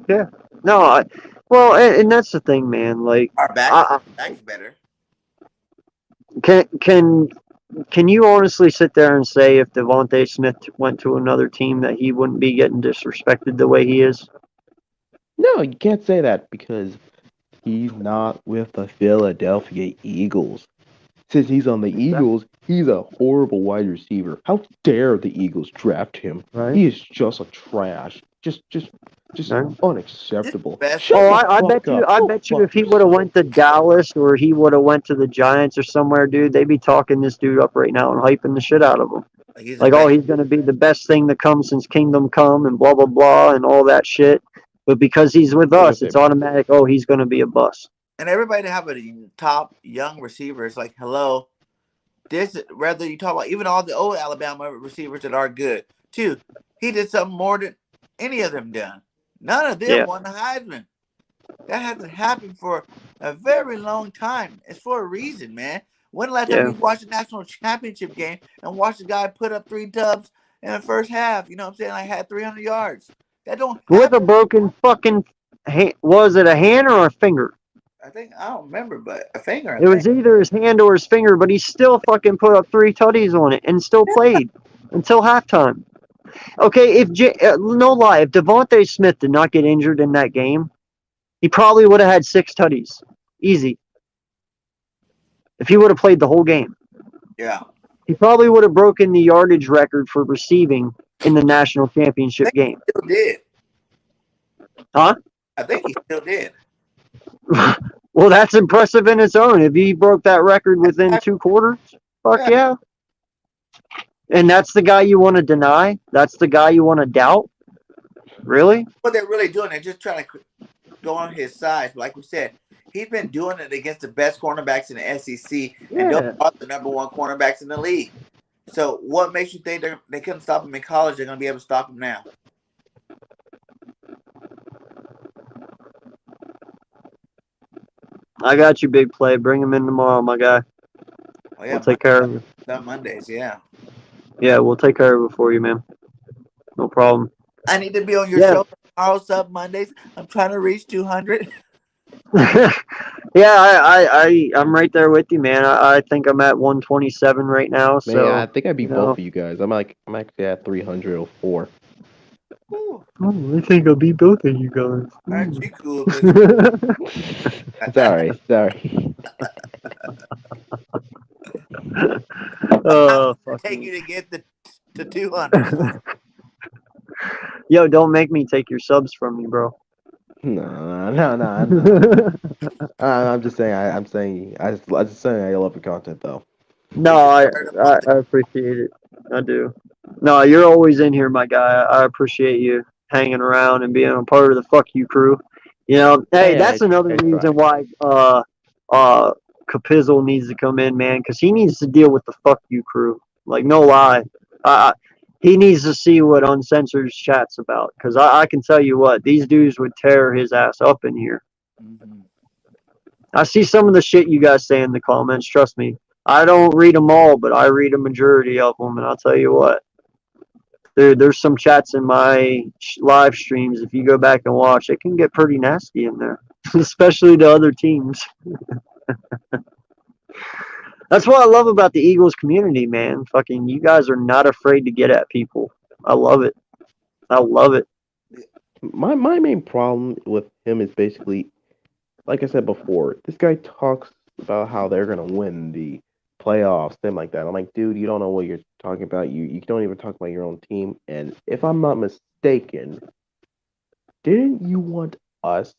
Yeah. No, well, and that's the thing, man. Like, Our back's better. can you honestly sit there and say if Devontae Smith went to another team that he wouldn't be getting disrespected the way he is? No, you can't say that because he's not with the Philadelphia Eagles. Since he's on the Eagles, he's a horrible wide receiver. How dare the Eagles draft him? Right. He is just a trash. Just Right. unacceptable. I bet you if he would have went to Dallas or he would have went to the Giants or somewhere, dude, they'd be talking this dude up right now and hyping the shit out of him. Like, oh, he's going to be the best thing to come since Kingdom Come and blah, blah, blah and all that shit. But because he's with us, it's automatic, oh, he's going to be a bust. And everybody to have a top young receiver is like, hello. Whether you talk about even all the old Alabama receivers that are good, too. He did something more than any of them done. None of them won the Heisman. That hasn't happened for a very long time. It's for a reason, man. When the last time you watched a national championship game and watched a guy put up 3 dubs in the first half? You know what I'm saying? I had 300 yards. That don't happen. With a broken fucking hand. Was it a hand or a finger? I don't remember, but a finger. It was either his hand or his finger, but he still fucking put up 3 tutties on it and still played until halftime. Okay, no lie, if Devontae Smith did not get injured in that game, he probably would have had 6 tutties. Easy. If he would have played the whole game. Yeah. He probably would have broken the yardage record for receiving in the national championship game. He still did. Huh? I think he still did. Well, that's impressive in its own. If he broke that record within 2 quarters, fuck yeah. And that's the guy you want to deny? That's the guy you want to doubt? Really? What they're really doing, they're just trying to go on his side. Like we said, He's been doing it against the best cornerbacks in the SEC, and Yeah. those are the number one cornerbacks in the league. So what makes you think they couldn't stop him in college? They're going to be able to stop him now. I got you, big play. Bring him in tomorrow, my guy. Oh, yeah, We'll take care of it. On Mondays, yeah. Yeah, we'll take care of it for you, man. No problem. I need to be on your show tomorrow, Sub Mondays. I'm trying to reach 200. Yeah, I'm right there with you, man. I think I'm at 127 right now. Man, So I think I beat both of you guys. I'm actually at 304. Oh, I think I'll beat both of you guys. Aren't you cool? Sorry. Oh, take you to get to 200. Yo, don't make me take your subs from you, bro. No. I'm just saying. I'm saying. I just saying I love the content though. No, I appreciate it. I do. No, you're always in here, my guy. I appreciate you hanging around and being a part of the fuck you crew. You know, hey, that's another reason why Capizzle needs to come in, man, because he needs to deal with the fuck you crew. Like, no lie. He needs to see what Uncensored chat's about, because I can tell you what, these dudes would tear his ass up in here. Mm-hmm. I see some of the shit you guys say in the comments. Trust me. I don't read them all, but I read a majority of them, and I'll tell you what. There's some chats in my live streams. If you go back and watch, it can get pretty nasty in there, especially to other teams. That's what I love about the Eagles community, man. Fucking, you guys are not afraid to get at people. I love it. I love it. My main problem with him is basically, like I said before, this guy talks about how they're gonna win the playoffs, thing like that. I'm like, dude, you don't know what you're talking about. You don't even talk about your own team. And if I'm not mistaken, didn't you want us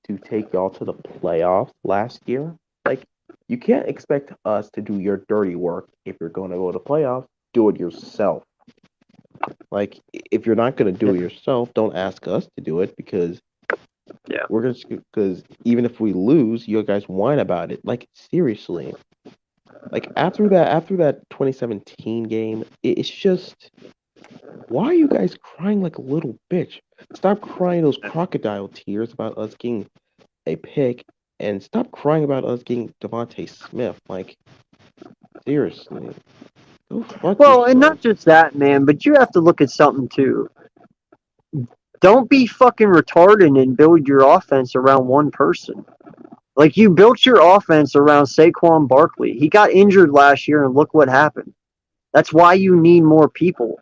to take y'all to the playoffs last year? Like, you can't expect us to do your dirty work if you're going to go to playoffs. Do it yourself. Like, if you're not going to do it yourself, don't ask us to do it because because even if we lose, you guys whine about it. Like, seriously. Like, after that 2017 game, it's just, why are you guys crying like a little bitch? Stop crying those crocodile tears about us getting a pick, and stop crying about us getting Devontae Smith. Like, seriously. Well, and not just that, man, but you have to look at something too. Don't be fucking retarded and build your offense around one person. Like, you built your offense around Saquon Barkley. He got injured last year, and look what happened. That's why you need more people.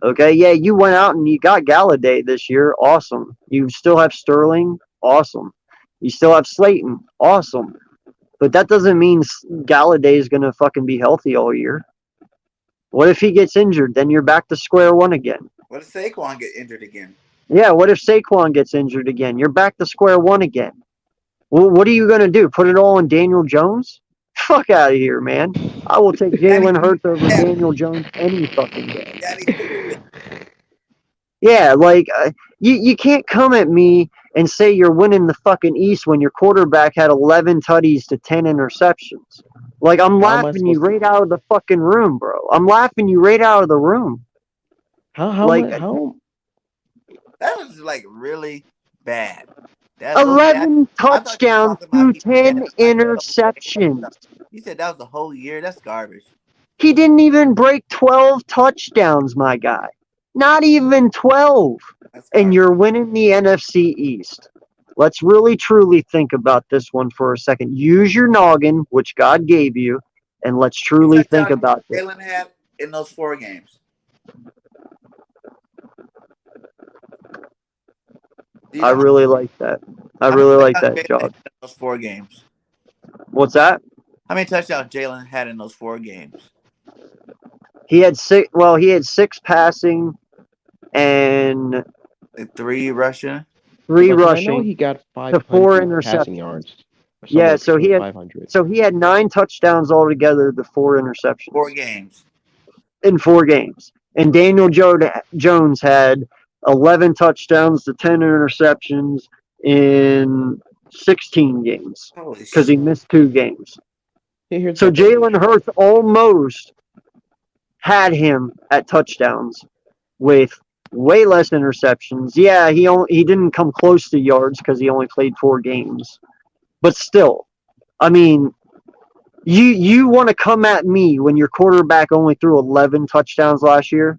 Okay, yeah, you went out and you got Galladay this year. Awesome. You still have Sterling. Awesome. You still have Slayton. Awesome. But that doesn't mean Galladay is going to fucking be healthy all year. What if he gets injured? Then you're back to square one again. What if Saquon get injured again? Yeah, what if Saquon gets injured again? You're back to square one again. Well, what are you going to do? Put it all on Daniel Jones? Fuck out of here, man. I will take Jalen Hurts over Daniel Jones any fucking day. Yeah, like, you can't come at me and say you're winning the fucking East when your quarterback had 11 tutties to 10 interceptions. Like, I'm laughing you right out of the fucking room, bro. I'm laughing you right out of the room. How? That was, like, really bad. 11 touchdowns to 10 interceptions. You said that was the whole year? That's garbage. He didn't even break 12 touchdowns, my guy. Not even 12. And you're winning the NFC East. Let's really, truly think about this one for a second. Use your noggin, which God gave you, and let's truly think about this. Jalen had in those 4 games. I really like that. I really like that, Josh. Those 4 games. What's that? How many touchdowns Jalen had in those 4 games? He had 6. Well, he had 6 passing and 3 rushing. 3 rushing. I know he got 500 4 interception yards. Yeah, so he had 500. So he had 9 touchdowns altogether. The 4 interceptions. 4 games. In 4 games, and Daniel Jones had 11 touchdowns to 10 interceptions in 16 games Holy because he shit. missed 2 games. Here's So my thing. Jalen Hurts almost had him at touchdowns with way less interceptions. Yeah, he didn't come close to yards because he only played 4 games. But still, I mean, you want to come at me when your quarterback only threw 11 touchdowns last year?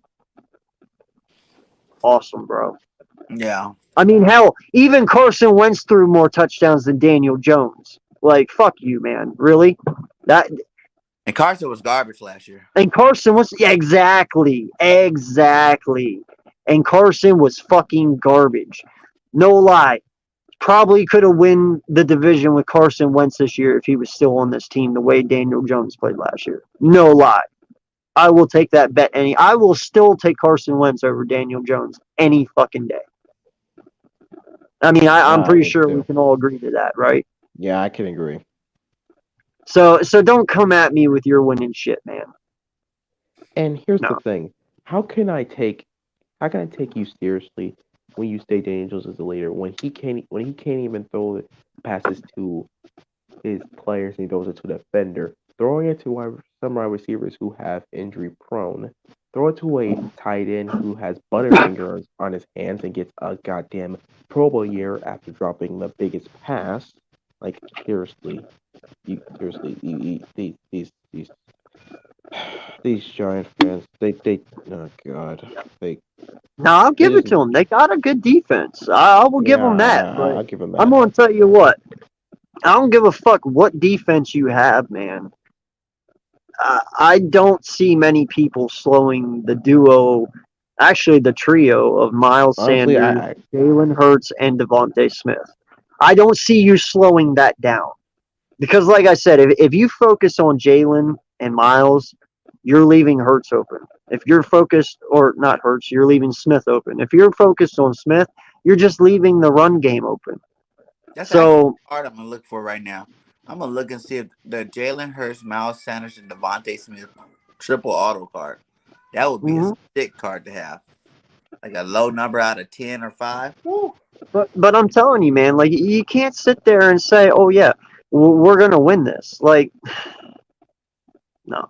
Awesome, bro. Yeah. I mean, hell, even Carson Wentz threw more touchdowns than Daniel Jones. Like, fuck you, man. Really? That And Carson was garbage last year. and Carson was exactly. And Carson was fucking garbage. No lie. Probably could have won the division with Carson Wentz this year if he was still on this team the way Daniel Jones played last year. No lie. I will take that bet I will still take Carson Wentz over Daniel Jones any fucking day. I mean, I'm I pretty would sure too. we can all agree to that, right? Yeah, I can agree. So don't come at me with your winning shit, man. And here's No. the thing: how can I take you seriously when you say Daniel Jones is a leader when he can't even throw the passes to his players and he throws it to the defender, throwing it to some wide receivers who have injury prone, throw it to a tight end who has butterfingers on his hands and gets a goddamn Pro Bowl year after dropping the biggest pass. Like seriously, these Giant fans, they oh god, they No, I'll they give it just to them. They got a good defense. I will give them that. But I'll give them I'm that. going to tell you what. I don't give a fuck what defense you have, man. I don't see many people slowing the duo, actually the trio of Miles Honestly, Sanders, Jalen Hurts, and Devontae Smith. I don't see you slowing that down. Because, like I said, if you focus on Jalen and Miles, you're leaving Hurts open. If you're focused, or not Hurts, you're leaving Smith open. If you're focused on Smith, you're just leaving the run game open. That's actually So, the card I'm gonna look for right now. I'm gonna look and see if the Jalen Hurts, Miles Sanders, and Devontae Smith triple auto card. That would be a mhm. sick card to have. Like a low number out of 10 or 5. Woo. but I'm telling you, man, like you can't sit there and say, "Oh yeah, we're gonna win this." Like, no.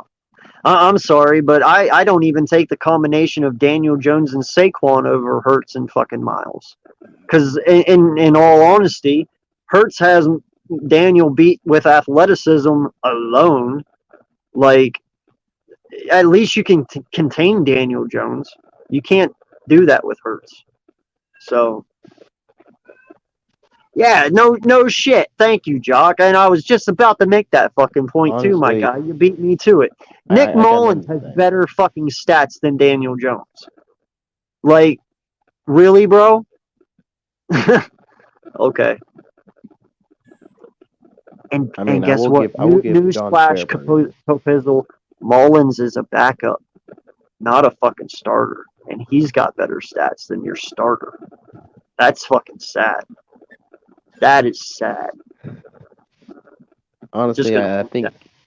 I'm sorry, but I don't even take the combination of Daniel Jones and Saquon over Hurts and fucking Miles. Because in all honesty, Hurts has Daniel beat with athleticism alone. Like, at least you can contain Daniel Jones. You can't do that with Hurts. So, yeah, no shit. Thank you, Jock. And I was just about to make that fucking point too, my honestly, guy. You beat me to it. Nick I can Mullins has understand. better fucking stats than Daniel Jones. Like, really, bro? Okay. And I mean, guess what? I will give John Newsflash, Fairburn. Copizzle, Mullins is a backup, not a fucking starter. And he's got better stats than your starter. That's fucking sad. That is sad. Honestly, Gonna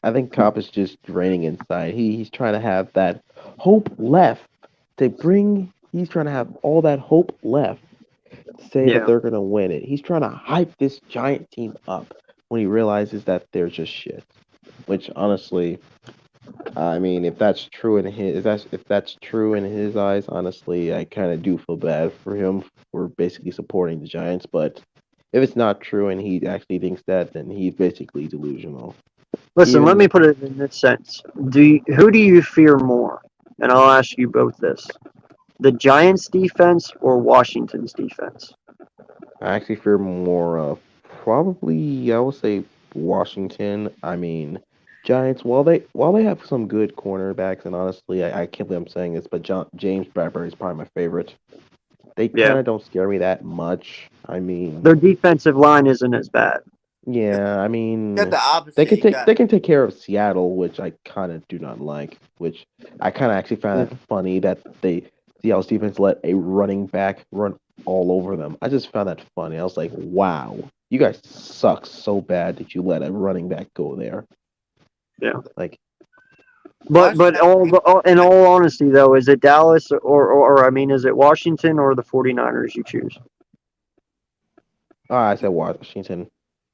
I think Cop is just draining inside. He's trying to have that hope left to bring. He's trying to have all that hope left to say that Yeah. they're gonna win it. He's trying to hype this Giant team up when he realizes that they're just shit. Which honestly, I mean, if that's true in his if that's true in his eyes, honestly, I kind of do feel bad for him for basically supporting the Giants. But if it's not true and he actually thinks that, then he's basically delusional. Listen, let Even me put it in this sense. Who do you fear more? And I'll ask you both this. The Giants defense or Washington's defense? I actually fear more of probably I would say Washington. I mean, Giants. While they have some good cornerbacks, and honestly, I can't believe I'm saying this, but James Bradbury is probably my favorite. They Yeah. kind of don't scare me that much. I mean, Their defensive line isn't as bad. yeah. I You mean, got the opposite. they can You take got they can take care of Seattle, which I kind of do not like. Which I kind of actually found that funny that Seattle's defense let a running back run all over them. I just found that funny. I was like, wow, you guys suck so bad that you let a running back go there. Yeah. Like, But in all honesty though, is it Dallas or I mean, is it Washington or the 49ers you choose? I said Washington.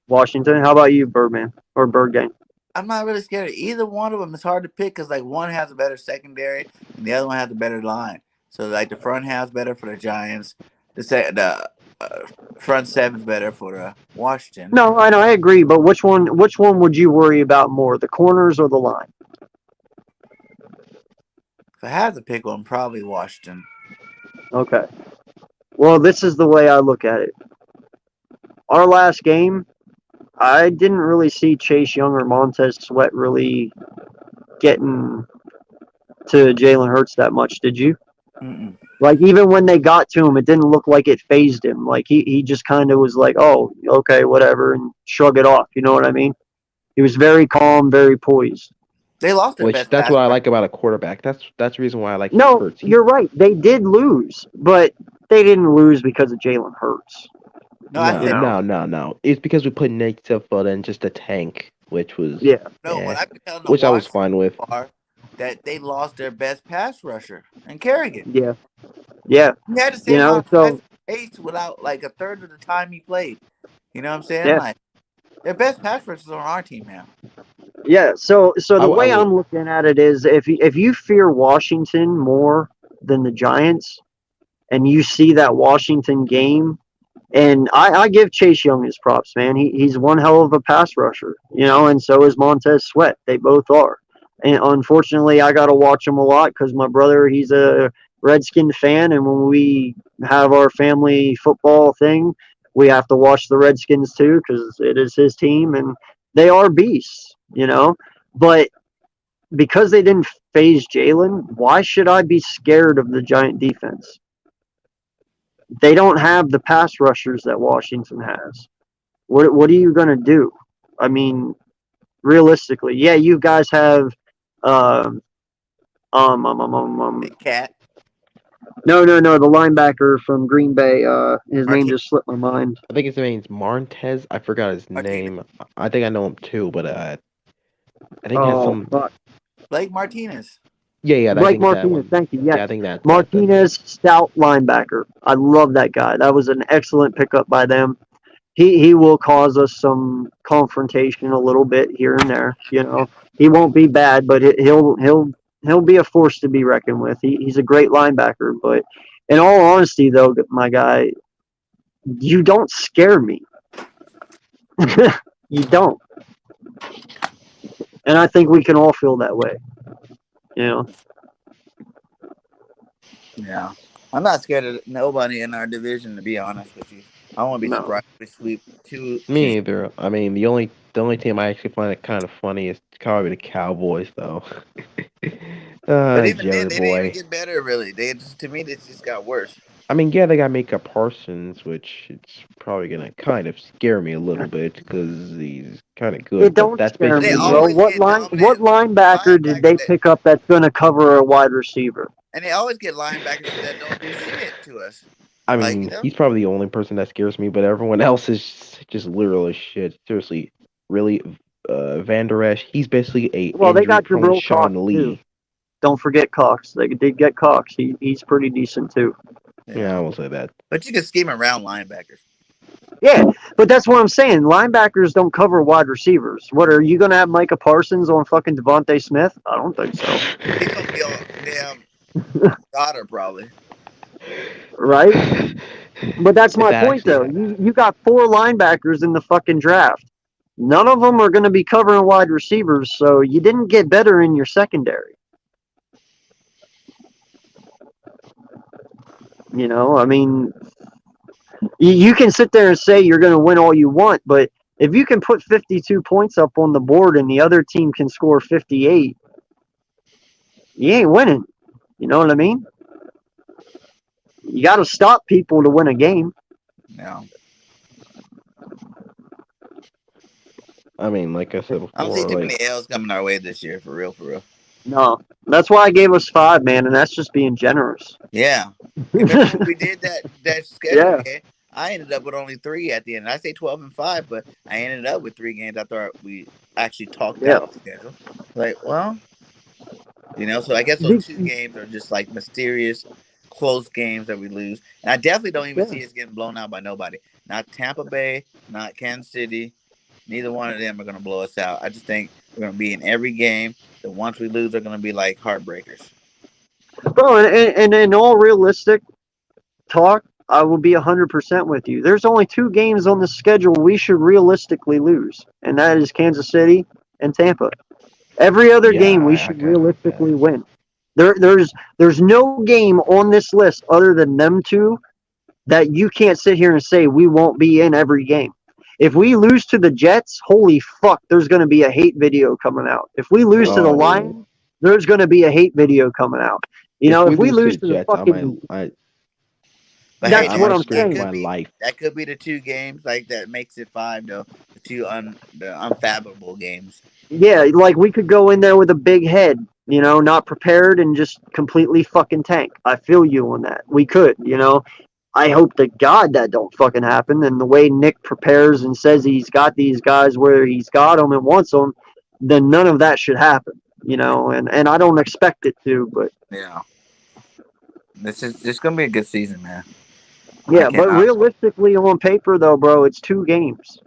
Washington. How about you, Birdman or Birdgang? I'm not really scared of either one of them. It's hard to pick because like one has a better secondary and the other one has a better line. So like the front half's better for the Giants. The front seven's better for the Washington. No, I know, I agree. But which one would you worry about more, the corners or the line? If I had to pick one, probably Washington. Okay. Well, this is the way I look at it. Our last game, I didn't really see Chase Young or Montez Sweat really getting to Jalen Hurts that much, did you? Mm-mm. Like, even when they got to him, it didn't look like it phased him. Like, he just kind of was like, oh, okay, whatever, and shrug it off. You know what I mean? He was very calm, very poised. They lost their best. That's what I like about a quarterback. That's the reason why I like No, Hurts. you're right. They did lose, but they didn't lose because of Jalen Hurts. No. It's because we put Nate Silva in just a tank, which was what I've been telling which I was fine with. That they lost their best pass rusher and Kerrigan. Yeah. He had the same amount of pace without like a third of the time he played. You know what I'm saying? Yeah. Like their best pass rushers on our team now. Yeah. So the way I'm looking at it is, if you fear Washington more than the Giants, and you see that Washington game, and I give Chase Young his props, man. He's one hell of a pass rusher, and so is Montez Sweat. They both are. And unfortunately, I got to watch him a lot because my brother, he's a Redskin fan, and when we have our family football thing, we have to watch the Redskins too because it is his team, and they are beasts, But because they didn't phase Jalen, why should I be scared of the Giant defense? They don't have the pass rushers that Washington has. What are you going to do? I mean, realistically, yeah, you guys have Cat. No, the linebacker from Green Bay. His name just slipped my mind. I think his name's Martez. I forgot his name. I think I know him too, but I think he has some. Blake Martinez. Yeah, Blake Martinez. Thank you. Yeah, I think that Martinez, stout linebacker. I love that guy. That was an excellent pickup by them. He will cause us some confrontation a little bit here and there. He won't be bad, but he'll be a force to be reckoned with. He's a great linebacker. But in all honesty, though, my guy, you don't scare me. You don't. And I think we can all feel that way. Yeah. I'm not scared of nobody in our division, to be honest with you. I won't be surprised if we sweep two. Me either. I mean, the only team I actually find it kind of funny is probably the Cowboys, though. But even then, they didn't even get better, really. To me, they just got worse. I mean, yeah, they got Micah Parsons, which it's probably gonna kind of scare me a little bit because he's kind of good. It don't scare me, bro. What linebacker did they pick up that's gonna cover a wide receiver? And they always get linebackers that don't do shit to us. I mean, he's probably the only person that scares me, but everyone else is just literal shit. Seriously, really, Van Der Esch, he's basically a they got Jabril Sean Cox Lee. Too. Don't forget Cox. They did get Cox. He's pretty decent too. Yeah, I will say that. But you can scheme around linebackers. Yeah, but that's what I'm saying. Linebackers don't cover wide receivers. What, are you going to have Micah Parsons on fucking Devontae Smith? I don't think so. He's going to be on damn daughter, probably. Right? But that's my point, though. You got 4 linebackers in the fucking draft. None of them are going to be covering wide receivers, so you didn't get better in your secondary. I mean, you can sit there and say you're going to win all you want, but if you can put 52 points up on the board and the other team can score 58, you ain't winning. You know what I mean? You got to stop people to win a game. No. I mean, like I said before, I don't see too many L's coming our way this year, for real. No, that's why I gave us 5, man, and that's just being generous. Yeah. Remember when we did that schedule game? I ended up with only 3 at the end. I say 12-5, but I ended up with 3 games after we actually talked out the schedule. Like, well, so I guess those 2 games are just like mysterious, close games that we lose. And I definitely don't even see us getting blown out by nobody. Not Tampa Bay, not Kansas City, neither one of them are gonna blow us out. I just think we're gonna be in every game. The ones we lose are gonna be like heartbreakers. Bro, and in all realistic talk, I will be 100% with you. There's only 2 games on the schedule we should realistically lose, and that is Kansas City and Tampa. Every other game we should realistically win. There's no game on this list other than them 2 that you can't sit here and say we won't be in every game. If we lose to the Jets, holy fuck, there's going to be a hate video coming out. If we lose to the Lions, there's going to be a hate video coming out. You know, if we lose to the Jets, fucking... But that's hey, what I'm saying. That could be the 2 games like that makes it 5 though. The 2 the unfathomable games. Yeah, like we could go in there with a big head, you know, not prepared and just completely fucking tank. I feel you on that. We could, you know. I hope to God that don't fucking happen. And the way Nick prepares and says he's got these guys where he's got them and wants them, then none of that should happen, you know. And I don't expect it to, but yeah, this gonna be a good season, man. Yeah, but realistically on paper though, bro, it's 2 games.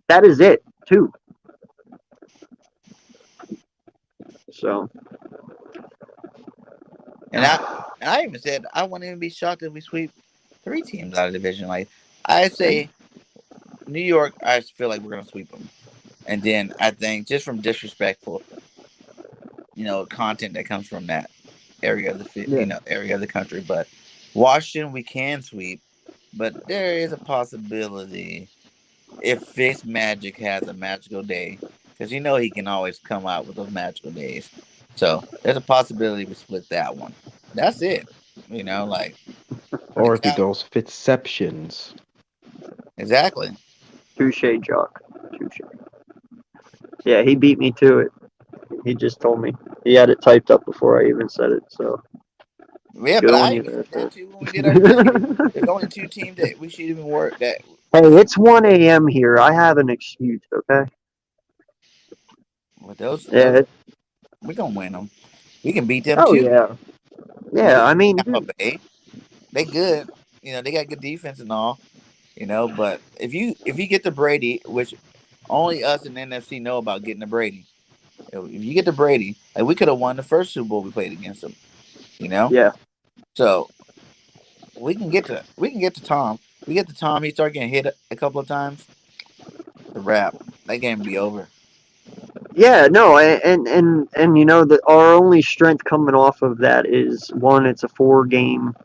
That is it, 2. So, and I even said I wouldn't even be shocked if we sweep 3 teams out of the division. Like I say, New York, I feel like we're gonna sweep them, and then I think just from disrespectful, you know, content that comes from that area of the area of the country. But Washington, we can sweep, but there is a possibility if Fitz Magic has a magical day, because you know he can always come out with those magical days. So there's a possibility we split that one. That's it. You know, like. Or if he goes Fitzceptions. Exactly. Touche, Jock. Touche. Yeah, he beat me to it. He just told me. He had it typed up before I even said it, so. Yeah, but I even said that too when we did our thing. There's only 2 teams that we should even work that. Hey, it's 1 a.m. here. I have an excuse, okay? With those, yeah, we're going to win them. We can beat them too. Yeah, I mean, they good. You know, they got good defense and all. You know, but if you get the Brady, which only us in the NFC know about getting the Brady. If you get the Brady, like we could have won the first Super Bowl we played against them. You know? Yeah. So we can get to Tom. We get to Tom, he start getting hit a couple of times. The wrap. That game will be over. Yeah, no, and you know that our only strength coming off of that is one, it's a 4-game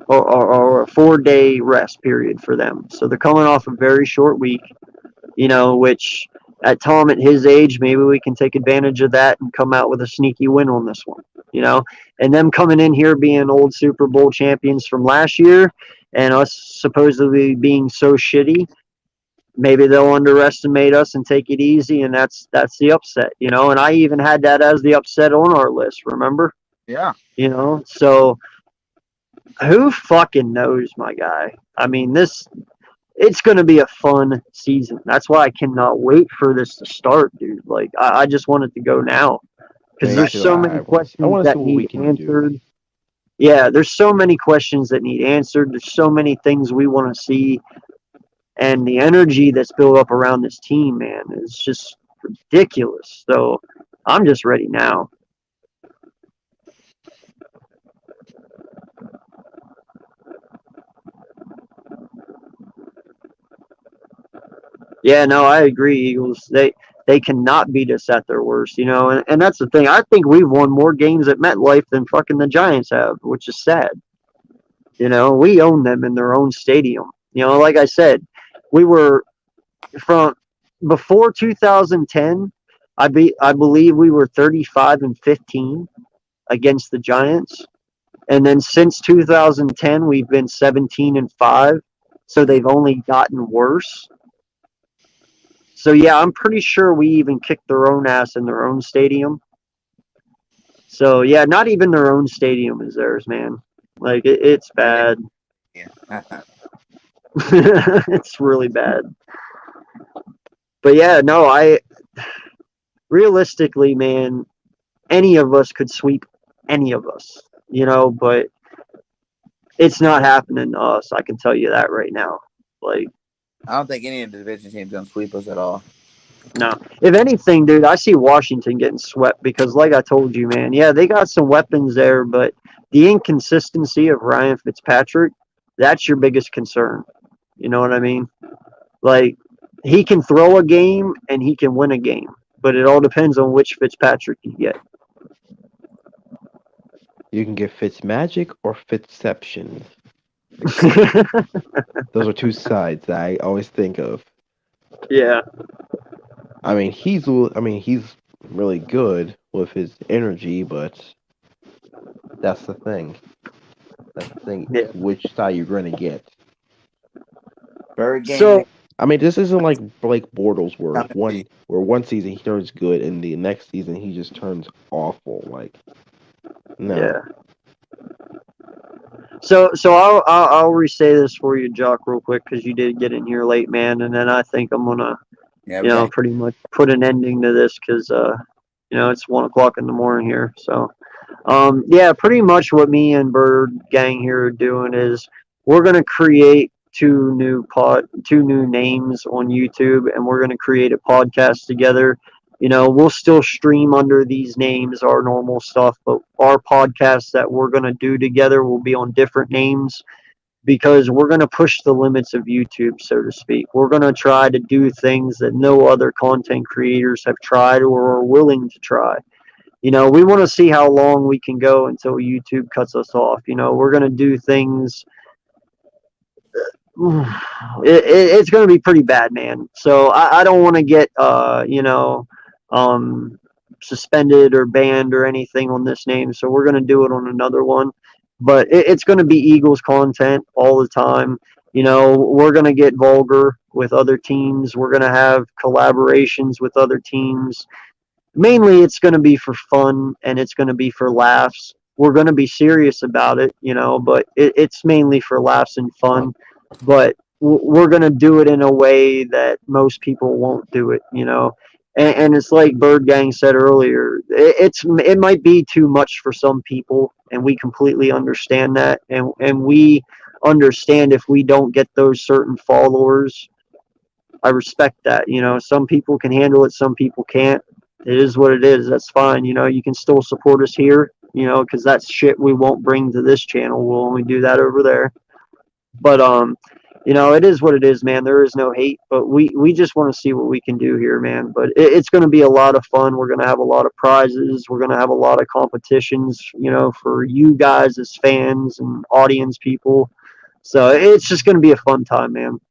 or a 4-day rest period for them. So they're coming off a very short week, you know, which at Tom at his age, maybe we can take advantage of that and come out with a sneaky win on this one, you know, and them coming in here being old Super Bowl champions from last year and us supposedly being so shitty. Maybe they'll underestimate us and take it easy, and that's the upset, you know. And I even had that as the upset on our list, remember? Yeah. You know, so who fucking knows, my guy? I mean, it's going to be a fun season. That's why I cannot wait for this to start, dude. Like, I just want it to go now because there's so many questions that need answered. Yeah, there's so many questions that need answered. There's so many things we want to see. And the energy that's built up around this team, man, is just ridiculous. So I'm just ready now. Yeah, no, I agree, Eagles. They cannot beat us at their worst, you know, and that's the thing. I think we've won more games at MetLife than fucking the Giants have, which is sad. You know, we own them in their own stadium. You know, like I said, we were from before 2010. I believe we were 35-15 against the Giants, and then since 2010 we've been 17-5. So they've only gotten worse. So yeah, I'm pretty sure we even kicked their own ass in their own stadium. So yeah, not even their own stadium is theirs, man. Like it's bad. Yeah. It's really bad. But yeah, no, realistically, man, any of us could sweep any of us, you know, but it's not happening to us. I can tell you that right now. Like, I don't think any of the division teams gonna sweep us at all. No. If anything, dude, I see Washington getting swept because, like I told you, man, yeah, they got some weapons there, but the inconsistency of Ryan Fitzpatrick, that's your biggest concern. You know what I mean? Like, he can throw a game and he can win a game, but it all depends on which Fitzpatrick you get. You can get Fitzmagic or Fitzception. Those are two sides that I always think of. Yeah. I mean, he's really good with his energy, but that's the thing. That's the thing. Yeah. Which side you're going to get? Bird game. So, I mean, this isn't like Blake Bortles, where one season he turns good and the next season he just turns awful. Like, no. yeah. So I'll re-say this for you, Jock, real quick, because you did get in here late, man, and then I think I'm gonna, pretty much put an ending to this because it's 1 o'clock in the morning here. So, yeah, pretty much what me and Bird Gang here are doing is we're gonna create two new names on YouTube, and we're gonna create a podcast together. We'll still stream under these names, our normal stuff, but our podcasts that we're going to do together will be on different names because we're going to push the limits of YouTube, so to speak. We're going to try to do things that no other content creators have tried or are willing to try. We want to see how long we can go until YouTube cuts us off. We're going to do things. It's going to be pretty bad, man. So I don't want to get, suspended or banned or anything on this name. So we're going to do it on another one. But it's going to be Eagles content all the time. We're going to get vulgar with other teams. We're going to have collaborations with other teams. Mainly, it's going to be for fun and it's going to be for laughs. We're going to be serious about it, but it's mainly for laughs and fun. But we're going to do it in a way that most people won't do it, and it's like Bird Gang said earlier, it might be too much for some people, and we completely understand that, and we understand if we don't get those certain followers. I respect that. Some people can handle it, some people can't. It is what it is. That's fine. You can still support us here, because that's shit we won't bring to this channel. We'll only do that over there. But it is what it is, man. There is no hate, but we just want to see what we can do here, man. But it's going to be a lot of fun. We're going to have a lot of prizes. We're going to have a lot of competitions, for you guys as fans and audience people. So it's just going to be a fun time, man.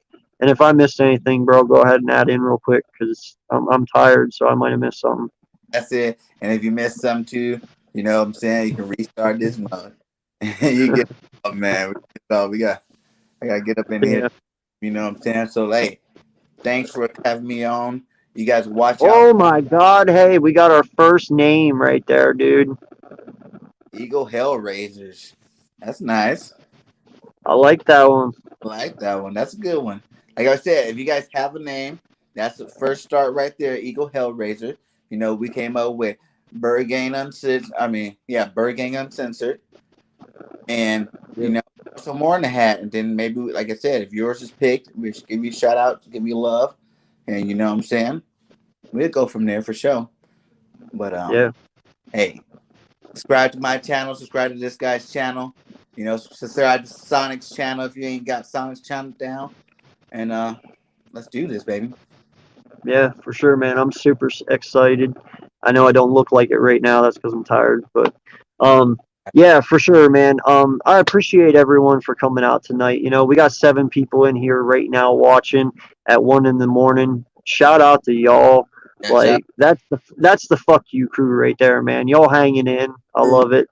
And if I missed anything, bro, go ahead and add in real quick because I'm tired, so I might have missed something. That's it. And if you missed something too, you know what I'm saying, you can restart this month. You get up, man. I gotta get up in here. You know what I'm saying? So hey, thanks for having me on. You guys watch out. Oh my God, hey, we got our first name right there, dude. Eagle Hellraisers. That's nice. I like that one. That's a good one. Like I said, if you guys have a name, that's the first start right there. Eagle Hellraiser. We came up with Birdgang Uncensored. Birdgang Uncensored. And some more in the hat. And then maybe, like I said, if yours is picked, we should give you a shout out, give you love. And you know what I'm saying? We'll go from there for sure. But hey, subscribe to my channel, subscribe to this guy's channel. Subscribe to Sonic's channel if you ain't got Sonic's channel down. And let's do this, baby. Yeah, for sure, man. I'm super excited. I know I don't look like it right now. That's because I'm tired. But yeah, for sure, man. I appreciate everyone for coming out tonight. We got 7 people in here right now watching at 1 a.m. Shout out to y'all. Like that's the fuck you crew right there, man. Y'all hanging in. I love it.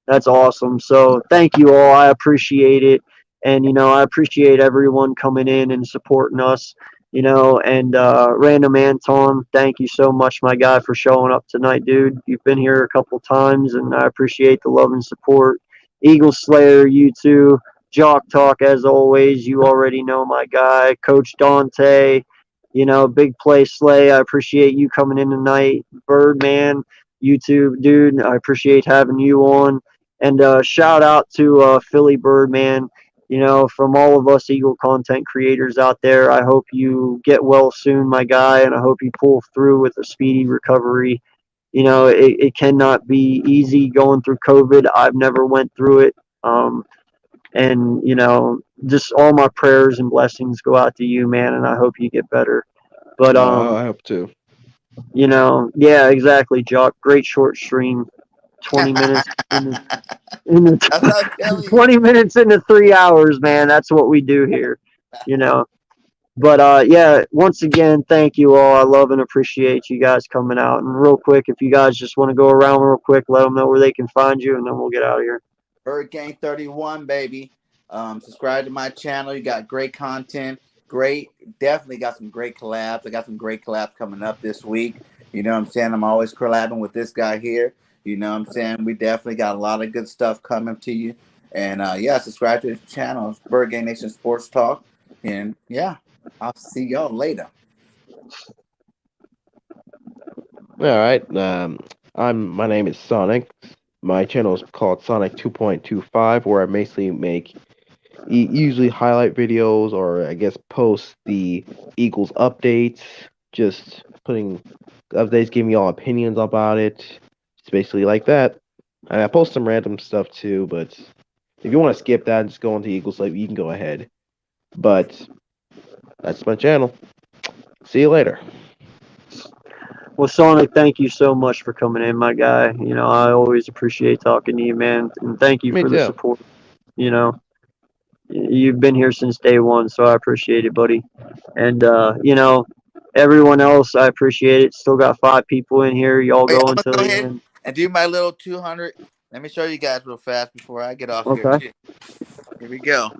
That's awesome. So thank you all. I appreciate it. And, I appreciate everyone coming in and supporting us, and Random Anton, thank you so much, my guy, for showing up tonight, dude. You've been here a couple times, and I appreciate the love and support. Eagle Slayer, you too. Jock Talk, as always, you already know my guy. Coach Dante, Big Play Slay, I appreciate you coming in tonight. Birdman, YouTube, dude, I appreciate having you on. And shout out to Philly Birdman. from all of us Eagle content creators out there, I hope you get well soon, my guy, and I hope you pull through with a speedy recovery. It cannot be easy going through COVID. I've never went through it. And, just all my prayers and blessings go out to you, man, and I hope you get better. But, I hope to. Yeah, exactly, Jock. Great short stream. 20 minutes in the 20 minutes into 3 hours, man. That's what we do here, But yeah, once again, thank you all. I love and appreciate you guys coming out. And real quick, if you guys just want to go around real quick, let them know where they can find you, and then we'll get out of here. Birdgang31, baby. Subscribe to my channel. You got great content. Definitely got some great collabs. I got some great collabs coming up this week. You know what I'm saying? I'm always collabing with this guy here. You know what I'm saying? We definitely got a lot of good stuff coming to you. And yeah, subscribe to the channel. It's Birdgang Nation Sports Talk. And yeah, I'll see y'all later. All right. My name is Sonic. My channel is called Sonic 2.25, where I basically make usually highlight videos, or I guess post the Eagles updates, just putting updates, giving y'all opinions about it. It's basically like that. And I post some random stuff too, but if you want to skip that and just go into Eagles Live, you can go ahead. But that's my channel. See you later. Well, Sonic, thank you so much for coming in, my guy. I always appreciate talking to you, man. And thank you Me for too. the support. You've been here since day one, so I appreciate it, buddy. And, everyone else, I appreciate it. Still got 5 people in here. Y'all Wait, go I'm until gonna go the ahead end. and do my little 200. Let me show you guys real fast before I get off here. Okay. Here we go.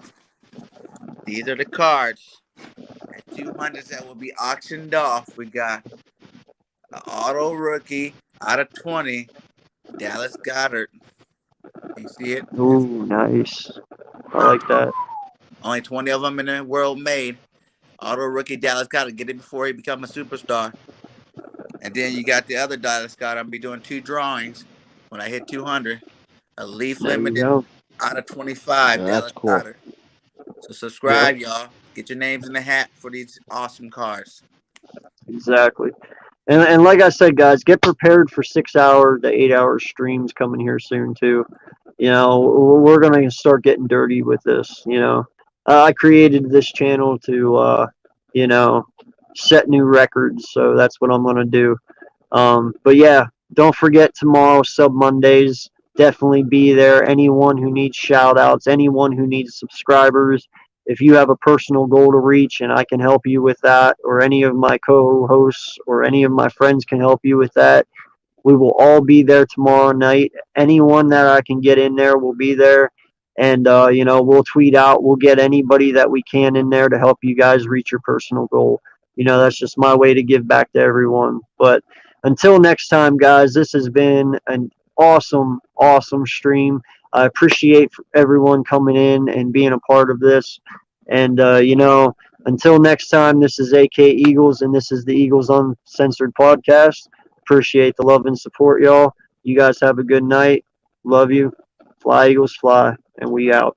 These are the cards. At 200s that will be auctioned off. We got an auto rookie out of 20, Dallas Goedert. You see it? Ooh, nice. I like that. Only 20 of them in the world made. Auto rookie Dallas Goedert. Get it before he becomes a superstar. And then you got the other Dallas Goedert. I'm going to be doing 2 drawings when I hit 200. A Leaf There you Limited go. out of 25, Yeah, Dallas that's cool. Goedert. So subscribe, y'all. Get your names in the hat for these awesome cards. Exactly. And like I said, guys, get prepared for 6-hour to 8-hour streams coming here soon too. We're gonna start getting dirty with this. I created this channel to set new records, so that's what I'm gonna do. But yeah, don't forget tomorrow, Sub Mondays. Definitely be there. Anyone who needs shout outs, anyone who needs subscribers, if you have a personal goal to reach and I can help you with that, or any of my co-hosts or any of my friends can help you with that, we will all be there tomorrow night. Anyone that I can get in there will be there. And, we'll tweet out. We'll get anybody that we can in there to help you guys reach your personal goal. That's just my way to give back to everyone. But until next time, guys, this has been an awesome, awesome stream. I appreciate everyone coming in and being a part of this. And, until next time, this is AK Eagles, and this is the Eagles Uncensored podcast. Appreciate the love and support, y'all. You guys have a good night. Love you. Fly, Eagles, fly. And we out.